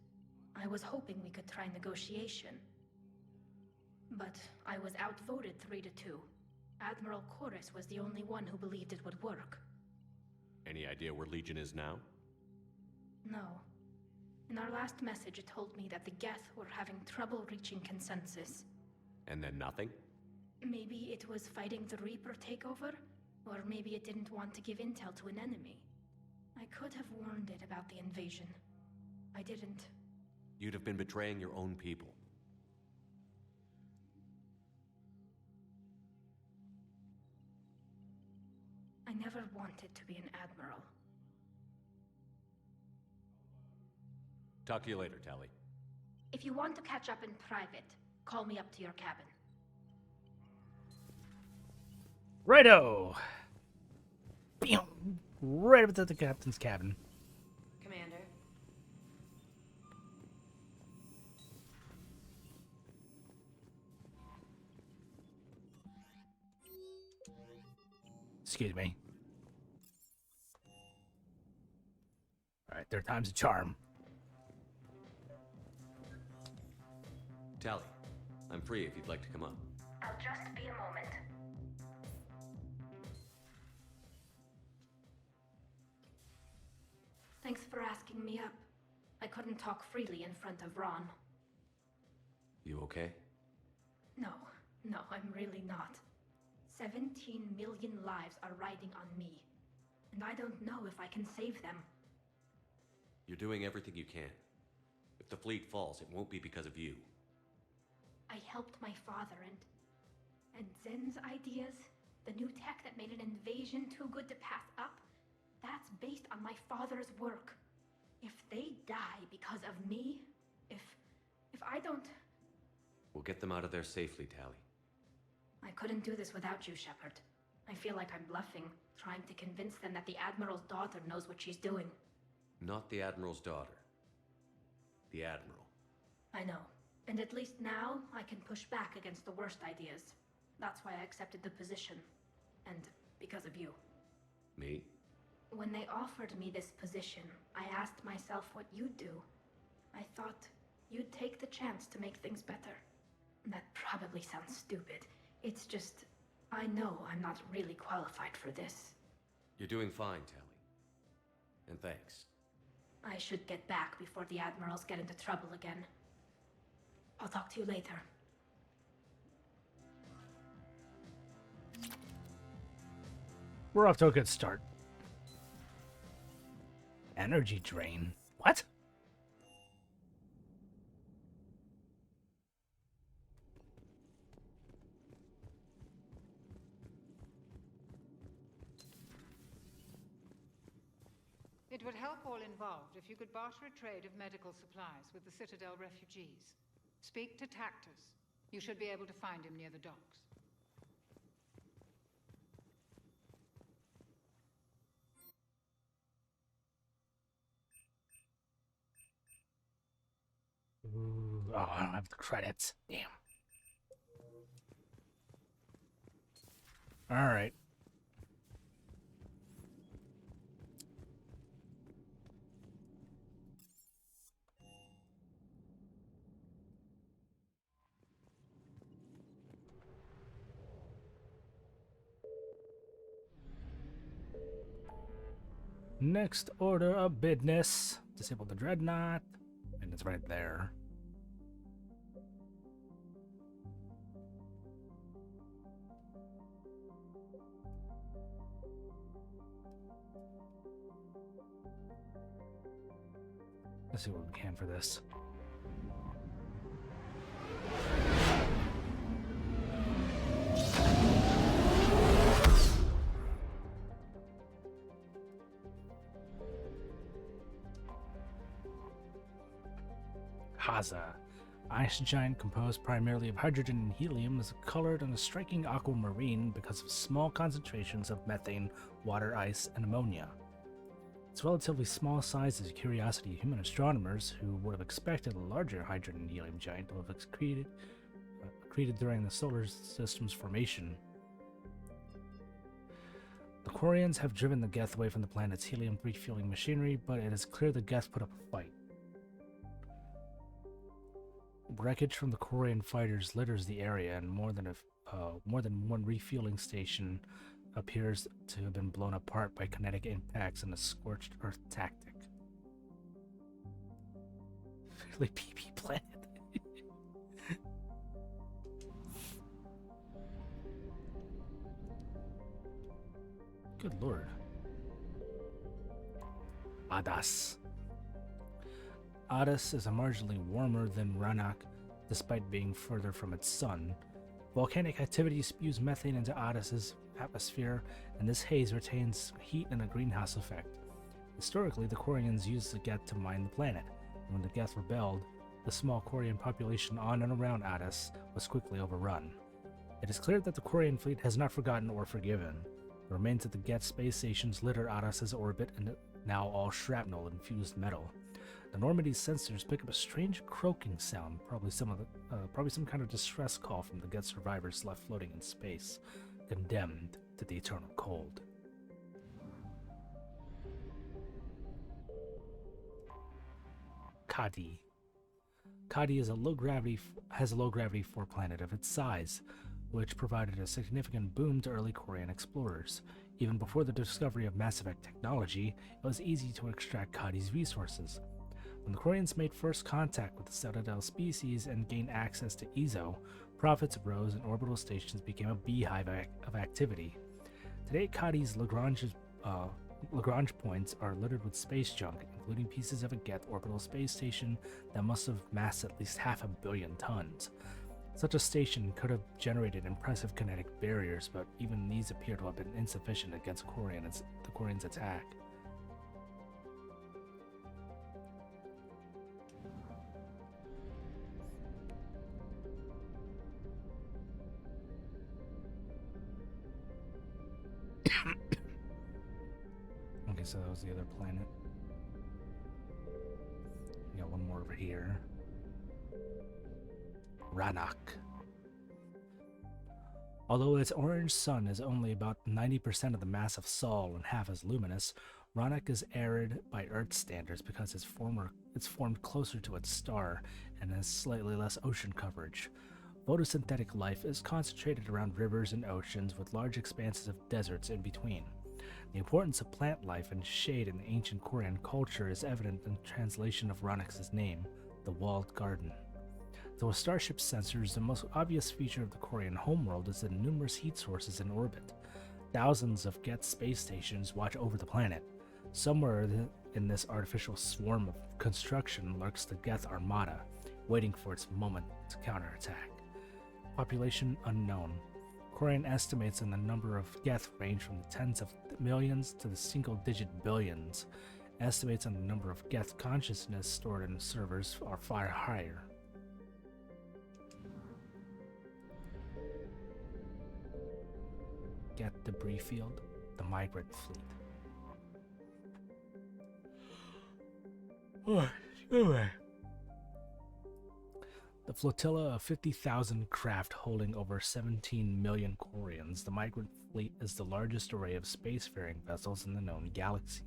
I was hoping we could try negotiation. But I was outvoted 3-2. Admiral Chorus was the only one who believed it would work.
Any idea where Legion is now?
No. In our last message, it told me that the Geth were having trouble reaching consensus.
And then nothing?
Maybe it was fighting the Reaper takeover, or maybe it didn't want to give intel to an enemy. I could have warned it about the invasion. I didn't.
You'd have been betraying your own people.
I never wanted to be an admiral.
Talk to you later, Tally.
If you want to catch up in private, call me up to your cabin.
Righto! Bam! Right up to the captain's cabin.
Commander.
Excuse me. Alright, third time's a charm.
Tally, I'm free if you'd like to come up.
I'll just be a moment. Thanks for asking me up. I couldn't talk freely in front of Ron.
You okay?
No, I'm really not. 17 million lives are riding on me, and I don't know if I can save them.
You're doing everything you can. If the fleet falls, it won't be because of you.
I helped my father and Zen's ideas, the new tech that made an invasion too good to pass up, that's based on my father's work. If they die because of me, if I don't...
We'll get them out of there safely, Tally.
I couldn't do this without you, Shepard. I feel like I'm bluffing, trying to convince them that the Admiral's daughter knows what she's doing.
Not the Admiral's daughter. The Admiral.
I know. And at least now, I can push back against the worst ideas. That's why I accepted the position. And because of you.
Me?
When they offered me this position, I asked myself what you'd do. I thought you'd take the chance to make things better. That probably sounds stupid. It's just, I know I'm not really qualified for this.
You're doing fine, Tally. And thanks.
I should get back before the Admirals get into trouble again. I'll talk to you later.
We're off to a good start. Energy drain. What?
It would help all involved if you could barter a trade of medical supplies with the Citadel refugees. Speak to Tactus. You should be able to find him near the docks.
Ooh, oh, I don't have the credits. Damn. All right. Next order of business. Disable the dreadnought. And it's right there. Let's see what we can for this. Haza. Ice giant composed primarily of hydrogen and helium is colored in a striking aquamarine because of small concentrations of methane, water ice, and ammonia. Its relatively small size is a curiosity to human astronomers who would have expected a larger hydrogen and helium giant to have accreted during the solar system's formation. The Quarians have driven the Geth away from the planet's helium refueling machinery, but it is clear the Geth put up a fight. Wreckage from the Quarian fighters litters the area, and more than one refueling station appears to have been blown apart by kinetic impacts in a scorched earth tactic. Really PP planet. Good lord. Adas. Adas is marginally warmer than Rannoch, despite being further from its sun. Volcanic activity spews methane into Adas's atmosphere, and this haze retains heat and a greenhouse effect. Historically, the Quarians used the Geth to mine the planet, and when the Geth rebelled, the small Quarian population on and around Adas was quickly overrun. It is clear that the Quarian fleet has not forgotten or forgiven. The remains of the Geth space stations litter Adas's orbit and now all shrapnel and fused metal. The Normandy's sensors pick up a strange croaking sound, probably some kind of distress call from the Geth survivors left floating in space, condemned to the eternal cold. Kadi. Kadi is has a low gravity 4 planet of its size, which provided a significant boom to early Quarian explorers. Even before the discovery of Mass Effect technology, it was easy to extract Kadi's resources. When the Quarians made first contact with the Citadel species and gained access to Ezo, profits rose and orbital stations became a beehive of activity. Today, Kadi's Lagrange points are littered with space junk, including pieces of a Geth orbital space station that must have massed at least 500 million tons. Such a station could have generated impressive kinetic barriers, but even these appear to have been insufficient against the Quarians' attack. Okay, so that was the other planet. We got one more over here. Rannoch. Although its orange sun is only about 90% of the mass of Sol and half as luminous, Rannoch is arid by Earth standards because it's formed closer to its star and has slightly less ocean coverage. Photosynthetic life is concentrated around rivers and oceans with large expanses of deserts in between. The importance of plant life and shade in the ancient Quarian culture is evident in the translation of Rannoch's name, the Walled Garden. Though a starship sensors, the most obvious feature of the Quarian homeworld is the numerous heat sources in orbit. Thousands of Geth space stations watch over the planet. Somewhere in this artificial swarm of construction lurks the Geth Armada, waiting for its moment to counterattack. Population unknown. Quarian estimates on the number of Geth range from the tens of millions to the single-digit billions. Estimates on the number of Geth consciousness stored in servers are far higher. Geth debris field, the migrant fleet. The flotilla of 50,000 craft holding over 17 million Quarians, the migrant fleet is the largest array of spacefaring vessels in the known galaxy.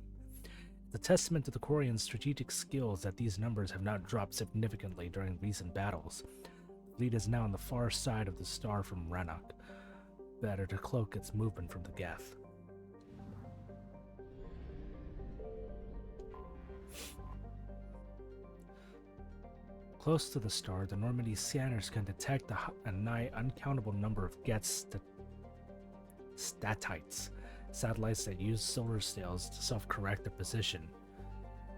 It's a testament to the Quarians' strategic skills that these numbers have not dropped significantly during recent battles. The fleet is now on the far side of the star from Rannoch, better to cloak its movement from the Geth. Close to the star, the Normandy scanners can detect a nigh uncountable number of Geth statites, satellites that use solar sails to self-correct their position.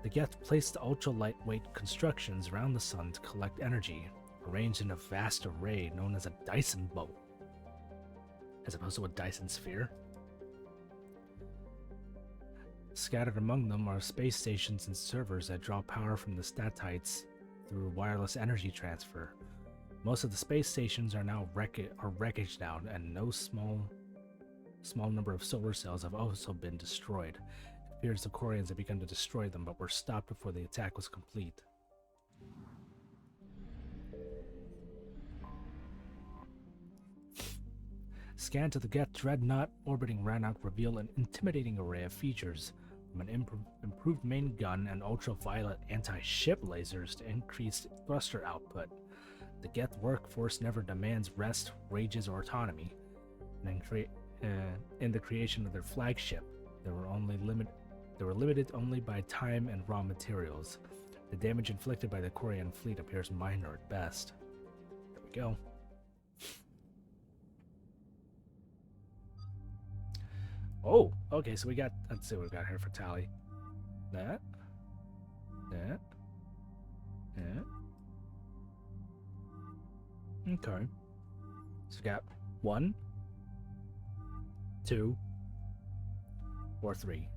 The Geth placed ultra-lightweight constructions around the sun to collect energy, arranged in a vast array known as a Dyson bolt, as opposed to a Dyson sphere. Scattered among them are space stations and servers that draw power from the statites through wireless energy transfer. Most of the space stations are now wreckage now, and no small number of solar cells have also been destroyed. It appears the Quarians have begun to destroy them, but were stopped before the attack was complete. Scan to the Geth dreadnought orbiting Rannoch reveal an intimidating array of features, from an improved main gun and ultraviolet anti-ship lasers to increased thruster output. The Geth workforce never demands rest, wages, or autonomy. And in the creation of their flagship, they were limited only by time and raw materials. The damage inflicted by the Quarian fleet appears minor at best. There we go. Oh, okay, so let's see what we got here for Tally. That. Okay. So we got 1, 2, or 3.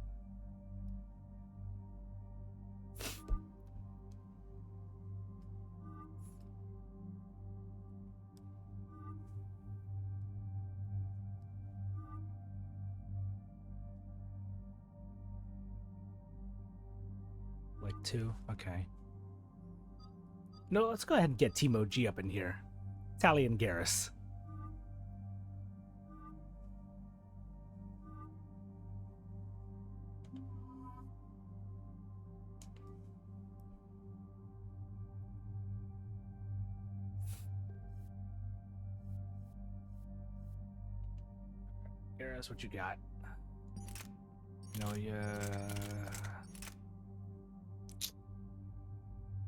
Like 2, okay. No, let's go ahead and get Timo G up in here. Tally and Garrus. Garrus, what you got?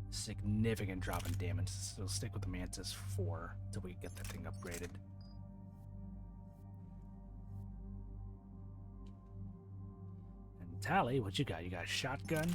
Significant drop in damage. So stick with the Mantis 4 till we get that thing upgraded. And Tally, what you got? You got a shotgun?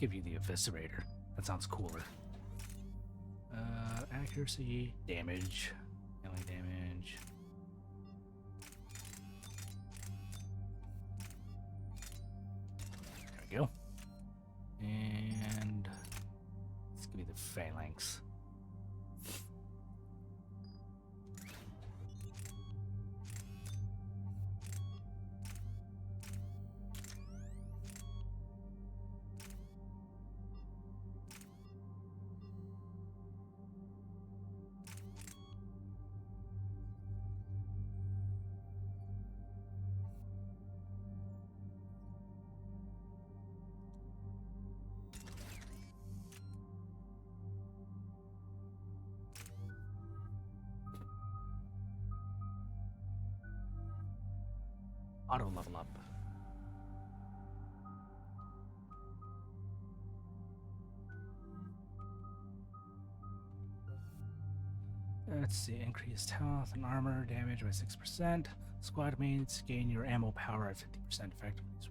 Give you the Eviscerator. That sounds cooler. Accuracy, damage, melee damage. There we go. And let's give you the Phalanx. Auto level up. Let's see, increased health and armor damage by 6%. Squad mates gain your ammo power at 50% effectiveness.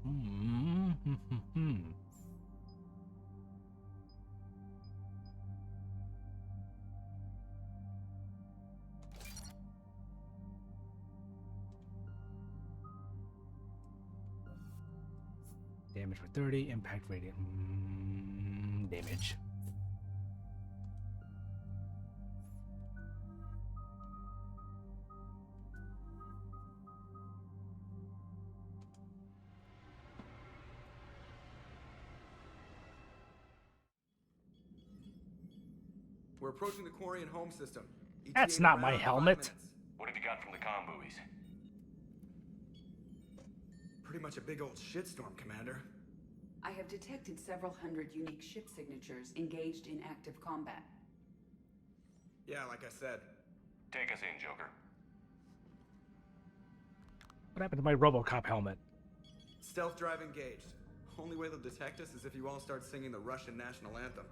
Damage for 30, impact radiant damage.
We're approaching the Quarian home system.
That's not my helmet.
What have you got from the comm buoys?
Pretty much a big old shitstorm, Commander.
I have detected several hundred unique ship signatures engaged in active combat.
Yeah, like I said.
Take us in, Joker.
What happened to my RoboCop helmet?
Stealth drive engaged. Only way they'll detect us is if you all start singing the Russian national anthem.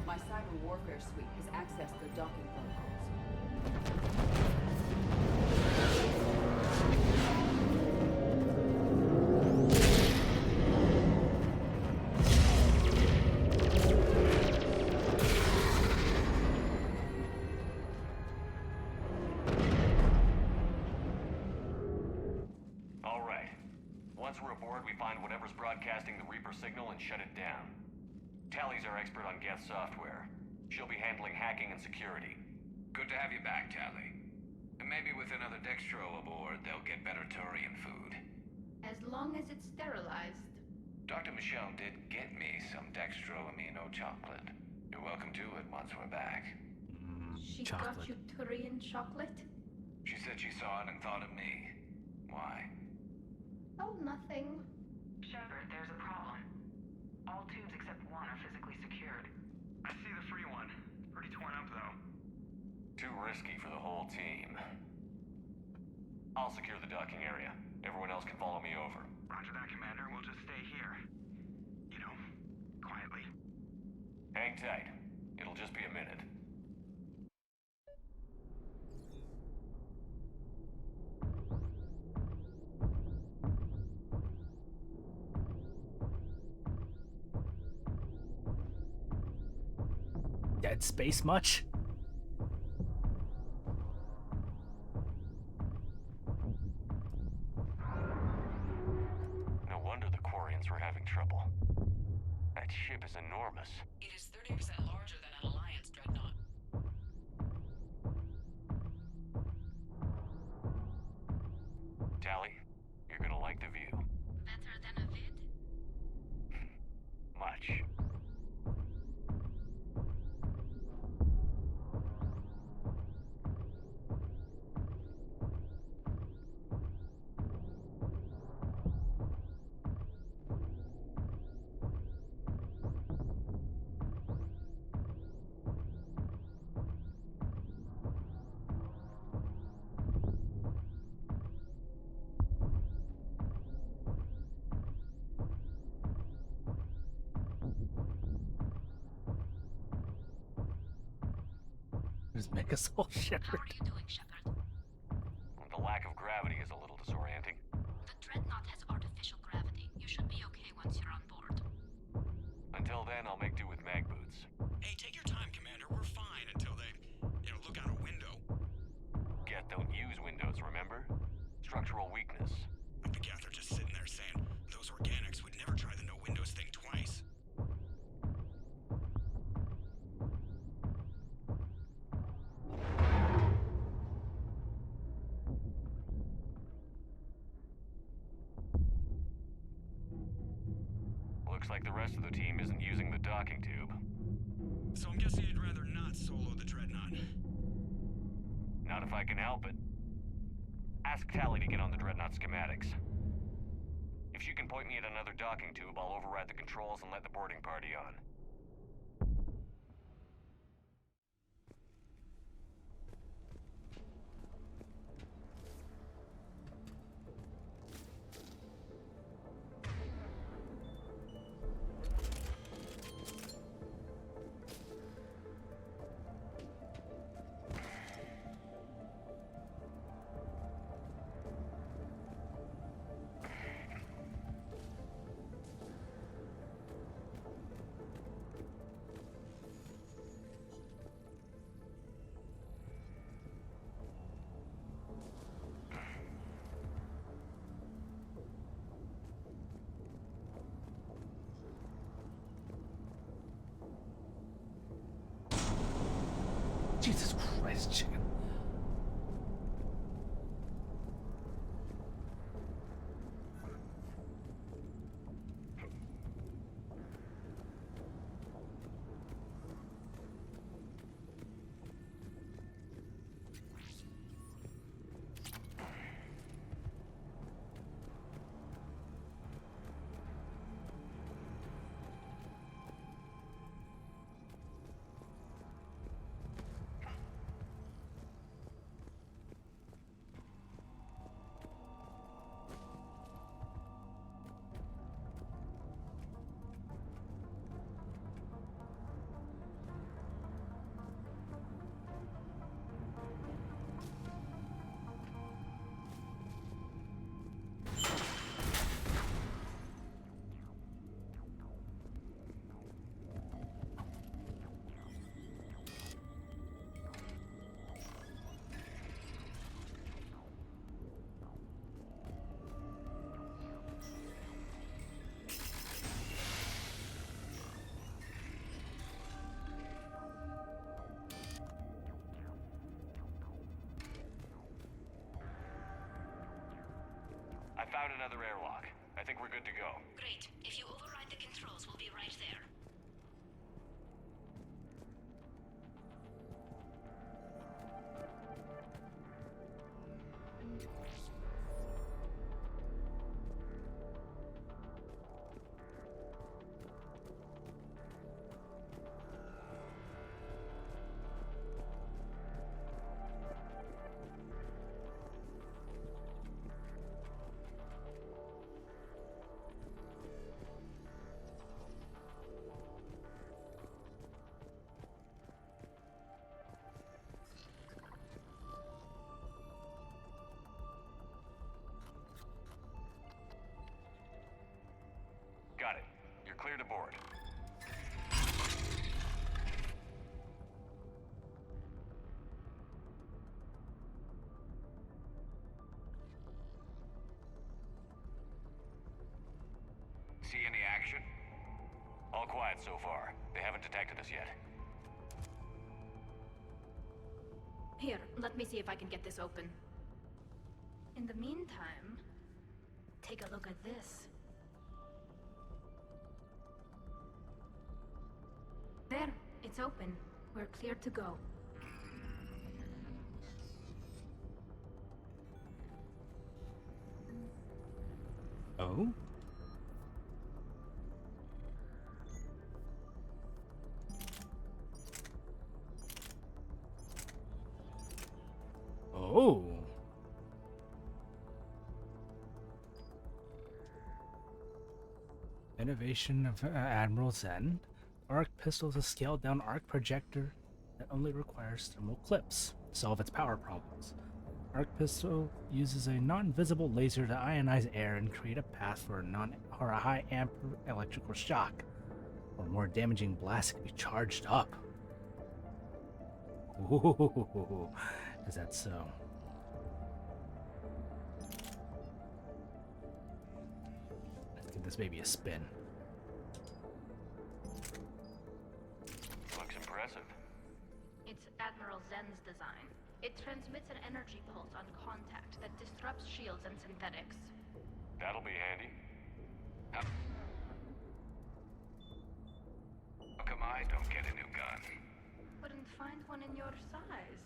My cyber warfare suite has accessed the docking protocols.
All right. Once we're aboard, we find whatever's broadcasting the Reaper signal and shut it down. Tally's our expert on Geth software. She'll be handling hacking and security.
Good to have you back, Tally. And maybe with another Dextro aboard, they'll get better Turian food.
As long as it's sterilized.
Dr. Michelle did get me some Dextro Amino chocolate. You're welcome to it once we're back.
She got you Turian chocolate?
She said she saw it and thought of me. Why?
Oh, nothing.
Shepard, there's a problem. All tubes except one are physically secured.
I see the free one. Pretty torn up, though.
Too risky for the whole team. I'll secure the docking area. Everyone else can follow me over.
Roger that, Commander. We'll just stay here. You know, quietly.
Hang tight. It'll just be a minute.
Dead Space much?
No wonder the Quarians were having trouble. That ship is enormous.
It is 30% larger than an Alliance dreadnought.
Tally, you're gonna like the view.
Better than a vid?
Much.
Just make us all Shepard.
How are you doing, Shepard?
The lack of gravity is a little disorienting.
The dreadnought has artificial gravity. You should be okay once you're on board.
Until then, I'll make do with mag boots.
Hey, take your time, Commander. We're fine until they, look out a window.
Geth don't use windows, remember? Structural weakness.
But the Geth are just sitting there saying, those organics would never try the no windows thing twice.
Looks like the rest of the team isn't using the docking tube.
So I'm guessing you'd rather not solo the dreadnought.
if I can help it. Ask Tally to get on the Dreadnought schematics. If she can point me at another docking tube, I'll override the controls and let the boarding party on.
Jesus Christ, chicken.
I found another airlock. I think we're good to go.
Great. If you override the controls, we'll be right there.
Got it. You're clear to board.
See any action?
All quiet so far. They haven't detected us yet.
Here, let me see if I can get this open. In the meantime, take a look at this. There, it's open. We're clear to go.
Oh? Oh. Innovation of Admiral Zen. Arc pistol is a scaled down arc projector that only requires thermal clips to solve its power problems. Arc pistol uses a non-visible laser to ionize air and create a path for a high amp electrical shock, or more damaging blast can be charged up. Ooh, is that so? Let's give this baby a spin.
Looks impressive.
It's Admiral Zen's design. It transmits an energy pulse on contact that disrupts shields and synthetics.
That'll be handy.
How come I don't get a new gun?
Couldn't find one in your size.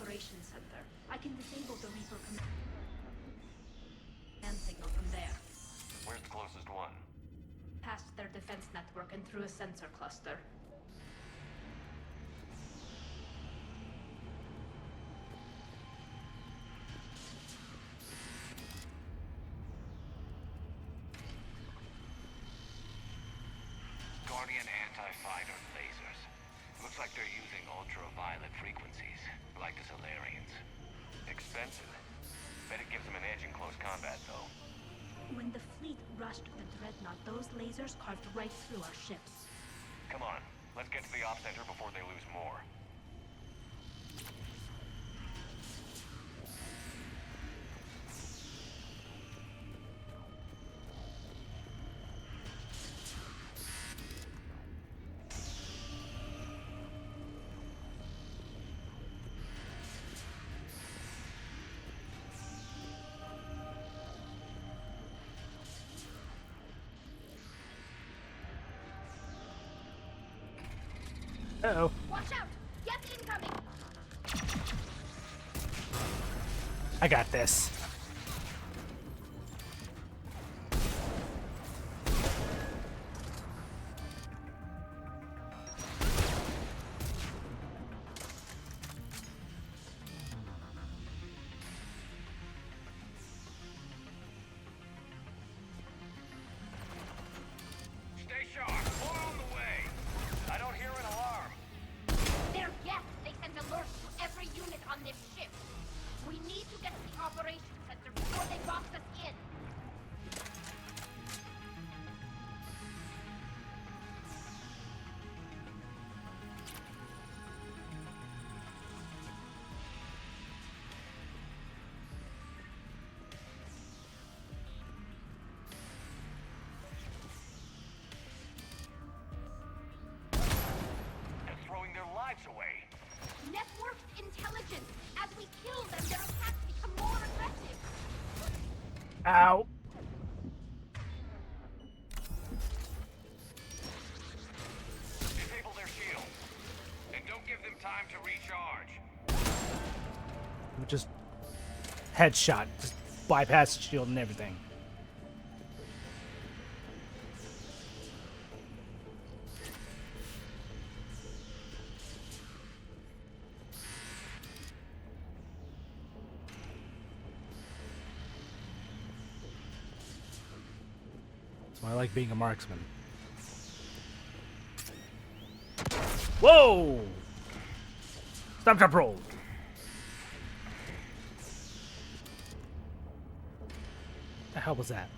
operations center. I can disable the Reaper command signal from there.
Where's the closest one?
Past their defense network and through a sensor cluster.
Guardian anti-fighter lasers. Looks like they're using ultraviolet frequencies, like the Solarians. Expensive. Bet it gives them an edge in close combat, though.
When the fleet rushed the Dreadnought, those lasers carved right through our ships.
Come on, let's get to the op center before they lose more.
Uh-oh.
Watch out! Get incoming!
I got this.
Stay sharp. More on the way. I don't hear an alarm.
They're yes! They sent alerts to every unit on this ship. We need to get to the operations center before they box us in.
They're throwing their lives away.
Networked intelligence. As we kill them, their attacks become more aggressive.
Ow.
Disable their shields. And don't give them time to recharge.
Just headshot. Just bypass the shield and everything. That's why I like being a marksman. Whoa! Stop, drop, roll. The hell was that?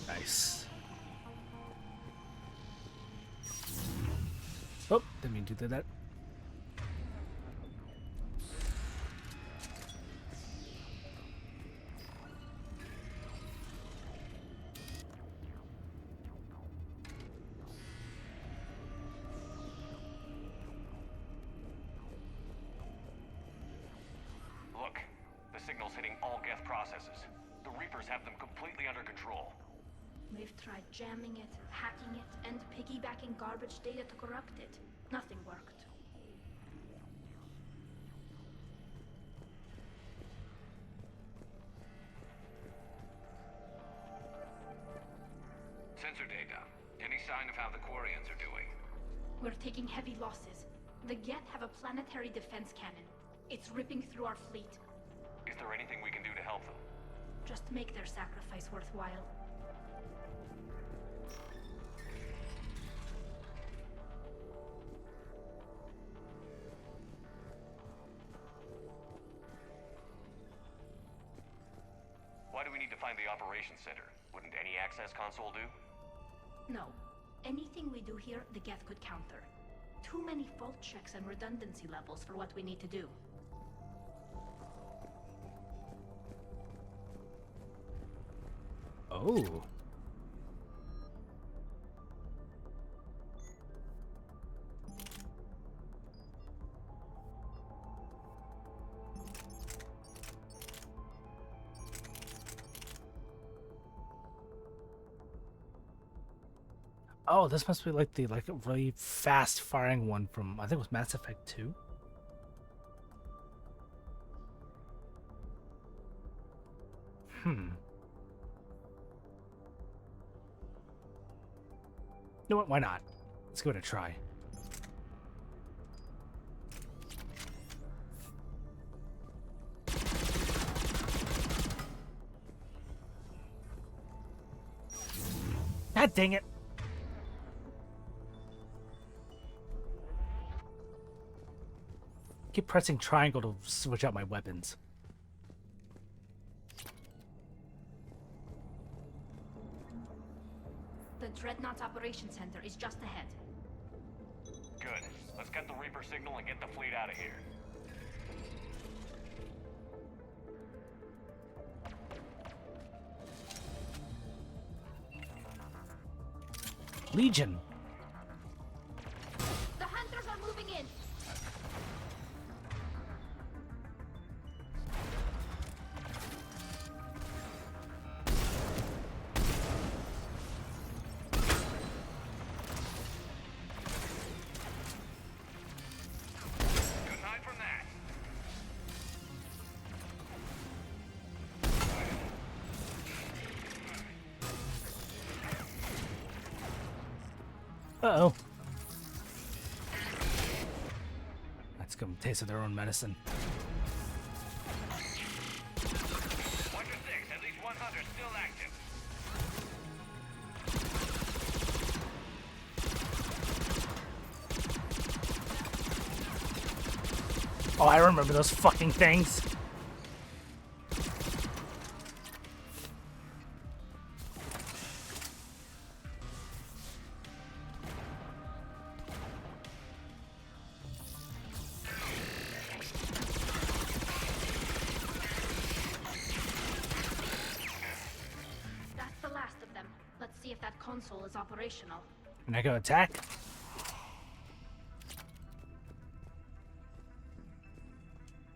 Nice. Oh, didn't mean to do that.
Look, the signal's hitting all Geth processes. The Reapers have them completely under control.
We've tried jamming it, hacking it, and piggybacking garbage data to corrupt it. Nothing worked.
Sensor data. Any sign of how the Quarians are doing?
We're taking heavy losses. The Geth have a planetary defense cannon. It's ripping through our fleet.
Is there anything we can do to help them?
Just make their sacrifice worthwhile.
Why do we need to find the operations center? Wouldn't any access console do?
No. Anything we do here, the Geth could counter. Too many fault checks and redundancy levels for what we need to do.
Oh. Oh, this must be like the a really fast firing one from I think it was Mass Effect 2. You know what? Why not? Let's give it a try. God dang it! Keep pressing triangle to switch out my weapons.
The Dreadnought Operations Center is just ahead.
Good. Let's get the Reaper signal and get the fleet out of here.
Legion.
The hunters are moving in.
Couldn't hide from that.
Uh-oh. Let's give them a taste of their own medicine.
Watcher 6, at least one hunter still active.
Oh, I remember those fucking things.
That's the last of them. Let's see if that console is operational.
And I go attack.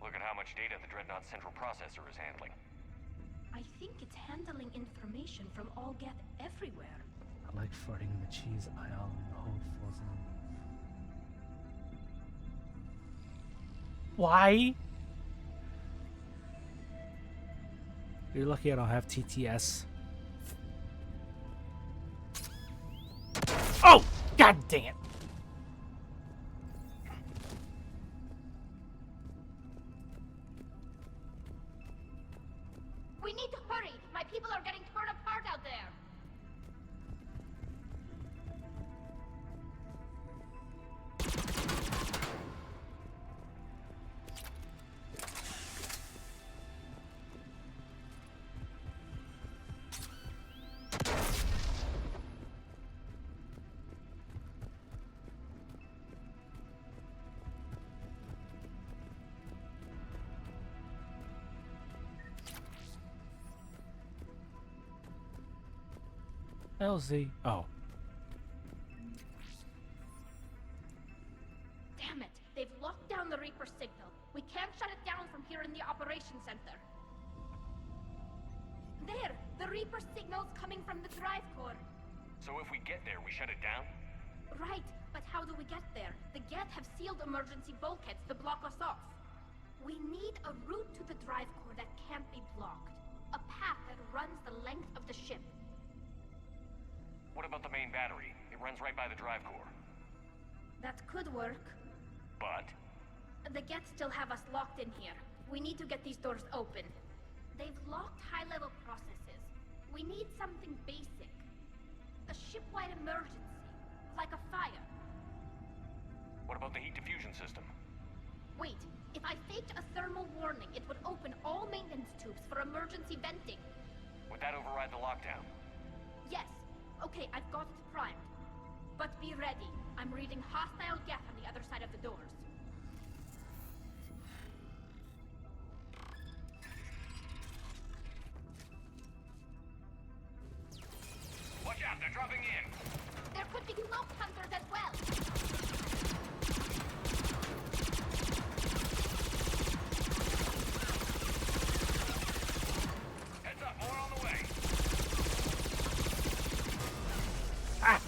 Look at how much data the Dreadnought central processor is handling.
I think it's handling information from all Geth everywhere.
I like farting in the cheese aisle and the whole falls in. Why? You're lucky I don't have TTS. Oh! God dang it!
We need to hurry! My people are getting torn apart out there!
LZ. Oh.
Damn it! They've locked down the Reaper signal. We can't shut it down from here in the operations center. There! The Reaper signal's coming from the drive core.
So if we get there, we shut it down?
Right, but how do we get there? The Geth have sealed emergency bulkheads to block us off. We need a route to the drive core that can't be blocked. A path that runs the length of the ship.
What about the main battery? It runs right by the drive core.
That could work.
But?
The Geth still have us locked in here. We need to get these doors open. They've locked high-level processes. We need something basic. A ship-wide emergency. Like a fire.
What about the heat diffusion system?
Wait, if I faked a thermal warning, it would open all maintenance tubes for emergency venting.
Would that override the lockdown?
Yes. Okay, I've got it primed. But be ready. I'm reading hostile Geth on the other side of the doors.
Watch out, they're dropping in.
There could be smoke hunters as well.
Heads up, more on the way.
Ah!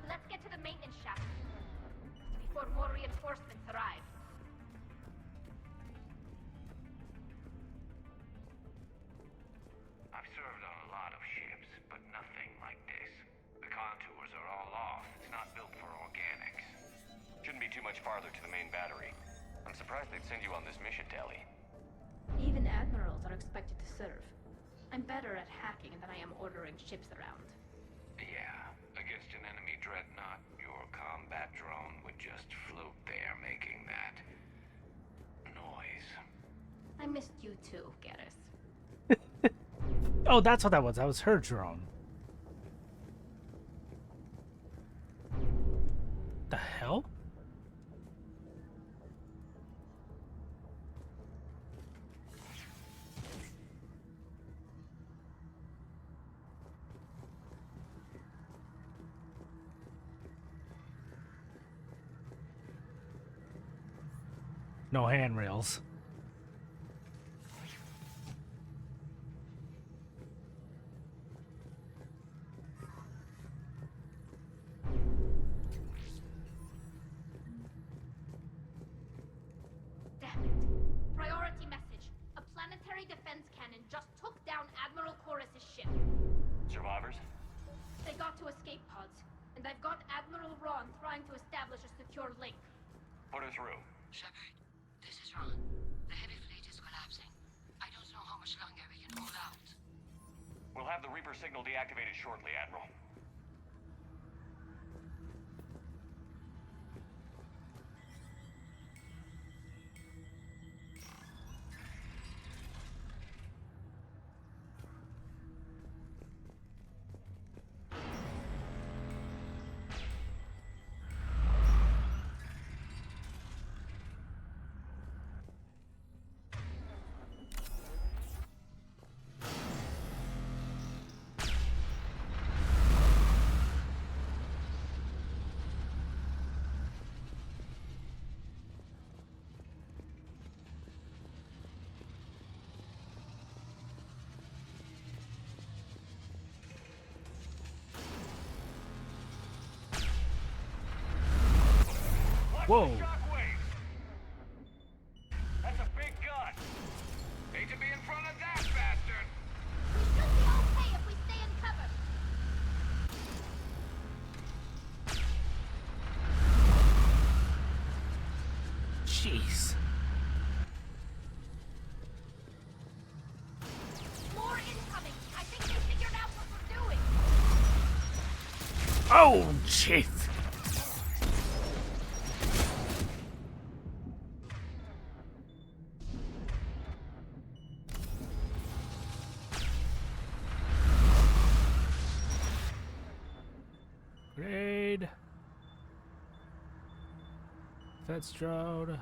Let's get to the maintenance shaft before more reinforcements arrive.
I've served on a lot of ships, but nothing like this. The contours are all off. It's not built for organics.
Shouldn't be too much farther to the main battery. I'm surprised they'd send you on this mission, Tally.
Even admirals are expected to serve. I'm better at hacking than I am ordering ships around.
Yeah, against an enemy dreadnought, your combat drone would just float there making that noise.
I missed you too, Garrus.
Oh, that's what that was. That was her drone. The hell? No handrails.
Damn it. Priority message. A planetary defense cannon just took down Admiral Chorus's ship.
Survivors?
They got to escape pods, and I've got Admiral Ron trying to establish a secure link.
Put her through.
Shepard, this is Ron. The heavy fleet is collapsing. I don't know how much longer we can hold out.
We'll have the Reaper signal deactivated shortly, Admiral.
Whoa.
That's a big gun. Hate to be in front of that bastard.
We should be okay if we stay in cover.
Jeez.
More incoming. I think they figured out what we're doing.
Oh, jeez. Grenade. That's Strode.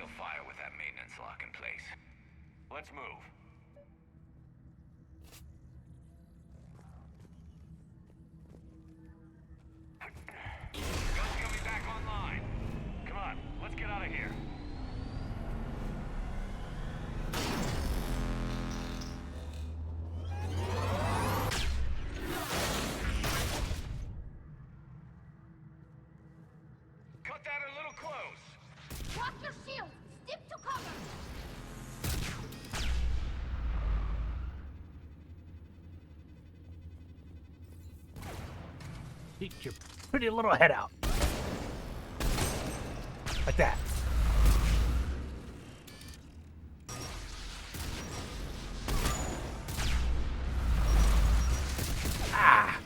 still fire with that maintenance lock in place. Let's move. Gun's coming back online. Come on, let's get out of here. Cut that a little close.
Watch your shield! Stick to cover!
Peek your pretty little head out. Like that. Ah!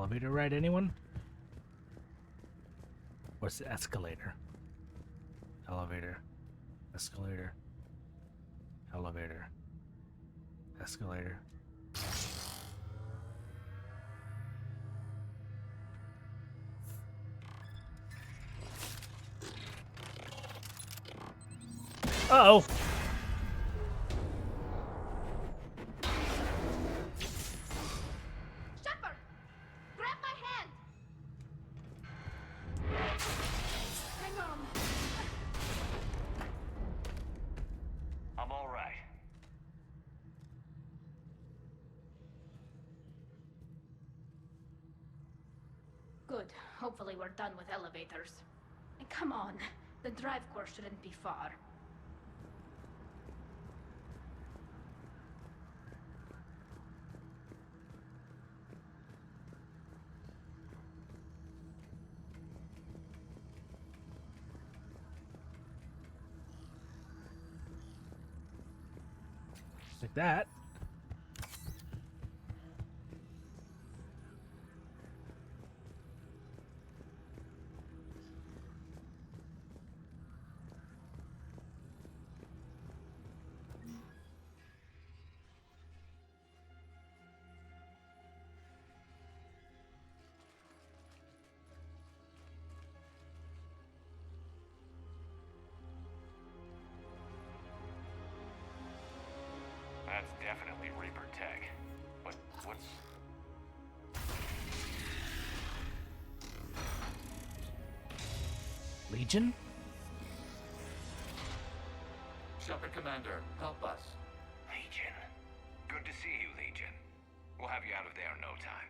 Elevator ride, anyone? What's the escalator? Elevator. Escalator. Elevator. Escalator. Uh-oh!
Shepard! Grab my hand! Hang on.
I'm all right.
Good. Hopefully we're done with elevators. And come on, the drive course shouldn't be far.
Like that.
That's definitely Reaper tech. But what's...
Legion?
Shepard Commander, help us. Legion. Good to see you, Legion. We'll have you out of there in no time.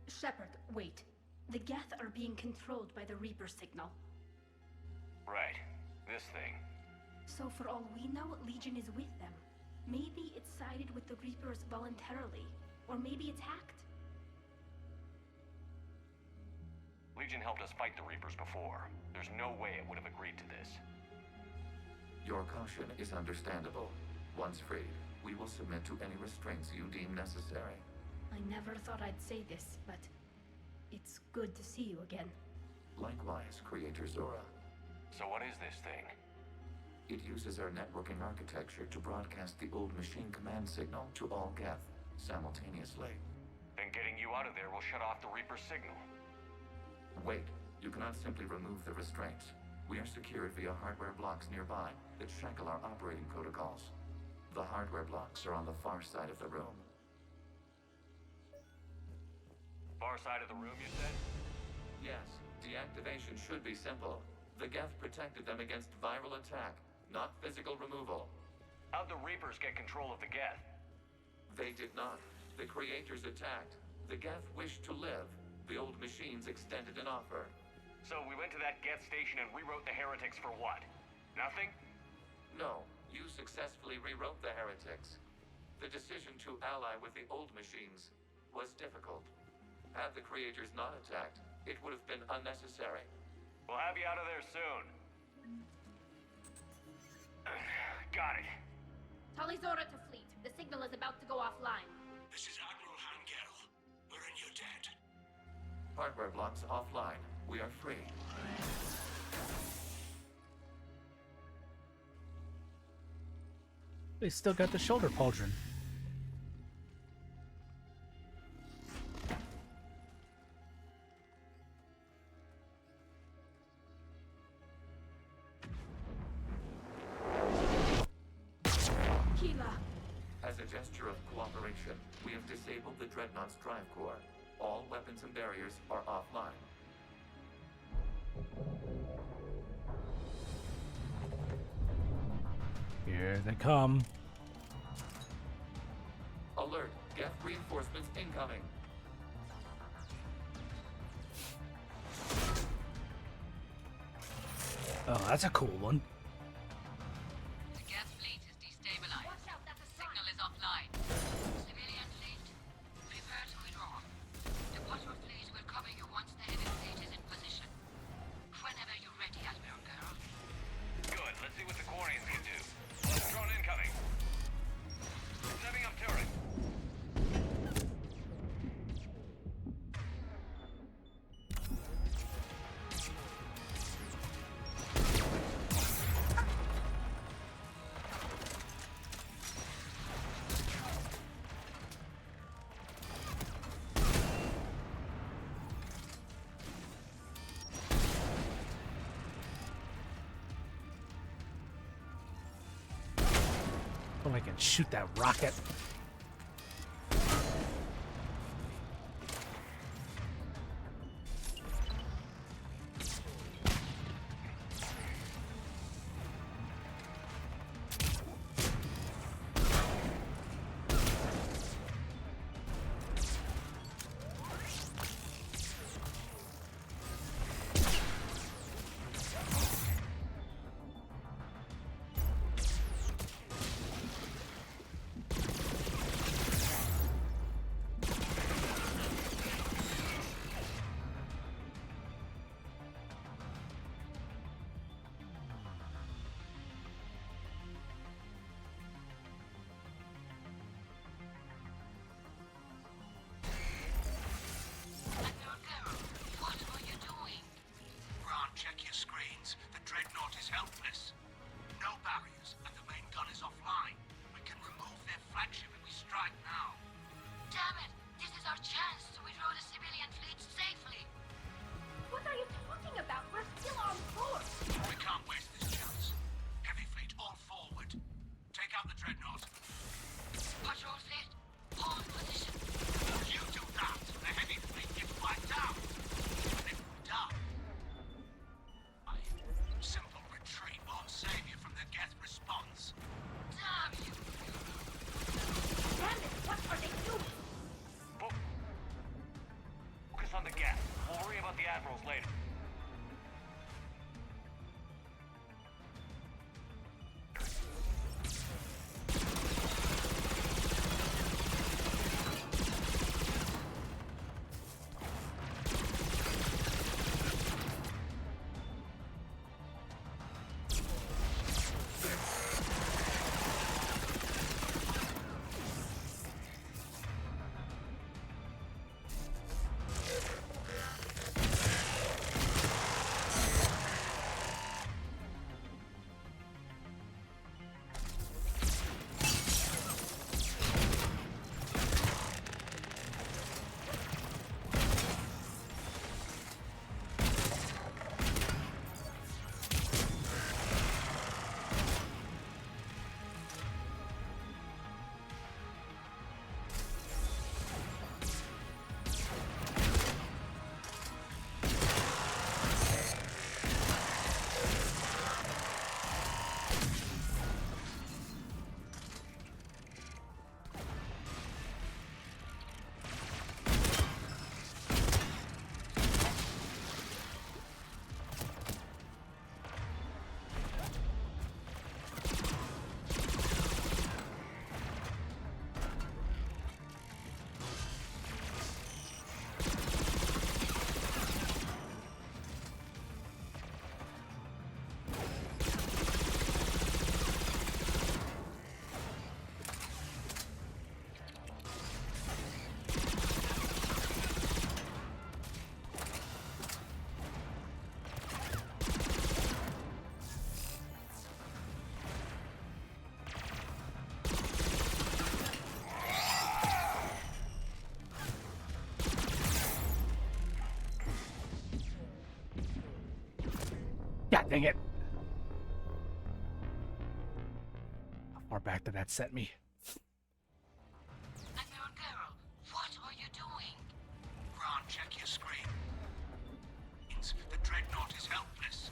Shepard, wait. The Geth are being controlled by the Reaper signal.
Right. This thing.
So for all we know, Legion is with them. Maybe it sided with the Reapers voluntarily. Or maybe it's hacked.
Legion helped us fight the Reapers before. There's no way it would have agreed to this.
Your caution is understandable. Once freed, we will submit to any restraints you deem necessary.
I never thought I'd say this, but it's good to see you again.
Likewise, Creator Zora.
So what is this thing?
It uses our networking architecture to broadcast the old machine command signal to all Geth simultaneously.
Then getting you out of there will shut off the Reaper signal.
Wait, you cannot simply remove the restraints. We are secured via hardware blocks nearby that shackle our operating protocols. The hardware blocks are on the far side of the room.
Far side of the room, you said?
Yes, deactivation should be simple. The Geth protected them against viral attack, not physical removal.
How'd the Reapers get control of the Geth?
They did not. The Creators attacked. The Geth wished to live. The old machines extended an offer.
So we went to that Geth station and rewrote the heretics for what? Nothing?
No, you successfully rewrote the heretics. The decision to ally with the old machines was difficult. Had the Creators not attacked, it would have been unnecessary.
We'll have you out of there soon. Got it.
Tali Zora to fleet. The signal is about to go offline.
This is Admiral Hangel. We're in your debt.
Hardware blocks offline. We are free.
They still got the shoulder pauldron.
As a gesture of cooperation, we have disabled the Dreadnought's drive core. All weapons and barriers are offline.
Here they come.
Alert! Geth reinforcements incoming!
Oh, that's a cool one.
The Geth fleet is destabilized.
Watch out, that's a
Signal is offline. Civilian fleet, prepare to withdraw. The Water fleet will cover you once the heavy fleet is in position. Whenever you're ready, Admiral Girl.
Good. Let's see what the Quarians can do. Drone incoming. Setting up turret.
I can shoot that rocket.
Check your screens. The Dreadnought is helpless. No barriers, and the main gun is offline. We can remove their flagship if we strike now.
Damn it! This is our chance to withdraw the civilian fleet safely.
What are you talking about? We're still on course.
We can't waste this chance. Heavy fleet all forward. Take out the Dreadnought.
Patrol fleet, hold position.
You do that, the heavy fleet gets wiped out. And if we die, simple retreat won't save you from the Geth response.
Damn you!
Damn it! What are they doing?
Focus on the gas. We'll worry about the admirals later.
God dang it. How far back did that set me?
Admiral Carroll, what are you doing?
Grant, check your screen. The Dreadnought is helpless.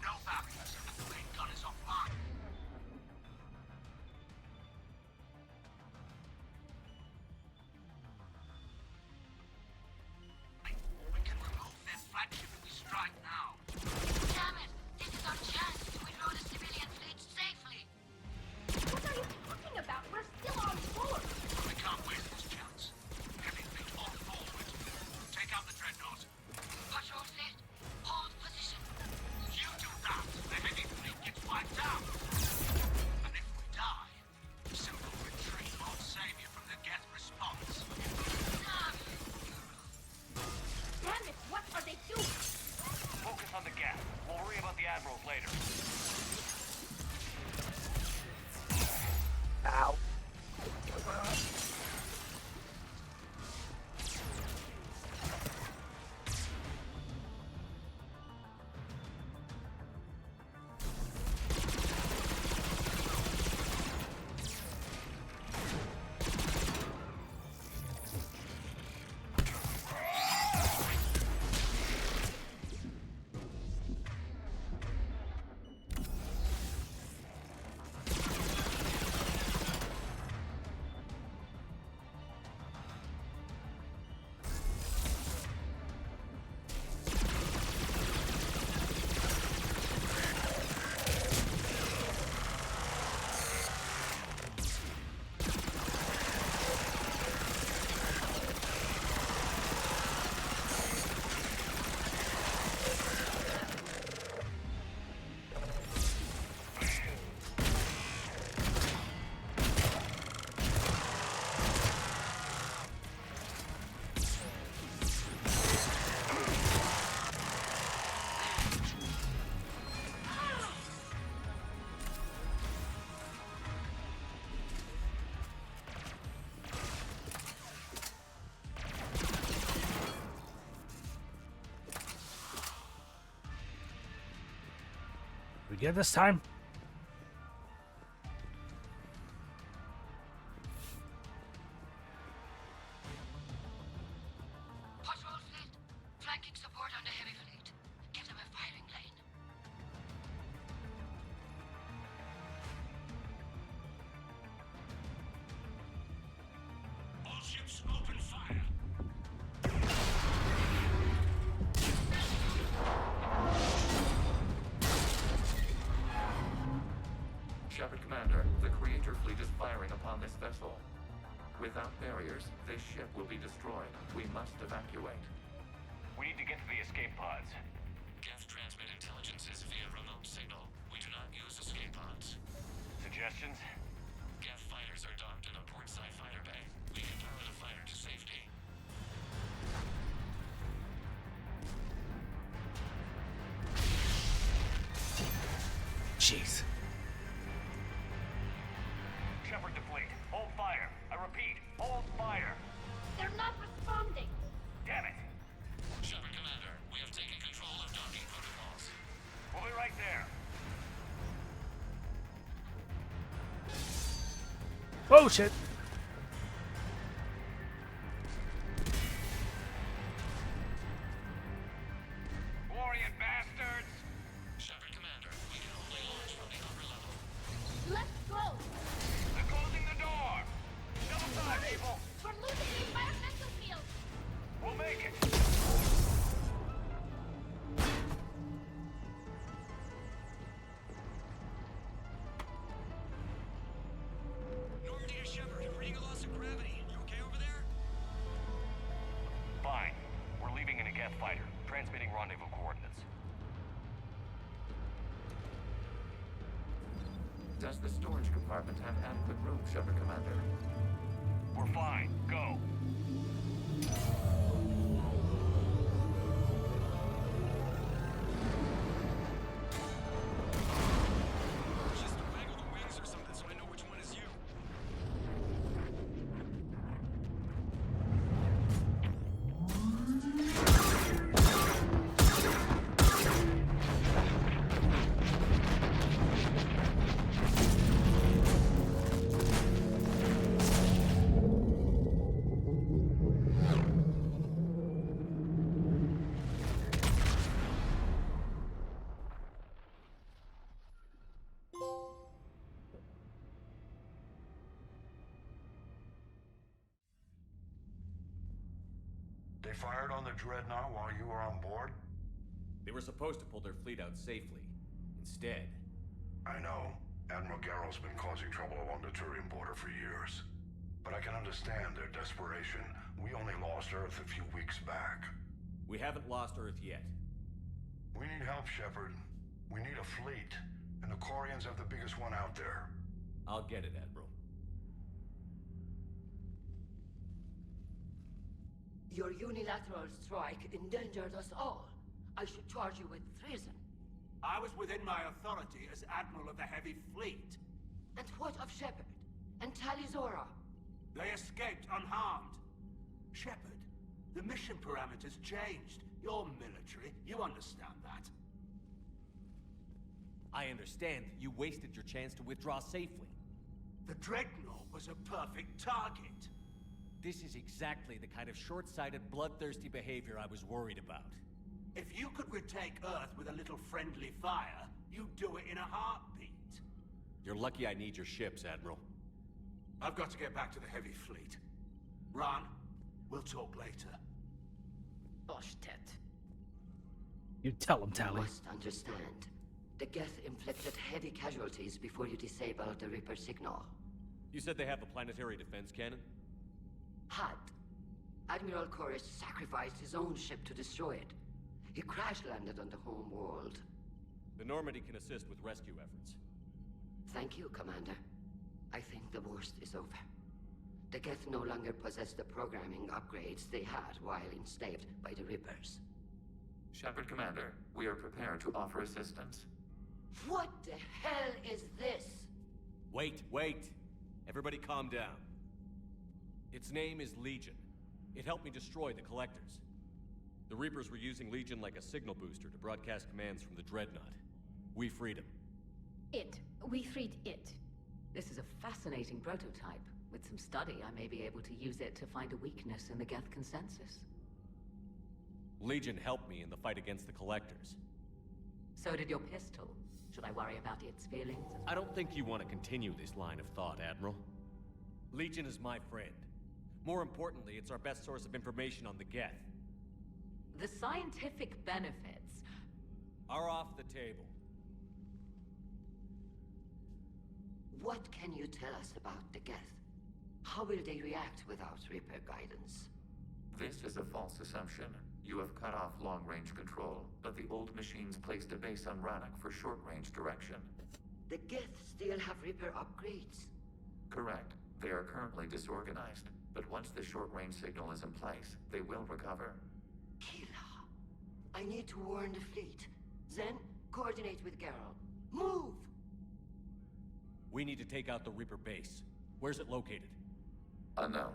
No barriers, and the main gun is offline. We can remove their flagship if we strike now.
Damn it! This is our chance to withdraw the civilian fleet safely.
What are you talking about?
get it this time?
Patrol fleet, flanking support on the heavy fleet. Give them a firing lane.
All ships open fire.
Shepard Commander, the Creator fleet is firing upon this vessel. Without barriers, this ship will be destroyed. We must evacuate.
We need to get to the escape pods.
Geth transmit intelligences via remote signal. We do not use escape pods.
Suggestions?
Geth fighters are docked in a portside fighter bay. We can power the fighter to safety.
Jeez.
Shepard to fleet. Hold fire. I repeat, hold fire.
They're not responding.
Damn it.
Shepard Commander, we have taken control of docking protocols.
We'll be right there.
Oh shit.
Glorian bastards!
Shepard Commander, we can only launch from the upper level.
Let's go.
They're closing the door! Double time, people!
We're losing the environmental field.
We'll make it!
Normandy to Shepard, reading a loss of gravity. You okay over there?
Fine. We're leaving in a Geth fighter. Transmitting rendezvous coordinates.
Does the storage compartment have adequate room, Shepard Commander?
We're fine. Go.
Just waggle the wings or something so I know which one is you.
They fired on the Dreadnought while you were on board?
They were supposed to pull their fleet out safely. Instead,
I know. Admiral Garrow's been causing trouble along the Turian border for years. But I can understand their desperation. We only lost Earth a few weeks back.
we haven't lost Earth yet.
We need help, Shepard. We need a fleet. And the Corians have the biggest one out there.
I'll get it, Admiral.
Your unilateral strike endangered us all. I should charge you with treason.
I was within my authority as Admiral of the Heavy Fleet.
And what of Shepard? And Talizora?
They escaped unharmed. Shepard, the mission parameters changed. You're military, you understand that.
I understand that you wasted your chance to withdraw safely.
The Dreadnought was a perfect target.
This is exactly the kind of short-sighted, bloodthirsty behavior I was worried about.
If you could retake Earth with a little friendly fire, you'd do it in a heartbeat.
You're lucky I need your ships, Admiral.
I've got to get back to the Heavy Fleet. Ron, we'll talk later.
Boshtet.
You tell him,
You
Tally.
must understand. The Geth inflicted heavy casualties before you disabled the Reaper signal.
You said they have a planetary defense cannon?
Had. Admiral Chorus sacrificed his own ship to destroy it. He crash-landed on the home world.
The Normandy can assist with rescue efforts.
Thank you, Commander. I think the worst is over. The Geth no longer possess the programming upgrades they had while enslaved by the Reapers.
Shepard Commander, we are prepared to offer assistance.
What the hell is this?
Wait. Everybody calm down. Its name is Legion. It helped me destroy the Collectors. The Reapers were using Legion like a signal booster to broadcast commands from the Dreadnought. We freed him.
It. We freed it.
This is a fascinating prototype. With some study, I may be able to use it to find a weakness in the Geth consensus.
Legion helped me in the fight against the Collectors.
So did your pistol. Should I worry about its feelings?
I don't think you want to continue this line of thought, Admiral. Legion is my friend. More importantly, it's our best source of information on the Geth.
The scientific benefits
are off the table.
What can you tell us about the Geth? How will they react without Reaper guidance?
This is a false assumption. You have cut off long-range control, but the old machines placed a base on Rannoch for short-range direction.
The Geth still have Reaper upgrades?
Correct. They are currently disorganized, but once the short-range signal is in place, they will recover.
Kila, I need to warn the fleet. Then, coordinate with Geralt. Move!
We need to take out the Reaper base. Where's it located?
Unknown.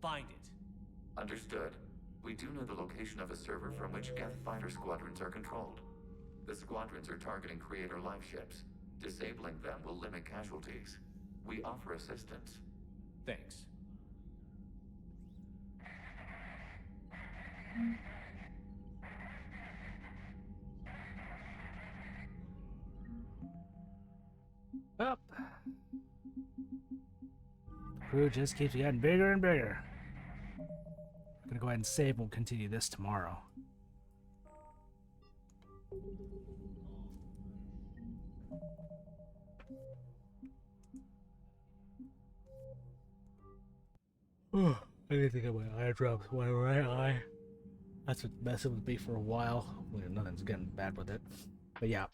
Find it.
Understood. We do know the location of a server from which Geth fighter squadrons are controlled. The squadrons are targeting Creator life ships. Disabling them will limit casualties. We offer assistance.
Thanks.
Up. The crew just keeps getting bigger and bigger. I'm gonna go ahead and save. We'll continue this tomorrow. I need to get my eye drops. One right eye. That's what's messing with me for a while. Well, nothing's getting bad with it. But yeah.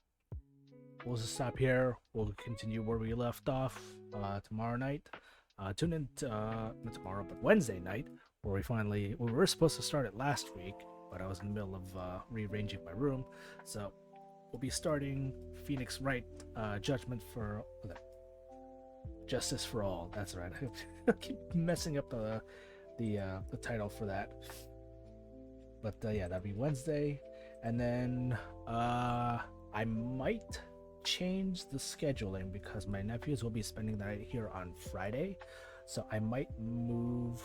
We'll just stop here. We'll continue where we left off tomorrow night. Tune in to, not tomorrow, but Wednesday night, where we were supposed to start it last week, but I was in the middle of rearranging my room. So we'll be starting Phoenix Wright, Judgment for Justice for All. That's right. I keep messing up the title for that. But yeah, that'll be Wednesday, and then I might change the scheduling because my nephews will be spending the night here on Friday, so I might move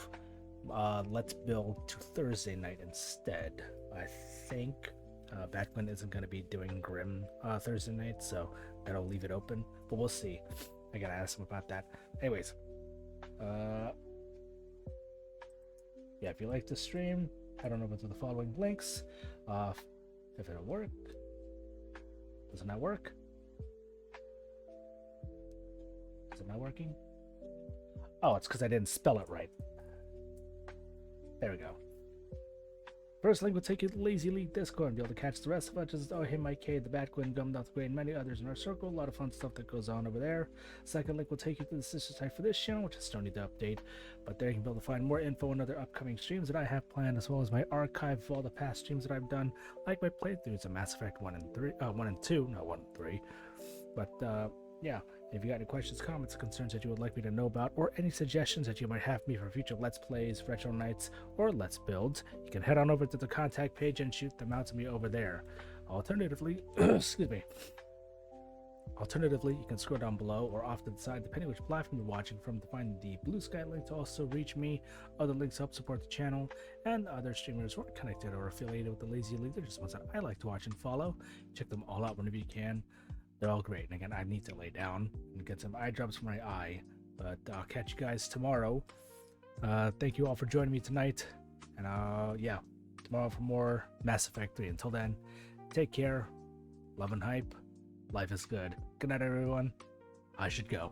Let's Build to Thursday night instead. I think Batman isn't going to be doing Grim Thursday night, so that'll leave it open, but we'll see. I gotta ask him about that. Anyways, yeah, if you like the stream, head on over to the following links. If it'll work. Does it not work? Is it not working? Oh, it's because I didn't spell it right. There we go. First link will take you to the Lazy League Discord and be able to catch the rest of us. Just him, Mike K, the Batquin, Gumdot the Grey, and many others in our circle. A lot of fun stuff that goes on over there. Second link will take you to the sister site for this channel, which I still need to update. But there you can be able to find more info on other upcoming streams that I have planned, as well as my archive of all the past streams that I've done, like my playthroughs of Mass Effect 1 and 2, not 1 and 3. But yeah, if you got any questions, comments, concerns that you would like me to know about, or any suggestions that you might have for me for future Let's Plays, Retro Nights, or Let's Builds, you can head on over to the contact page and shoot them out to me over there. Alternatively, excuse me. Alternatively, you can scroll down below or off to the side, depending which platform you're watching from, to find the Blue Sky link to also reach me. Other links help support the channel, and other streamers who are connected or affiliated with the Lazy League. They're just ones that I like to watch and follow. Check them all out whenever you can. They're all great. And again, I need to lay down and get some eye drops for my eye. But I'll catch you guys tomorrow. Thank you all for joining me tonight. And yeah, tomorrow for more Mass Effect 3. Until then, take care. Love and hype. Life is good. Good night, everyone. I should go.